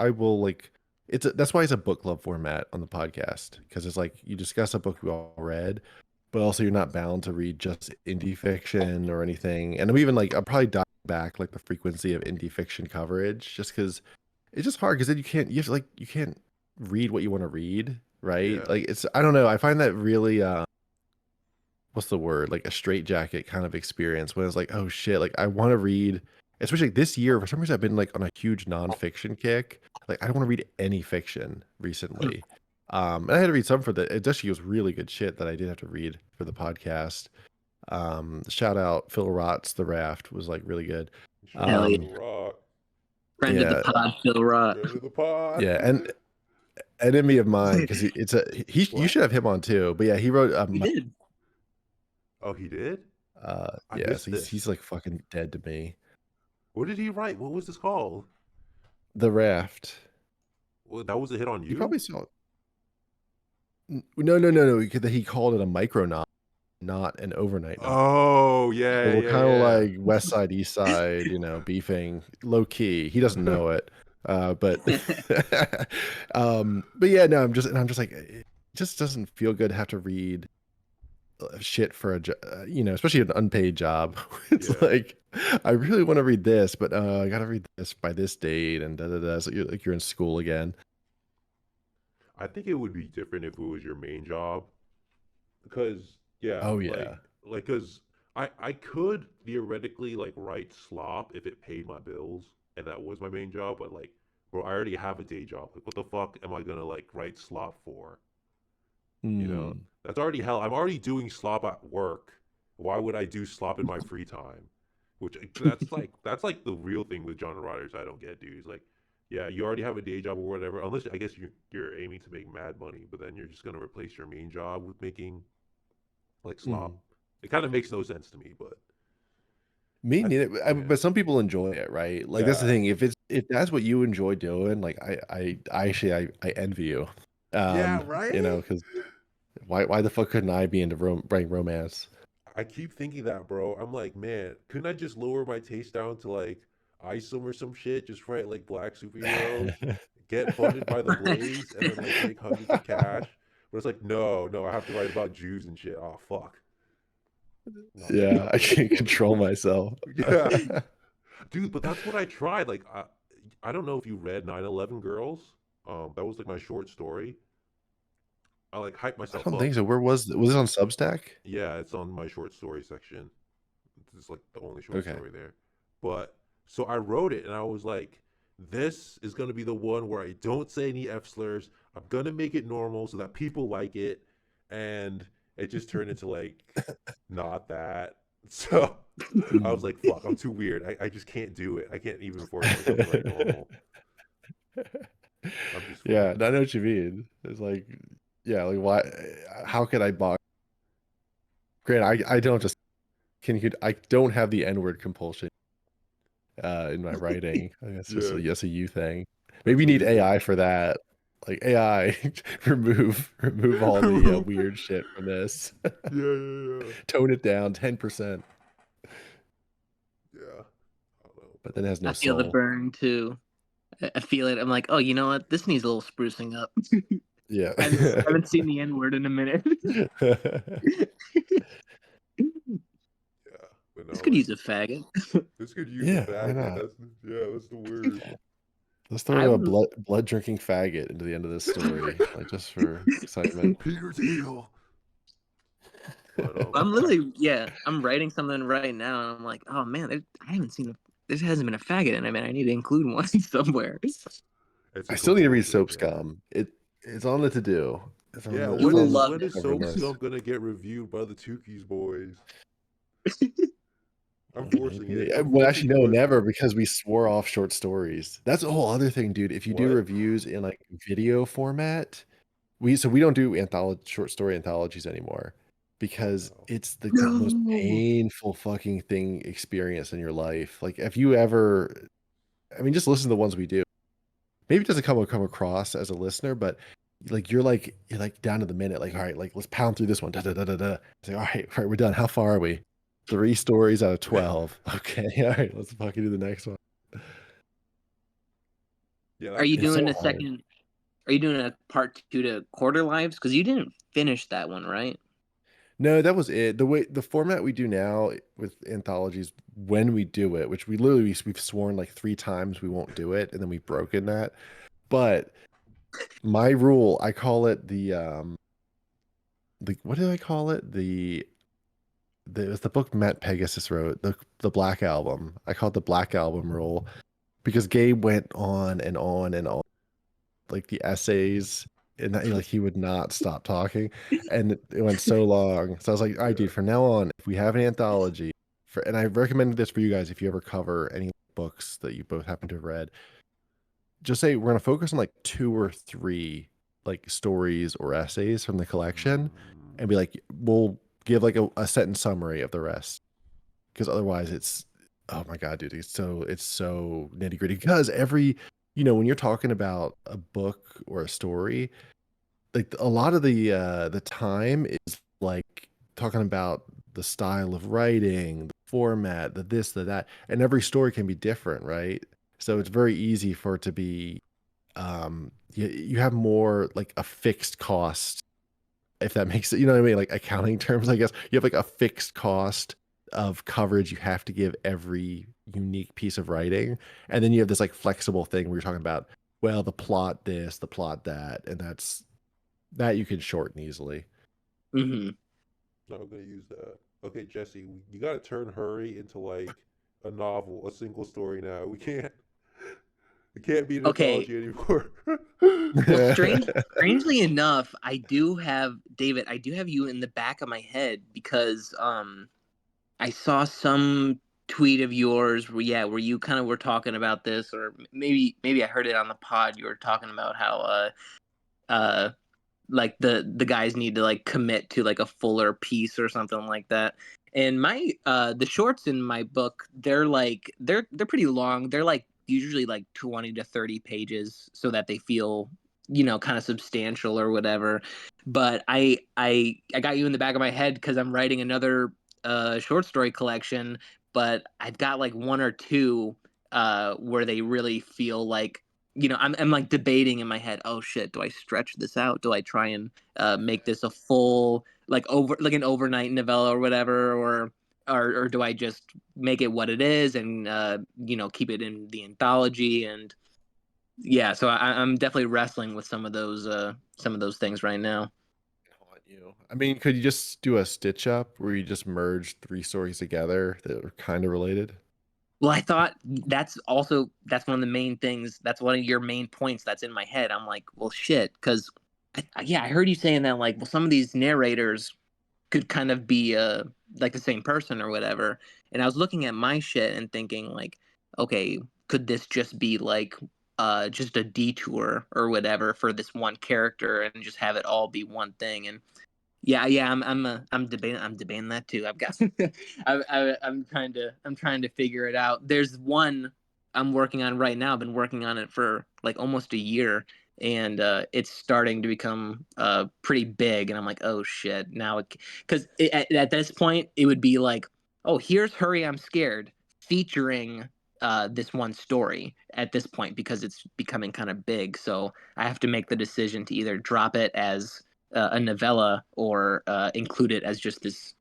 will like that's why it's a book club format on the podcast, because it's like you discuss a book you all read, but also you're not bound to read just indie fiction or anything. And I'm probably dialing back like the frequency of indie fiction coverage, just because it's just hard, because then you can't read what you want to read, right? Yeah. Like, I don't know, I find that really what's the word, like a straitjacket kind of experience, when it's like, oh shit, like I want to read, especially like this year for some reason I've been like on a huge nonfiction kick. Like, I don't want to read any fiction recently. And I had to read some for it actually was really good shit that I did have to read for the podcast. Shout out Phil Rott's The Raft was like really good. Shout Hell out yeah. to Rock. Friend of the Yeah, pod, Phil Rock. Friend of the pod. yeah, and enemy of mine, because you What? should have him on too. But yeah, he wrote He did. Oh, he did? I yeah, missed so this. he's like fucking dead to me. What did he write? What was this called? The Raft. Well, that was a hit on You you? probably saw it. No. He called it a micro novel, not an overnight novel. Oh, So yeah, we're kind of yeah, like West Side, East Side, beefing low key. He doesn't yeah. know it, but but yeah, no, I'm just like, it just doesn't feel good to have to read shit for especially an unpaid job. It's Yeah. like I really want to read this, but I gotta read this by this date and da da da. So you're in school again. I think it would be different if it was your main job. Because yeah, Oh yeah. because I could theoretically like write slop if it paid my bills and that was my main job, but like, bro, I already have a day job. Like, what the fuck am I gonna like write slop for? You know, Hmm. that's already hell. I'm already doing slop at work. Why would I do slop in my free time? Which that's like the real thing with genre writers I don't get, dude. It's like, yeah, you already have a day job or whatever. Unless I guess you're aiming to make mad money, but then you're just gonna replace your main job with making like slop. Hmm. It kind of makes no sense to me, but Me I neither. yeah But some people enjoy it, right? Like that's the yeah thing. If that's what you enjoy doing, like I actually I envy you. yeah right. Because why the fuck couldn't I be into writing romance? I keep thinking that, bro. I'm like, man, couldn't I just lower my taste down to like ISOM or some shit? Just write like black superheroes, get funded by the Blaze, and then like make hundreds of cash. But it's like, no, I have to write about Jews and shit. Oh fuck, not that Yeah, type I of can't control motherfucker. myself. Yeah, dude, but that's what I tried. Like, I don't know if you read 9/11 Girls. That was like my short story. I like hyped I myself don't up. think so. Where was it on Substack? Yeah, it's on my short story section. It's like the only short Okay. story there. But so I wrote it and I was like, this is gonna be the one where I don't say any F slurs. I'm gonna make it normal so that people like it. And it just turned into like not that. So I was Mm. like, fuck, I'm too weird. I just can't do it. I can't even force myself to write normal. I'm just Yeah, fucking I know what you mean. It's like, yeah, like why? How could I box? Grant, I don't just I don't have the N word compulsion in my writing. I think that's just yeah, a you thing. Maybe that's you need amazing. AI for that. Like AI, remove all the yeah, weird shit from this. yeah, Tone it down 10%, yeah. Yeah. I don't know, but then bro. it has I no feel the soul. burn too. I feel it. I'm like, oh, you know what? This needs a little sprucing up. Yeah. I haven't seen the N word in a minute. Yeah, but This no, could like use a faggot. this could use a Yeah, why faggot. not? That's the word. Let's I throw a was blood drinking faggot into the end of this story, like just for excitement. Peter Thiel. But I'm literally, yeah, I'm writing something right now, and I'm like, oh man, I haven't seen there hasn't been a faggot, and I mean, I need to include one somewhere. it's I a still need to read compulsion. Soap Yeah, Scum. It's on the to do. yeah. You It's will on love When it. is cover Soap list. Scum gonna get reviewed by the Tooky'S boys? I'm forcing Maybe. it. I'm Well, forcing actually, the no, question. never, because we swore off short stories. That's a whole other thing, dude. If you do What? reviews in like video format, we don't do anthology short story anthologies anymore Oh because no. it's the most No. painful fucking thing experience in your life. Like, if you ever, I mean, just listen to the ones we do. Maybe it doesn't come across as a listener, but like you're like down to the minute, like, all right, like let's pound through this one. Da, da, da, da, da. It's like, all right, we're done. How far are we? 3 stories out of 12. Okay, all right, let's fucking do the next one. Yeah, Are that's you It's doing so a crazy. hard. second? Are you doing a part two to Quarter Lives? Because you didn't finish that one, right? No, that was it. The format we do now with anthologies, when we do it, which we literally we've sworn like 3 times we won't do it, and then we've broken that. But my rule, I call it the what did I call it? It was the book Matt Pegasus wrote, the Black Album. I call it the Black Album rule because Gabe went on and on and on, like the essays, and like he would not stop talking, and it went so long. So I was like, all right, Yeah. dude, from now on, if we have an anthology, and I recommended this for you guys, if you ever cover any books that you both happen to have read, just say we're going to focus on like 2 or 3 like stories or essays from the collection, Mm, and be like, we'll give like a sentence summary of the rest, because otherwise it's, oh my god, dude, it's so nitty gritty. Because when you're talking about a book or a story, like a lot of the time is like talking about the style of writing, the format, the this, the that, and every story can be different, right? So it's very easy for it to be, you have more like a fixed cost if that makes it, you know what I mean? Like accounting terms, I guess. You have like a fixed cost of coverage you have to give every unique piece of writing. And then you have this like flexible thing where you're talking about, well, the plot this, the plot that, and that you can shorten easily. Hmm. I'm gonna use that. Okay, Jesse, you gotta turn Hurry into like a novel, a single story now. We can't. It can't be an Okay. anthology anymore. Well, strangely enough, I do have David. I do have you in the back of my head because I saw some tweet of yours where where you kind of were talking about this, or maybe I heard it on the pod. You were talking about how uh like the guys need to like commit to like a fuller piece or something like that. And my the shorts in my book, they're like they're pretty long. They're like usually like 20 to 30 pages so that they feel, you know, kind of substantial or whatever. But I got you in the back of my head because I'm writing another short story collection, but I've got like one or two where they really feel like, you know, I'm like debating in my head, oh shit, do I stretch this out? Do I try and make this a full like an overnight novella or whatever, or do I just make it what it is and you know, keep it in the anthology? And yeah, so I'm definitely wrestling with some of those things right now. On you. I mean, could you just do a stitch up where you just merge three stories together that are kind of related? Well, I thought that's one of the main things. That's one of your main points that's in my head. I'm like, well, shit, because yeah, I heard you saying that like, well, some of these narrators could kind of be like the same person or whatever. And I was looking at my shit and thinking like, okay, could this just be like just a detour or whatever for this one character and just have it all be one thing? And yeah, I'm debating that too. I've got I'm trying to figure it out. There's one I'm working on right now. I've been working on it for like almost a year, and it's starting to become pretty big. And I'm like, oh shit, now because at this point it would be like, oh, here's Hurry, I'm Scared, featuring this one story at this point because it's becoming kind of big. So I have to make the decision to either drop it as a novella or include it as just this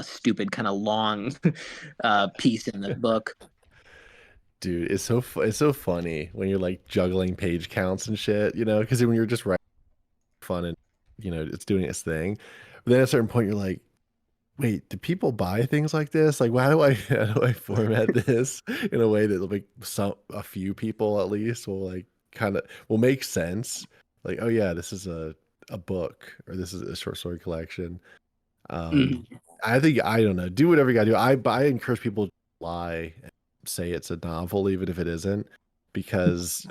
stupid kind of long piece in the book. Dude, it's so funny when you're like juggling page counts and shit, you know, because when you're just writing fun and you know it's doing its thing, but then at a certain point you're like, wait, do people buy things like this? Like, why do I how do I format this in a way that like a few people at least will like kind of will make sense? Like, oh yeah, this is a book or this is a short story collection. Um, Mhm. I think I don't know. Do whatever you gotta do. I encourage people to lie and say it's a novel, even if it isn't, because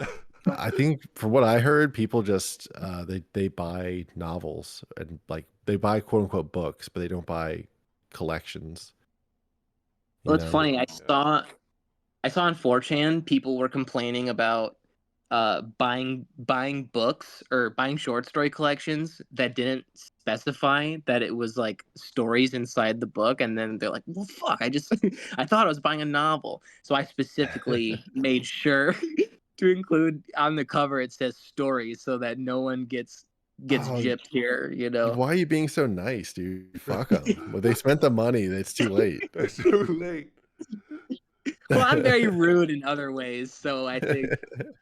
I think from what I heard, people just they buy novels and like they buy quote unquote books, but they don't buy collections. You Well, it's know? funny. Yeah. I saw on 4chan people were complaining about buying books or buying short story collections that didn't specify that it was like stories inside the book, and then they're like, well, fuck, I just I thought I was buying a novel. So I specifically made sure to include on the cover it says stories so that no one gets Oh, gypped here, you know. why are you being so nice, dude? Fuck them. Well, they spent the money. It's too late. That's too late. Well, I'm very rude in other ways, so I think,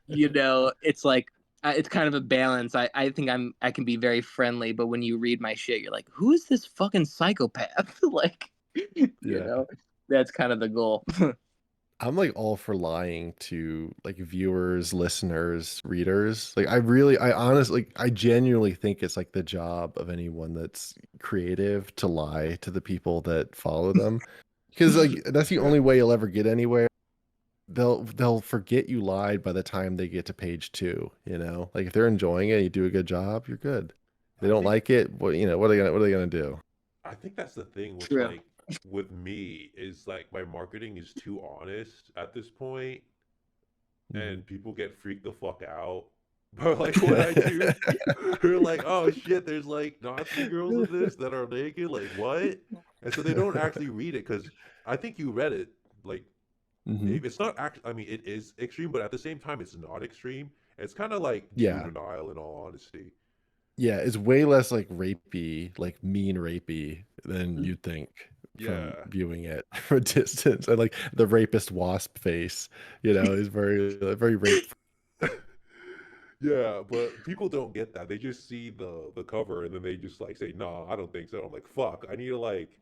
you know, it's like it's kind of a balance. I think I can be very friendly, but when you read my shit, you're like, who is this fucking psychopath? Like, you Yeah. know, that's kind of the goal. I'm like all for lying to like viewers, listeners, readers. Like I honestly, I genuinely think it's like the job of anyone that's creative to lie to the people that follow them. Because like that's the only way you'll ever get anywhere. They'll forget you lied by the time they get to page two, you know? Like if they're enjoying it, you do a good job, you're good. If they I don't think like it, what you know, what are they gonna do? I think that's the thing with True. like with me is like my marketing is too honest at this point, Mhm. and people get freaked the fuck out. But like what I do, they're like, oh shit, there's like Nazi girls in this that are naked, like what? And so they don't actually read it because I think you read it, like Mhm. Dave. It's not act. I mean, it is extreme, but at the same time, it's not extreme. It's kind of like Yeah. juvenile, in all honesty. Yeah, it's way less like rapey, like mean rapey than you'd think from Yeah. viewing it from a distance. And like the rapist wasp face, is very rape. Yeah, but people don't get that. They just see the cover and then they just like say, "No, I don't think so." I'm like, "Fuck, I need to like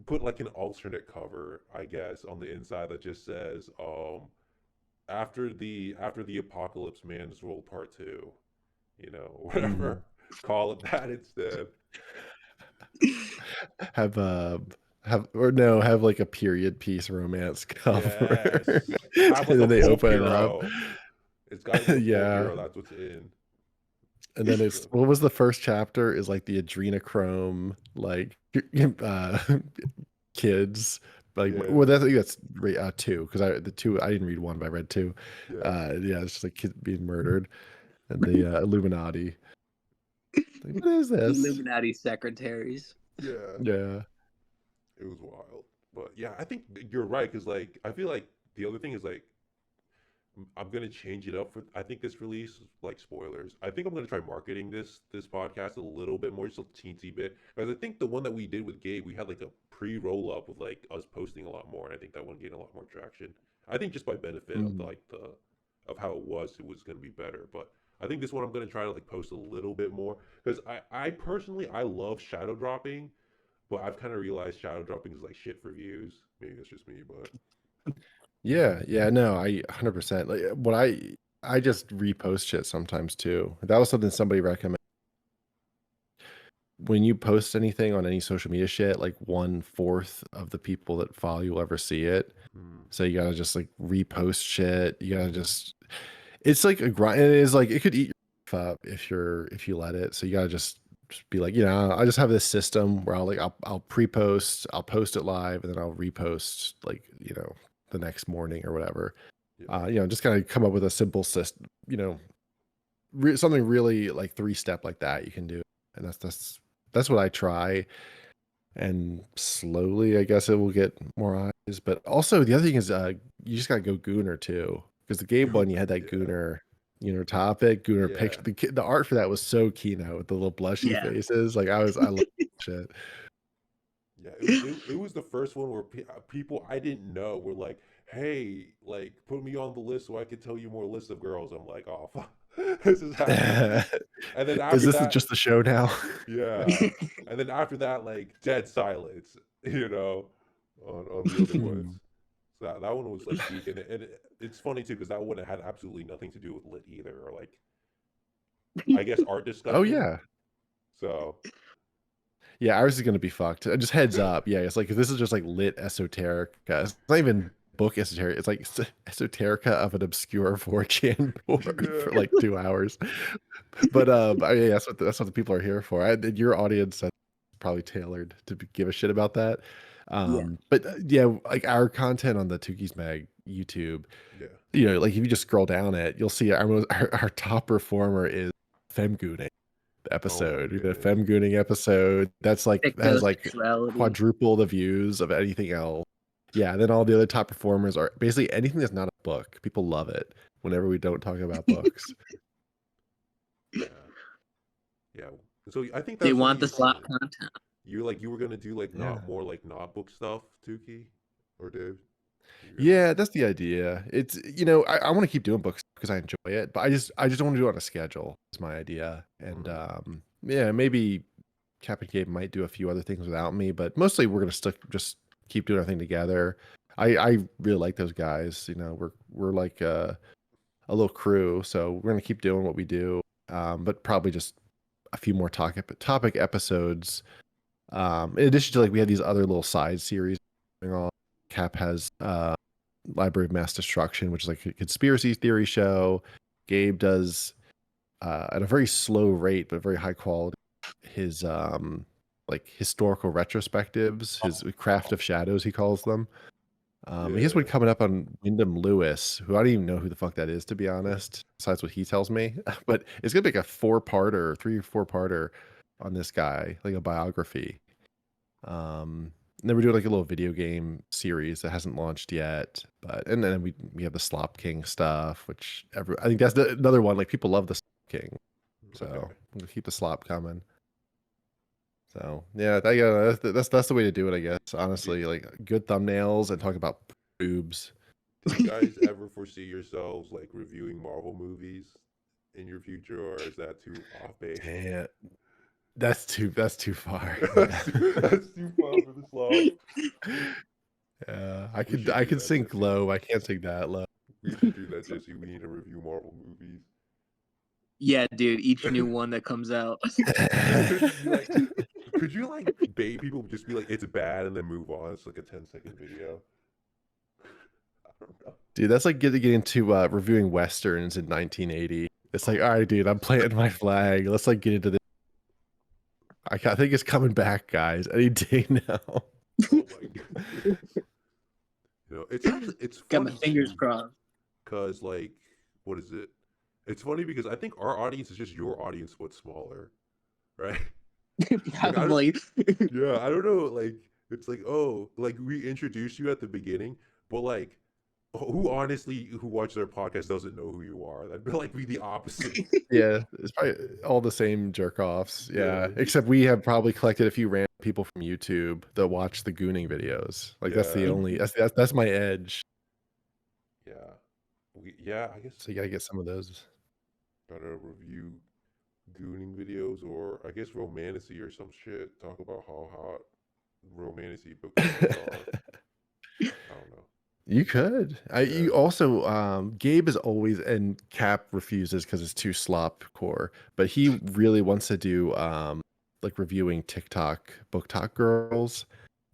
put like an alternate cover, I guess, on the inside that just says after the apocalypse man's role part 2, Mhm. whatever. Call it that instead." Have or no, have like a period piece romance cover. Yes. Have like And a then they pulp open it up. hero. It's got to be a pulp Yeah. hero. That's what's in. And then it's So, what was the first chapter is like the adrenochrome, like uh kids. Like yeah, well I think that's two, because the two I didn't read one, but I read two. yeah, Yeah, it's just like kids being murdered and the Illuminati. Like, what is this? Illuminati secretaries. yeah. Yeah. It was wild. But yeah, I think you're right because like I feel like the other thing is like I'm gonna change it up for I think this release like spoilers. I think I'm gonna try marketing this podcast a little bit more, just a teensy bit. Because I think the one that we did with Gabe, we had like a pre-roll up with like us posting a lot more, and I think that one gained a lot more traction. I think just by benefit of Mhm. the of how it was gonna be better. But I think this one I'm gonna try to like post a little bit more because I personally I love shadow dropping, but I've kind of realized shadow dropping is like shit for views. Maybe that's just me, but Yeah, no, I 100%. Like what I just repost shit sometimes too. That was something somebody recommended. When you post anything on any social media shit, like 1/4 of the people that follow you will ever see it. mm, So you gotta just like repost shit. You gotta just it's like a grind. It is like it could eat your life up if you let it. So you gotta just be like, I just have this system where I'll pre-post, I'll post it live, and then I'll repost like, the next morning or whatever. yeah, Just kind of come up with a simple system, something really like 3-step like that you can do. And that's what I try. And slowly, I guess it will get more eyes. But also the other thing is, you just gotta go Gooner too, because the Gabe one you had that yeah, Topic, Gooner yeah. picture. The art for that was so keynote with the little blushy Yeah. faces. Like I love that shit. Yeah, it was the first one where people I didn't know were like, "Hey, like put me on the list so I could tell you more lists of girls." I'm like, "Oh, fuck. This is happening." And then Is after this that, just the show now? yeah, and then after that, like dead silence, on the other ones. So that one was like peak, and it's funny too because that one had absolutely nothing to do with lit either, or like I guess art Oh discussion. yeah. So Yeah, ours is gonna be fucked. Just heads up. Yeah, it's like this is just like lit esoterica. It's not even book esoteric. It's like esoterica of an obscure 4chan board yeah, for like 2 hours. But yeah, that's what the people are here for. Your audience is probably tailored to give a shit about that. Yeah. But yeah, like our content on the Tooky'S Mag YouTube, yeah. like if you just scroll down it, you'll see our top performer is Femgooning Oh my episode. goodness. Femgooning episode. That's like has like Ectosexuality. quadruple the views of anything else. Yeah, then all the other top performers are basically anything that's not a book. People love it whenever we don't talk about books. Yeah. Yeah. So I think They that's something want you the were slop saying. content. You were gonna do like Yeah. not more like not book stuff, Tukey or Dave. You're gonna. Yeah, that's the idea. It's I want to keep doing books because I enjoy it, but I just don't want to do it on a schedule. Is my idea. And Mhm. yeah, maybe Cap and Gabe might do a few other things without me, but mostly we're gonna just keep doing our thing together. I really like those guys. We're like a little crew, so we're gonna keep doing what we do. But probably just a few more topic episodes. In addition to like we have these other little side series going on. Cap has Library of Mass Destruction, which is like a conspiracy theory show. Gabe does at a very slow rate but very high quality his like historical retrospectives, his Craft of Shadows he calls them. He has one Yeah. coming up on Wyndham Lewis, who I don't even know who the fuck that is, to be honest, besides what he tells me. But it's gonna be like a 4-parter, 3 or 4-parter on this guy, like a biography. And then we're doing like a little video game series that hasn't launched yet. And then we have the Slop King stuff, which I think that's another one. Like people love the Slop King. So Okay. we'll keep the slop coming. So yeah, that's the way to do it, I guess. Honestly, like good thumbnails and talk about boobs. Do you guys ever foresee yourselves like reviewing Marvel movies in your future, or is that too off base? Yeah, that's too far. That's too far for the slog. Yeah, We should I do could that, sink Jesse. low. I can't sink that low. We should do that, Jesse. We need to review Marvel movies. Yeah, dude. Each new one that comes out. Just be like, could you like bait people? Just be like, it's bad, and then move on. It's like a 10-second video. I don't know. Dude, that's like getting into reviewing westerns in 1980. It's like, all right, dude, I'm planting my flag. Let's like get into this. I think it's coming back, guys, any day now. Oh my goodness. It's Got my funny fingers too, crossed. cause like, what is it? It's funny because I think our audience is just your audience, but smaller, right? Probably. Yeah, I don't know. Like, it's like, oh, like we introduced you at the beginning, but like, who watches our podcast doesn't know who you are? That'd be like be the opposite. Yeah, it's probably all the same jerk offs. Yeah, Yeah. except we have probably collected a few random people from YouTube that watch the gooning videos. Like that's the Yeah, only that's my edge. yeah, yeah. I guess So you gotta get some of those. gotta review gooning videos, or I guess romantasy or some shit. Talk about how hot romantasy booktubers are. I don't know. You could. Yeah. You also, Gabe is always, and Cap refuses because it's too slop core, but he really wants to do like reviewing TikTok book talk girls.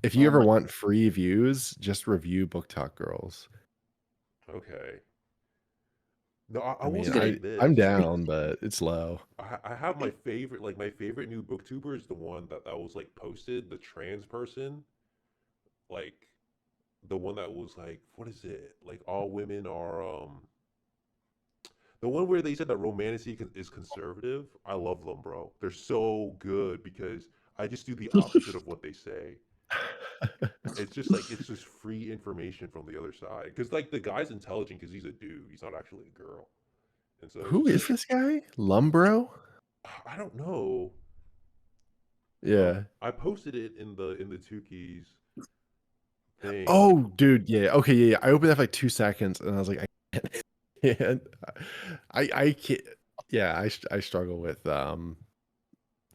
If you Oh ever my- want free views, just review book talk girls. Okay. No, I I will mean, Good say idea. I'm this. down, but it's low. I have my favorite, like my favorite new booktuber is the one that was like posted, the trans person, like the one that was like, what is it? Like all women are the one where they said that romantasy is conservative. I love them, bro. They're so good because I just do the opposite of what they say. It's just free information from the other side. Because like the guy's intelligent because he's a dude. He's not actually a girl. And so it's Who just is like this guy? Lumbro? I don't know. Yeah. I posted it in the Tooky'S thing. Oh, dude. Yeah. Okay. Yeah. I opened that for like 2 seconds, and I was like, I can't. I can't. Yeah. I struggle with the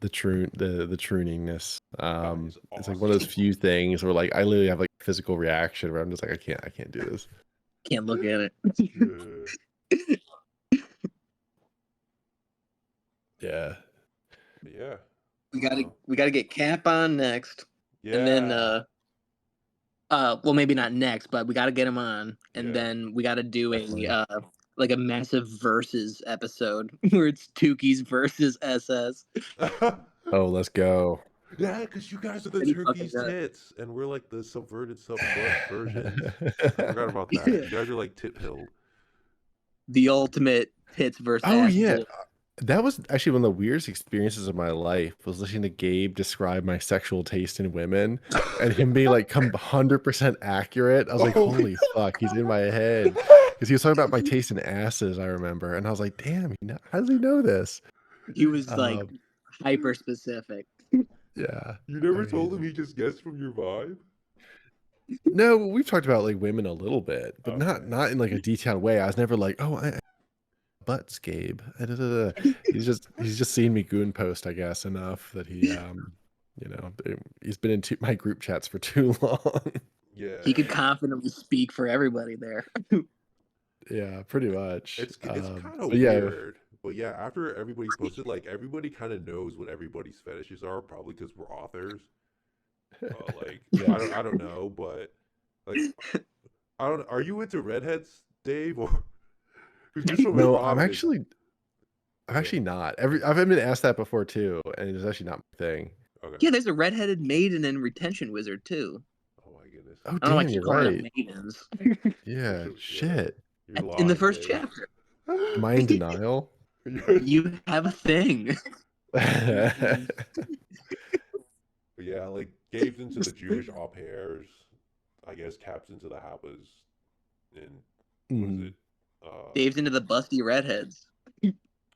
trooningness. That is It's like one of those awesome. few things where like I literally have like physical reaction where I'm just like I can't do this. Can't look at it. Yeah. Yeah. But yeah. We gotta get Cap on next. Yeah. And then well maybe not next, but we gotta get him on. And Yeah. then we gotta do Definitely. a like a massive versus episode where it's Tooky'S versus SS. Oh, let's go. Yeah, because you guys are the Pretty fucking Turkey's good. tits, and we're like the subverted subversions. I forgot about that. You guys are like tit pilled. The ultimate tits versus Oh ass yeah. duel. That was actually one of the weirdest experiences of my life was listening to Gabe describe my sexual taste in women and him being like 100% accurate. I was like, Oh. holy fuck, he's in my head. Because he was talking about my taste in asses, I remember. And I was like, damn, how does he know this? He was like Um, hyper specific. yeah. You never I told him mean, he just guessed from your vibe? no, we've talked about like women a little bit, but Okay. not in like a detailed way. I was never like, oh, I butts, Gabe. He's just seen me goon post, I guess, enough that he he's been in my group chats for too long. Yeah. He could confidently speak for everybody there. Yeah, pretty much. It's kind of But yeah, weird. But yeah, after everybody's posted, like everybody kind of knows what everybody's fetishes are, probably because we're authors. Like yeah. I don't know, but like I don't. Are you into redheads, Dave? Or because you're from No, I'm Providence? actually not. I've been asked that before too, and it's actually not my thing. Okay. Yeah, there's a redheaded maiden and retention wizard too. Oh my goodness. Oh I don't know why I damn, keep you're calling them right. maidens. Yeah, Yeah, shit. you're In the lying, first Dave. chapter, Am I in denial? you have a thing. But yeah, like Gabe's into the Jewish au pairs. I guess Cap's into the Habas. And what is Mhm. it? Dave's into the busty redheads.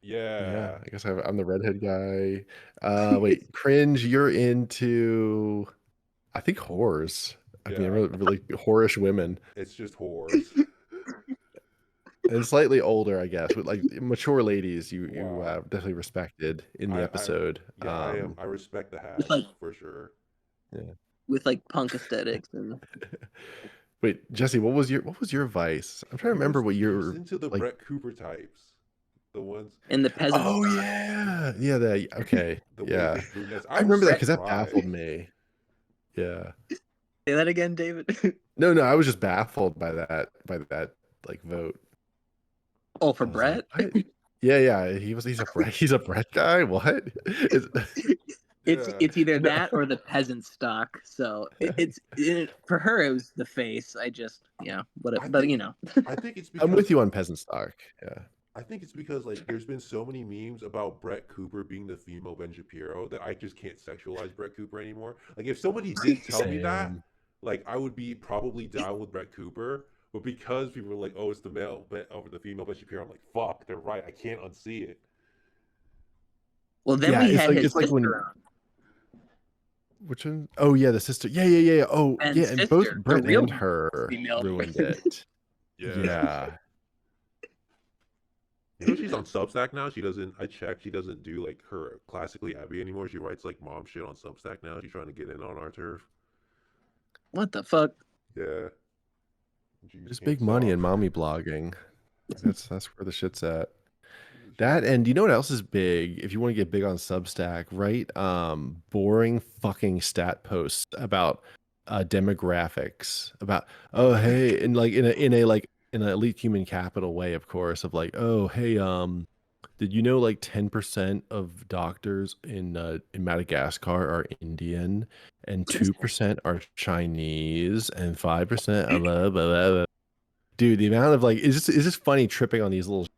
Yeah. I guess I'm the redhead guy. Wait, cringe. You're into, I think, whores. I mean, Yeah. really whorish women, It's just whores. and slightly older, I guess, with like mature ladies. You Wow. definitely respected in the I episode. yeah, I am. I respect the With hash like for sure. Yeah. with like punk aesthetics and Wait, Jesse, what was your vice? I'm trying to remember what He was your into the like. Brett Cooper types. The ones the peasant Oh stock. yeah, okay, the yeah. waifish brunettes. I I was remember that Brett, because that surprised. baffled me. Yeah. say that again, David. No, I was just baffled by that like vote. Oh, for I was like, Brett? what? Yeah. He's a Brett guy. What? Is, Yeah. It's either no. that or the peasant stock. So for her it was the face. I just I but think I think it's I'm with because you on peasant stock. Yeah. I think it's because like there's been so many memes about Brett Cooper being the female Ben Shapiro that I just can't sexualize Brett Cooper anymore. Like if somebody did tell me that, Same. like I would be probably down with Brett Cooper. But because people are like, oh, it's the male over the female Ben Shapiro, I'm like, fuck, they're right. I can't unsee it. well then Yeah, we had his it's like when, sister on. which one? Oh yeah, the sister. Yeah. Oh yeah, Ben's and both sister, the Brett real and her female ruined version. it. Yeah. Yeah. You know she's on Substack now. She doesn't. I checked. She doesn't do like her classically Abby anymore. She writes like mom shit on Substack now. She's trying to get in on our turf. What the fuck? Yeah. She There's can't big money stop. in mommy blogging. That's where the shit's at. That, and you know what else is big? If you want to get big on Substack, right? Boring fucking stat posts about demographics, about, oh hey, and like in an elite human capital way, of course, of like, oh hey, did you know like 10% of doctors in Madagascar are Indian, and 2% are Chinese, and 5% are blah, blah, blah, blah. Dude, the amount of like, is this funny tripping on these little,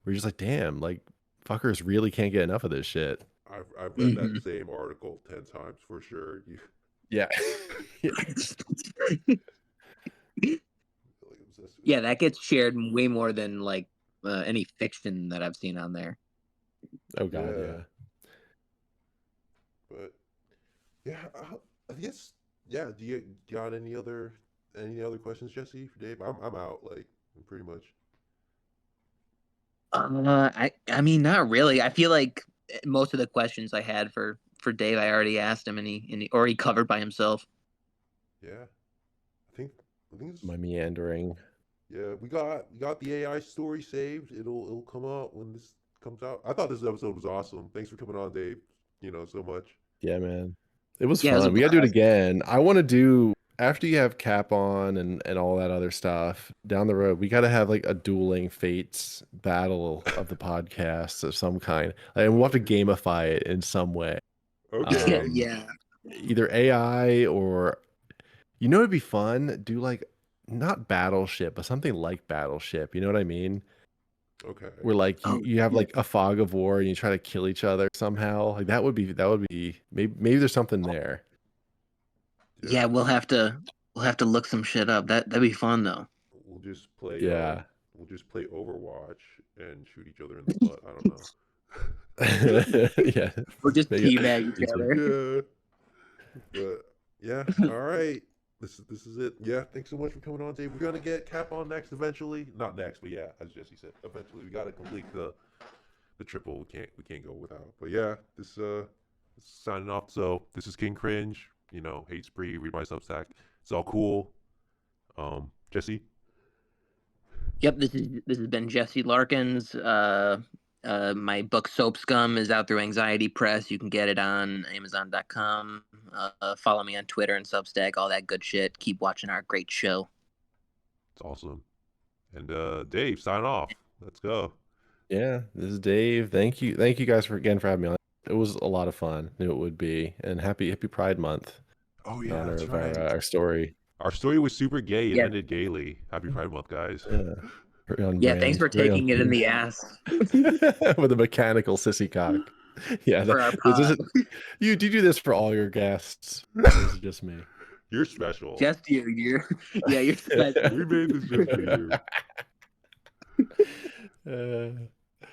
we're just like, damn, like fuckers really can't get enough of this shit. I've read that same article 10 times for sure. You Yeah. Yeah. like obsessed with Yeah, that gets shared way more than like any fiction that I've seen on there. Oh god, Yeah. yeah. But yeah, I guess yeah. Do you got any other questions, Jesse, for Dave? I'm out. Like I'm pretty much. I mean, not really. I feel like most of the questions I had for Dave, I already asked him, and he covered by himself. Yeah, I think it's My meandering. yeah. We got the AI story saved. It'll come out when this comes out. I thought this episode was awesome. Thanks for coming on, Dave. You know so much. Yeah, man. It was Yeah, it was a fun. We gotta do it blast. again. I want to do, after you have Cap on and all that other stuff down the road, we gotta have like a dueling fates battle of the podcast of some kind. And we'll have to gamify it in some way. Okay. Yeah. Either AI or, it'd be fun. Do like, not Battleship, but something like Battleship. You know what I mean? Okay. Where like Oh, you have like a fog of war and you try to kill each other somehow. Like that would be maybe there's something there. yeah. We'll have to look some shit up. That'd be fun though. We'll just play. Yeah. We'll just play Overwatch and shoot each other in the butt. I don't know. Yeah. We'll just Make it- teabag each other. Yeah. But yeah. All right. This is it. Yeah. Thanks so much for coming on, Dave. We're gonna get Cap on next eventually. Not next, but yeah, as Jesse said, eventually we gotta complete the triple. We can't go without. But yeah, this signing off. So this is King Cringe. You know, hate spree. Read my Substack. It's all cool. Jesse. Yep, this has been Jesse Larkins. My book Soap Scum is out through Anxiety Press. You can get it on Amazon.com. Follow me on Twitter and Substack, all that good shit. Keep watching our great show. It's awesome. And Dave, sign off. Let's go. Yeah, this is Dave. Thank you guys for having me on. It was a lot of fun. Knew it would be. And happy Pride Month. Oh In yeah, honor that's of right. our story. Our story was super gay. It Yeah. ended gaily. Happy Pride Month, guys. Yeah. Very on Yeah, thanks brand. for Very on taking it in brand. the ass With a mechanical sissy cock. Yeah, for our this pod. is, you do this for all your guests. This is just me. You're special. Just you. You're special. We made this just for you. Uh,